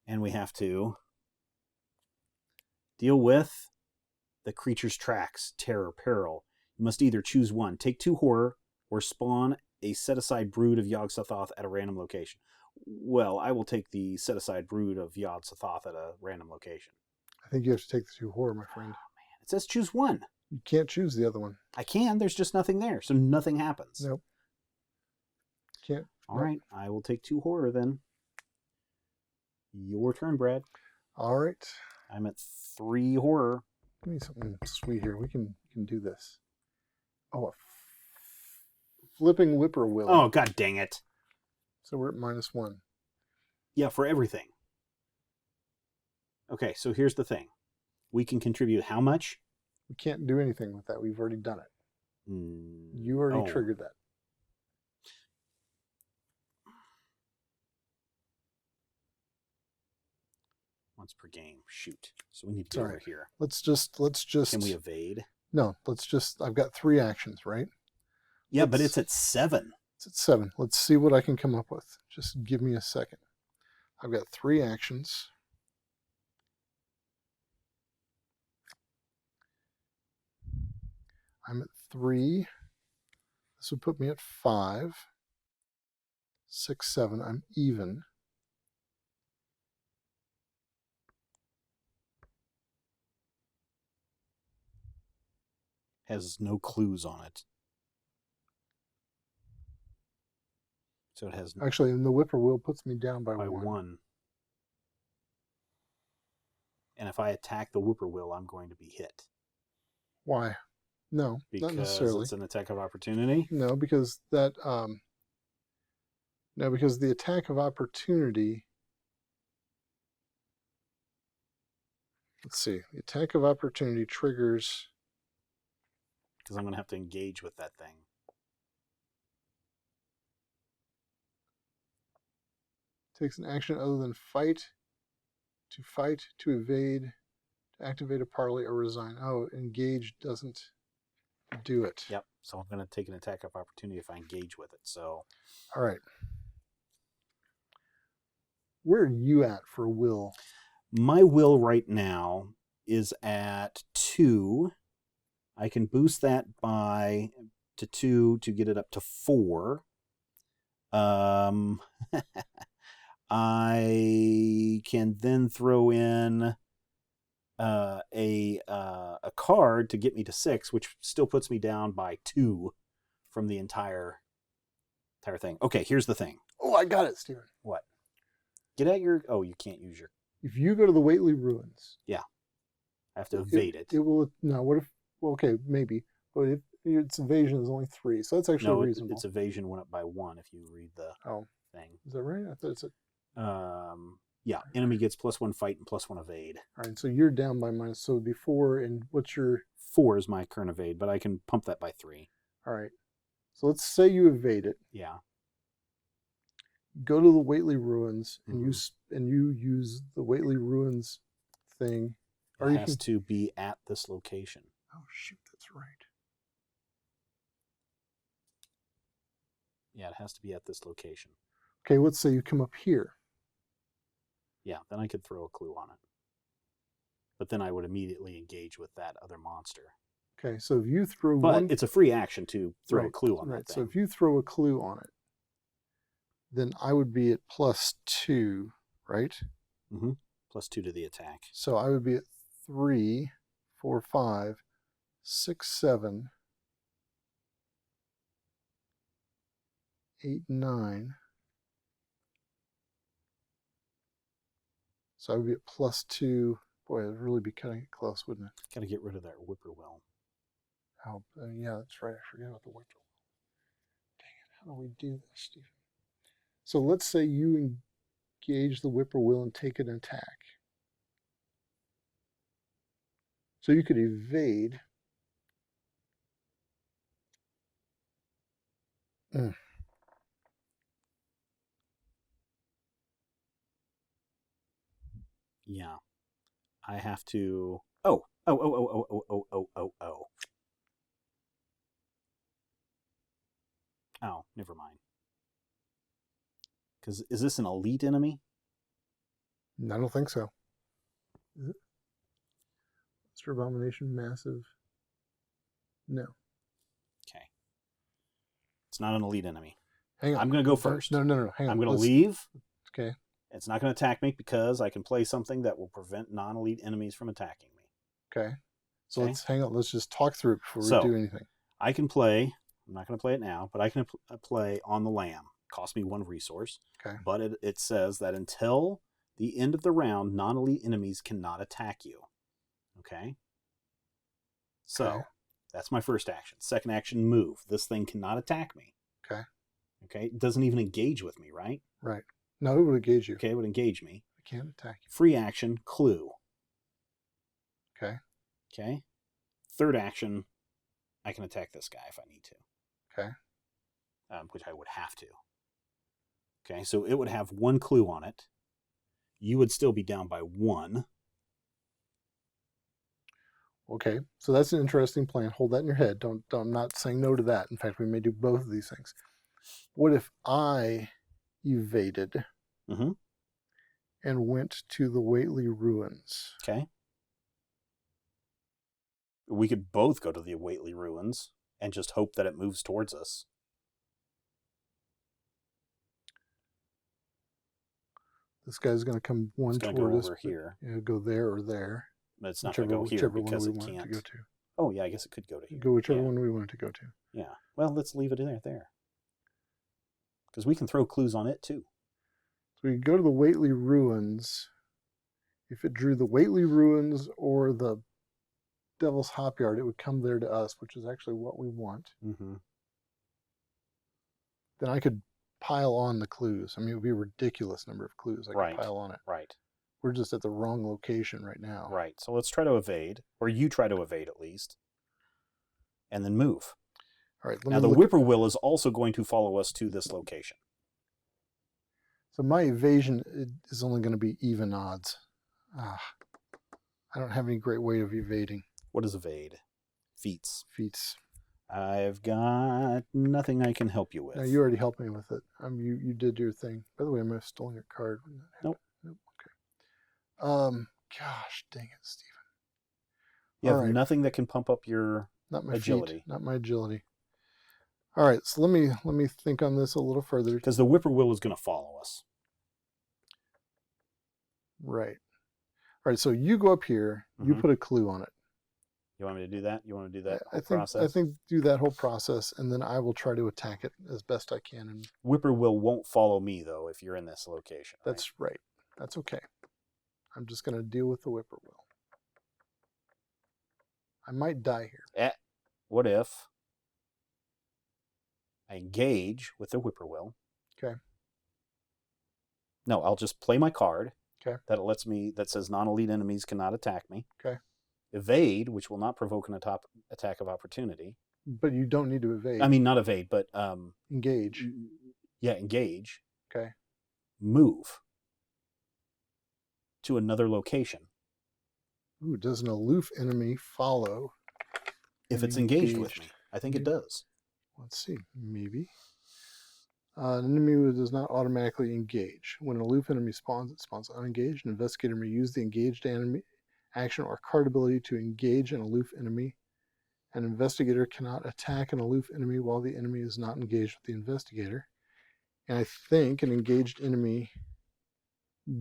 And we have to deal with the creature's tracks, terror, peril. You must either choose one. Take 2 horror or spawn a set-aside brood of Yog-Sothoth at a random location. Well, I will take the set-aside brood of Yog-Sothoth at a random location. I think you have to take the 2 horror, my friend. Oh, man. It says choose one. You can't choose the other one. I can. There's just nothing there, so nothing happens. Nope. Can't. All right. I will take 2 horror then. Your turn, Brad. All right. I'm at 3 horror. Give me something sweet here. We can do this. Oh, a flipping whippoorwill. Oh, god dang it. So we're at -1. Yeah, for everything. Okay, so here's the thing. We can contribute how much? We can't do anything with that. We've already done it. You already triggered that. Once per game. Shoot. So we need to get over here. Let's just. Can we evade? No, let's just. I've got 3 actions, right? Yeah, but it's at 7. It's at 7. Let's see what I can come up with. Just give me a second. I've got 3 actions. I'm at 3. This would put me at 5. 6, 7. I'm even. Has no clues on it. So it has... Actually, and the whippoorwill puts me down by 1. And if I attack the whippoorwill, I'm going to be hit. Why? No, not necessarily. Because it's an attack of opportunity? No, because that... No, because the attack of opportunity... Let's see. The attack of opportunity triggers... Because I'm going to have to engage with that thing. Takes an action other than fight, to evade, to activate a parley, or resign. Oh, engage doesn't do it. Yep. So I'm going to take an attack of opportunity if I engage with it. So. All right. Where are you at for will? My will right now is at 2. I can boost that to 2 to get it up to 4. I can then throw in a card to get me to 6, which still puts me down by 2 from the entire thing. Okay, here's the thing. Oh, I got it, Steven. What? Get at your... Oh, you can't use your... If you go to the Whately Ruins... Yeah. I have to evade it. It will... No, what if... Well, okay, maybe. But if its evasion is only 3, so that's actually reasonable. Its evasion went up by 1 if you read the thing. Is that right? I thought it's yeah, enemy gets +1 fight and +1 evade. All right, so you're down by -, so it'd be 4, and what's your... 4 is my current evade, but I can pump that by 3. All right. So let's say you evade it. Yeah. go to the Whately Ruins, and Mhm. you use the Whately Ruins thing. It has to be at this location. Oh shoot, that's right. Yeah, it has to be at this location. Okay, let's say you come up here. Yeah, then I could throw a clue on it. But then I would immediately engage with that other monster. Okay, so if you throw but one... it's a free action to throw a clue on that thing. So if you throw a clue on it, then I would be at +2, right? Mm-hmm. +2 to the attack. So I would be at 3, 4, 5, 6, 7, 8, 9. So I would be at +2. Boy, it'd really be cutting it close, wouldn't it? Got to get rid of that whippoorwill. Oh, yeah, that's right. I forget about the whippoorwill. Dang it. How do we do this, Stephen? So let's say you engage the whippoorwill and take an attack. So you could evade. Yeah. I have to... Oh, never mind. Because is this an elite enemy? I don't think so. Is it? Monster Abomination, massive. No. Okay. It's not an elite enemy. Hang on. I'm going to go first. No. Hang on. I'm going to leave. Okay. It's not going to attack me because I can play something that will prevent non-elite enemies from attacking me. Okay. So let's hang on. Let's just talk through it before we do anything. I can play. I'm not going to play it now, but I can play on the lamb. Cost me 1 resource. Okay. But it says that until the end of the round, non-elite enemies cannot attack you. Okay. So that's my first action. Second action, move. This thing cannot attack me. Okay. Okay. It doesn't even engage with me, right? Right. No, it would engage you. Okay, it would engage me. It can't attack you. Free action, clue. Okay. Okay. Third action, I can attack this guy if I need to. Okay. Which I would have to. Okay, so it would have 1 clue on it. You would still be down by 1. Okay, so that's an interesting plan. Hold that in your head. I'm not saying no to that. In fact, we may do both of these things. What if I evaded and went to the Whately Ruins? Okay. We could both go to the Whately Ruins and just hope that it moves towards us. This guy's going to come toward us. Over here. It'll go there or there. But it's not going to go here because it can't. To go to. Oh, yeah, I guess it could go to here. Go whichever one we want it to go to. Yeah. Well, let's leave it there. Because we can throw clues on it, too. So we go to the Whately Ruins. If it drew the Whately Ruins or the Devil's Hop Yard, it would come there to us, which is actually what we want. Mm-hmm. Then I could pile on the clues. I mean, it would be a ridiculous number of clues I could pile on it. Right. We're just at the wrong location right now. Right. So let's try to evade, or you try to evade at least, and then move. All right. Now, the whippoorwill is also going to follow us to this location. So my evasion is only going to be even odds. I don't have any great way of evading. What is evade? Feats. Feats. I've got nothing I can help you with. No, you already helped me with it. You did your thing. By the way, I might have stolen your card. Nope. Okay. Gosh, dang it, Stephen. You have nothing that can pump up your agility. Feet, not my agility. All right, so let me think on this a little further. Because the whippoorwill is going to follow us. Right. All right, so you go up here. You put a clue on it. You want me to do that? You want to do that process? I think do that whole process, and then I will try to attack it as best I can. And whippoorwill won't follow me, though, if you're in this location. That's right. That's okay. I'm just going to deal with the whippoorwill. I might die here. What if I engage with the whippoorwill? Okay. No, I'll just play my card. Okay. That says non-elite enemies cannot attack me. Okay. Evade, which will not provoke an attack of opportunity. But you don't need to evade. I mean, not evade, but engage. Yeah, engage. Okay. move to another location. Ooh, does an aloof enemy follow? If it's engaged with me. I think it does. Let's see. Maybe. An enemy does not automatically engage. When an aloof enemy spawns, it spawns unengaged. An investigator may use the engaged enemy action or card ability to engage an aloof enemy. An investigator cannot attack an aloof enemy while the enemy is not engaged with the investigator. And I think an engaged enemy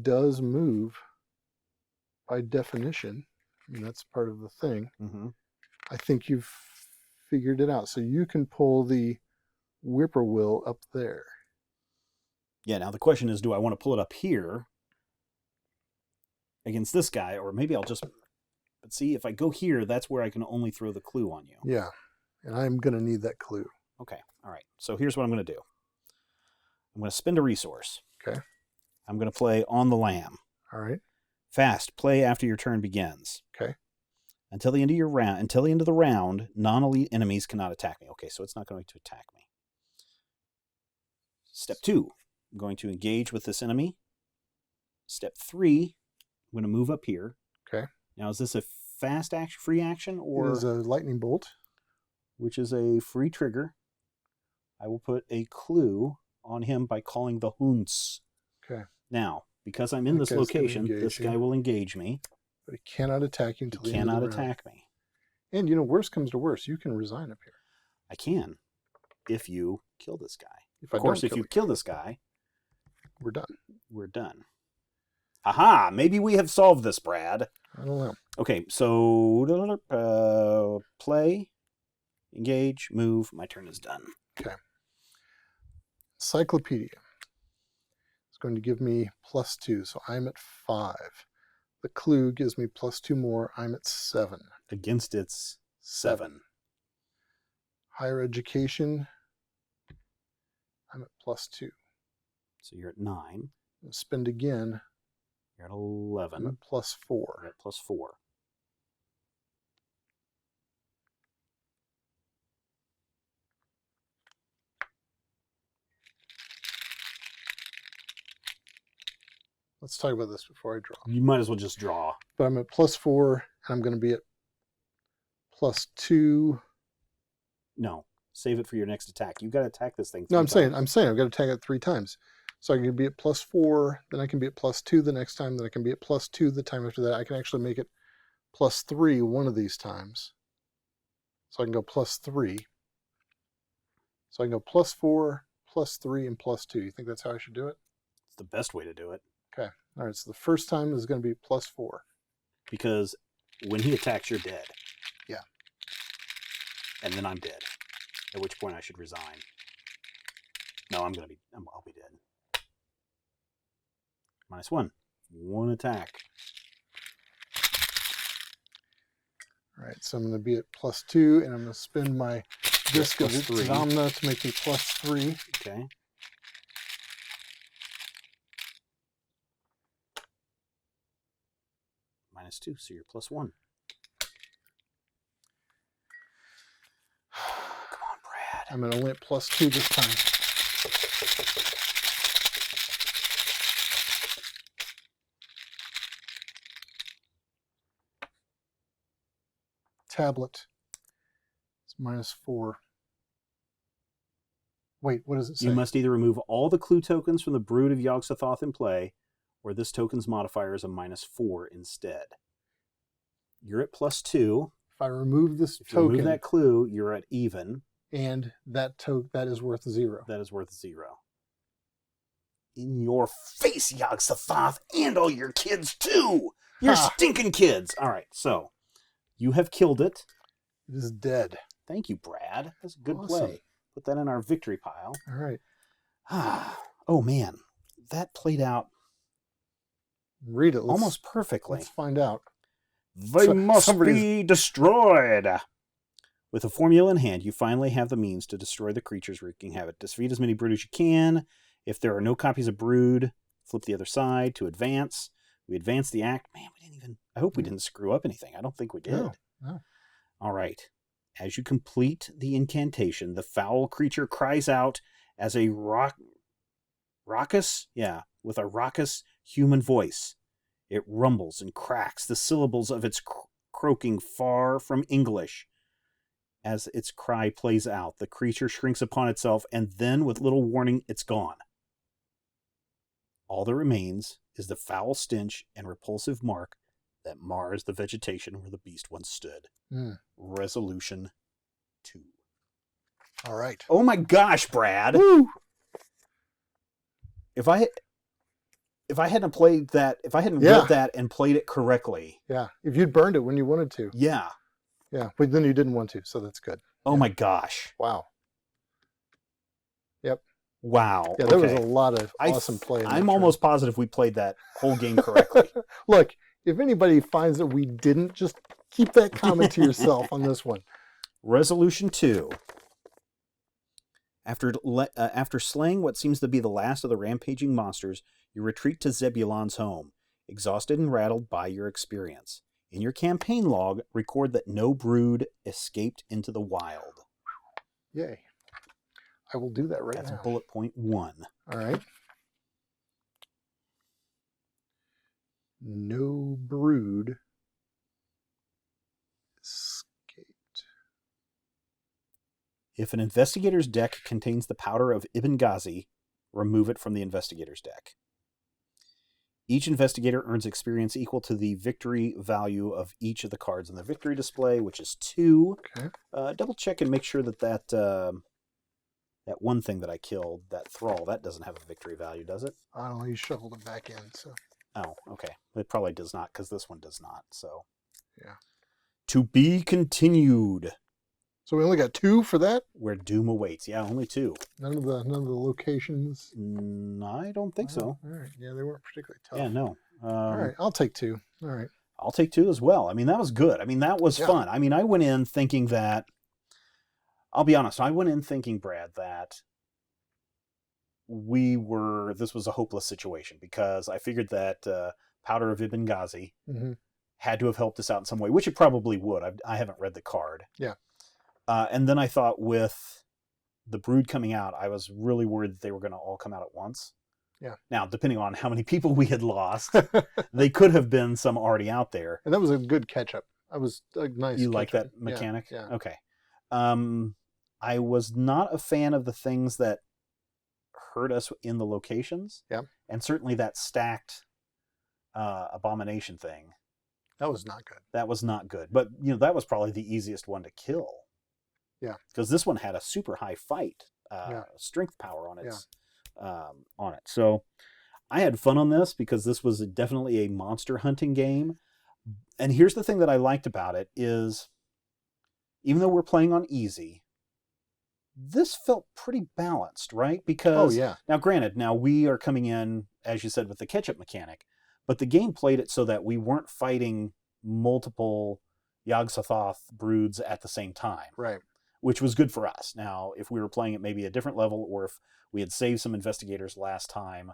does move by definition. I mean, that's part of the thing. Mm-hmm. I think you've figured it out. So you can pull the whippoorwill up there. Yeah, now the question is, do I want to pull it up here against this guy, or maybe I'll just... But see, if I go here, that's where I can only throw the clue on you. Yeah, and I'm going to need that clue. Okay, all right. So here's what I'm going to do. I'm going to spend a resource. Okay. I'm going to play On the Lamb. All right. Fast, play after your turn begins. Okay. Until the end of the round, non-elite enemies cannot attack me. Okay, so it's not going to attack me. Step 2, I'm going to engage with this enemy. Step 3, I'm going to move up here. Okay. Now, is this a fast action, free action, or... It is a lightning bolt. Which is a free trigger. I will put a clue on him by calling the Hunts. Okay. Now, because I'm in this location, this guy will engage me. But he cannot attack you until the end of the round. He cannot attack me. And, worst comes to worst, you can resign up here. I can, if you kill this guy. Of course, if you kill this guy... We're done. We're done. Aha! Maybe we have solved this, Brad. I don't know. Okay, so... play, engage, move. My turn is done. Okay. Encyclopedia. It's going to give me +2, so I'm at 5. The clue gives me +2 more. I'm at 7. Against its 7. Higher education. I'm at +2. So you're at 9. Spend again. You're at 11. I'm at +4. You're at +4. Let's talk about this before I draw. You might as well just draw. But I'm at +4, and I'm going to be at +2. No, save it for your next attack. You've got to attack this thing. No, I'm saying I've got to attack it 3 times. So I can be at +4, then I can be at +2 the next time, then I can be at +2 the time after that. I can actually make it +3 one of these times. So I can go +3. So I can go +4, +3, and +2. You think that's how I should do it? It's the best way to do it. Okay. All right. So the first time is going to be +4. Because when he attacks, you're dead. Yeah. And then I'm dead. At which point I should resign. No, I'll be dead. -1. 1 attack. All right. So I'm going to be at +2, and I'm going to spend my disc of Zamna to make me +3. Okay. -2, so you're +1. Come on, Brad. I'm only at +2 this time. Tablet. It's -4. Wait, what does it say? You must either remove all the clue tokens from the Brood of Yogg-Sothoth in play, or this token's modifier is a -4 instead. You're at +2. If I remove this if you token, remove that clue, you're at even. And that is worth 0. That is worth 0. In your face, Yogg-Sothoth, and all your kids too. Your stinking kids. All right, so you have killed it. It is dead. Thank you, Brad. That's a good Awesome. play. Put that in our victory pile. All right. Oh man, that played out. Read it. Almost perfectly. Let's find out. They must be destroyed. With a formula in hand, you finally have the means to destroy the creatures wreaking havoc. Defeat as many brood as you can. If there are no copies of brood, flip the other side to advance. We advance the act. Man, we didn't even... I hope we didn't screw up anything. I don't think we did. No. All right. As you complete the incantation, the foul creature cries out as a raucous with a raucous human voice. It rumbles and cracks, the syllables of its croaking far from English. As its cry plays out, the creature shrinks upon itself, and then, with little warning, it's gone. All that remains is the foul stench and repulsive mark that mars the vegetation where the beast once stood. Resolution 2. All right. Oh my gosh, Brad! Woo! If I hadn't played that, if I hadn't read that and played it correctly, if you'd burned it when you wanted to, yeah, but then you didn't want to, so that's good. Oh my gosh! Wow. Yep. Wow. Yeah, there was a lot of awesome play. I'm almost positive we played that whole game correctly. Look, if anybody finds that we didn't, just keep that comment to yourself on this one. Resolution 2. After slaying what seems to be the last of the rampaging monsters, you retreat to Zebulon's home, exhausted and rattled by your experience. In your campaign log, record that no brood escaped into the wild. Yay. I will do that now. That's bullet point 1. All right. No brood escaped. If an investigator's deck contains the powder of Ibn Ghazi, remove it from the investigator's deck. Each investigator earns experience equal to the victory value of each of the cards in the victory display, which is 2. Okay. Double check and make sure that one thing that I killed, that thrall, that doesn't have a victory value, does it? I don't know. You shuffled it back in, so. Oh, okay. It probably does not, because this one does not. So. Yeah. To be continued. So we only got 2 for that? Where doom awaits. Yeah, only 2. None of the locations. I don't think so. All right. Yeah, they weren't particularly tough. Yeah, no. All right. I'll take 2. All right. I'll take 2 as well. I mean, that was good. I mean, that was fun. I mean, I went in thinking that. I'll be honest. I went in thinking, Brad, that this was a hopeless situation, because I figured that Powder of Ibn Ghazi had to have helped us out in some way, which it probably would. I haven't read the card. Yeah. And then I thought, with the brood coming out, I was really worried that they were going to all come out at once. Yeah. Now, depending on how many people we had lost, they could have been some already out there. And that was a good catch-up. That was a nice You like that mechanic? Yeah. Okay. I was not a fan of the things that hurt us in the locations. Yeah. And certainly that stacked abomination thing. That was not good. That was not good. But, that was probably the easiest one to kill. Yeah. Because this one had a super high fight, strength power on its on it. So I had fun on this, because this was definitely a monster hunting game. And here's the thing that I liked about it is, even though we're playing on easy, this felt pretty balanced, right? Because now, granted, we are coming in, as you said, with the catch-up mechanic, but the game played it so that we weren't fighting multiple Yog-Sothoth broods at the same time. Right. Which was good for us. Now, if we were playing at maybe a different level, or if we had saved some investigators last time,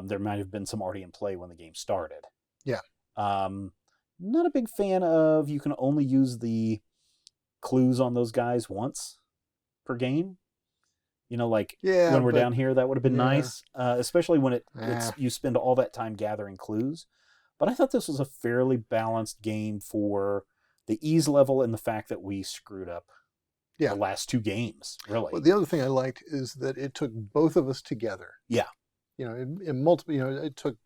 there might have been some already in play when the game started. Yeah. Not a big fan of, you can only use the clues on those guys once per game. When we're down here, that would have been nice, especially when you spend all that time gathering clues. But I thought this was a fairly balanced game for the ease level, and the fact that we screwed up the last 2 games, really. Well, the other thing I liked is that it took both of us together. Yeah. In multiple, it took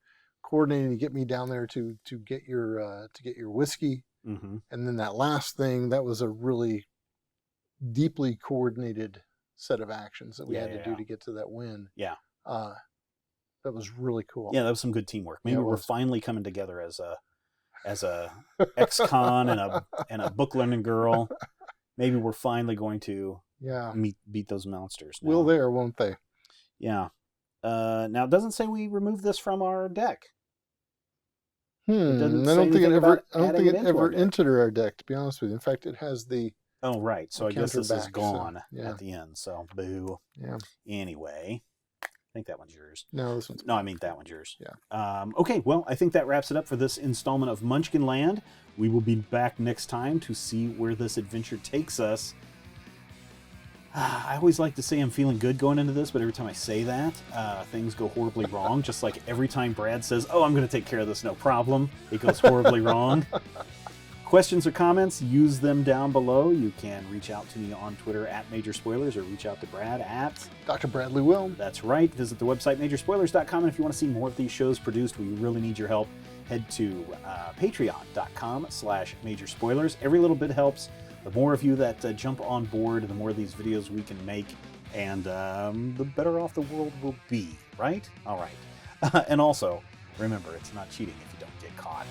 coordinating to get me down there to get your whiskey. Mm-hmm. And then that last thing, that was a really deeply coordinated set of actions that we had to do to get to that win. Yeah. That was really cool. Yeah, that was some good teamwork. Maybe we're finally coming together as a ex-con and a book learning girl. Maybe we're finally going to beat those monsters now. Will they or won't they? Yeah. Now, it doesn't say we remove this from our deck. I don't think it ever entered our deck, to be honest with you. In fact, it has the... Oh, right. So I guess this is gone so, at the end. So, boo. Yeah. Anyway, I think that one's yours. No, this one's... No, I mean, that one's yours. Yeah. Okay, well, I think that wraps it up for this installment of Munchkin Land. We will be back next time to see where this adventure takes us. I always like to say I'm feeling good going into this, but every time I say that, things go horribly wrong. Just like every time Brad says, oh, I'm going to take care of this, no problem, it goes horribly wrong. Questions or comments, use them down below. You can reach out to me on Twitter at Major Spoilers or reach out to Brad at Dr. Bradley Will. That's right. Visit the website majorspoilers.com, and if you want to see more of these shows produced, we really need your help. Head to patreon.com/majorspoilers. Every little bit helps. The more of you that jump on board, the more of these videos we can make, and the better off the world will be, right? All right. And also, remember, it's not cheating if you don't get caught.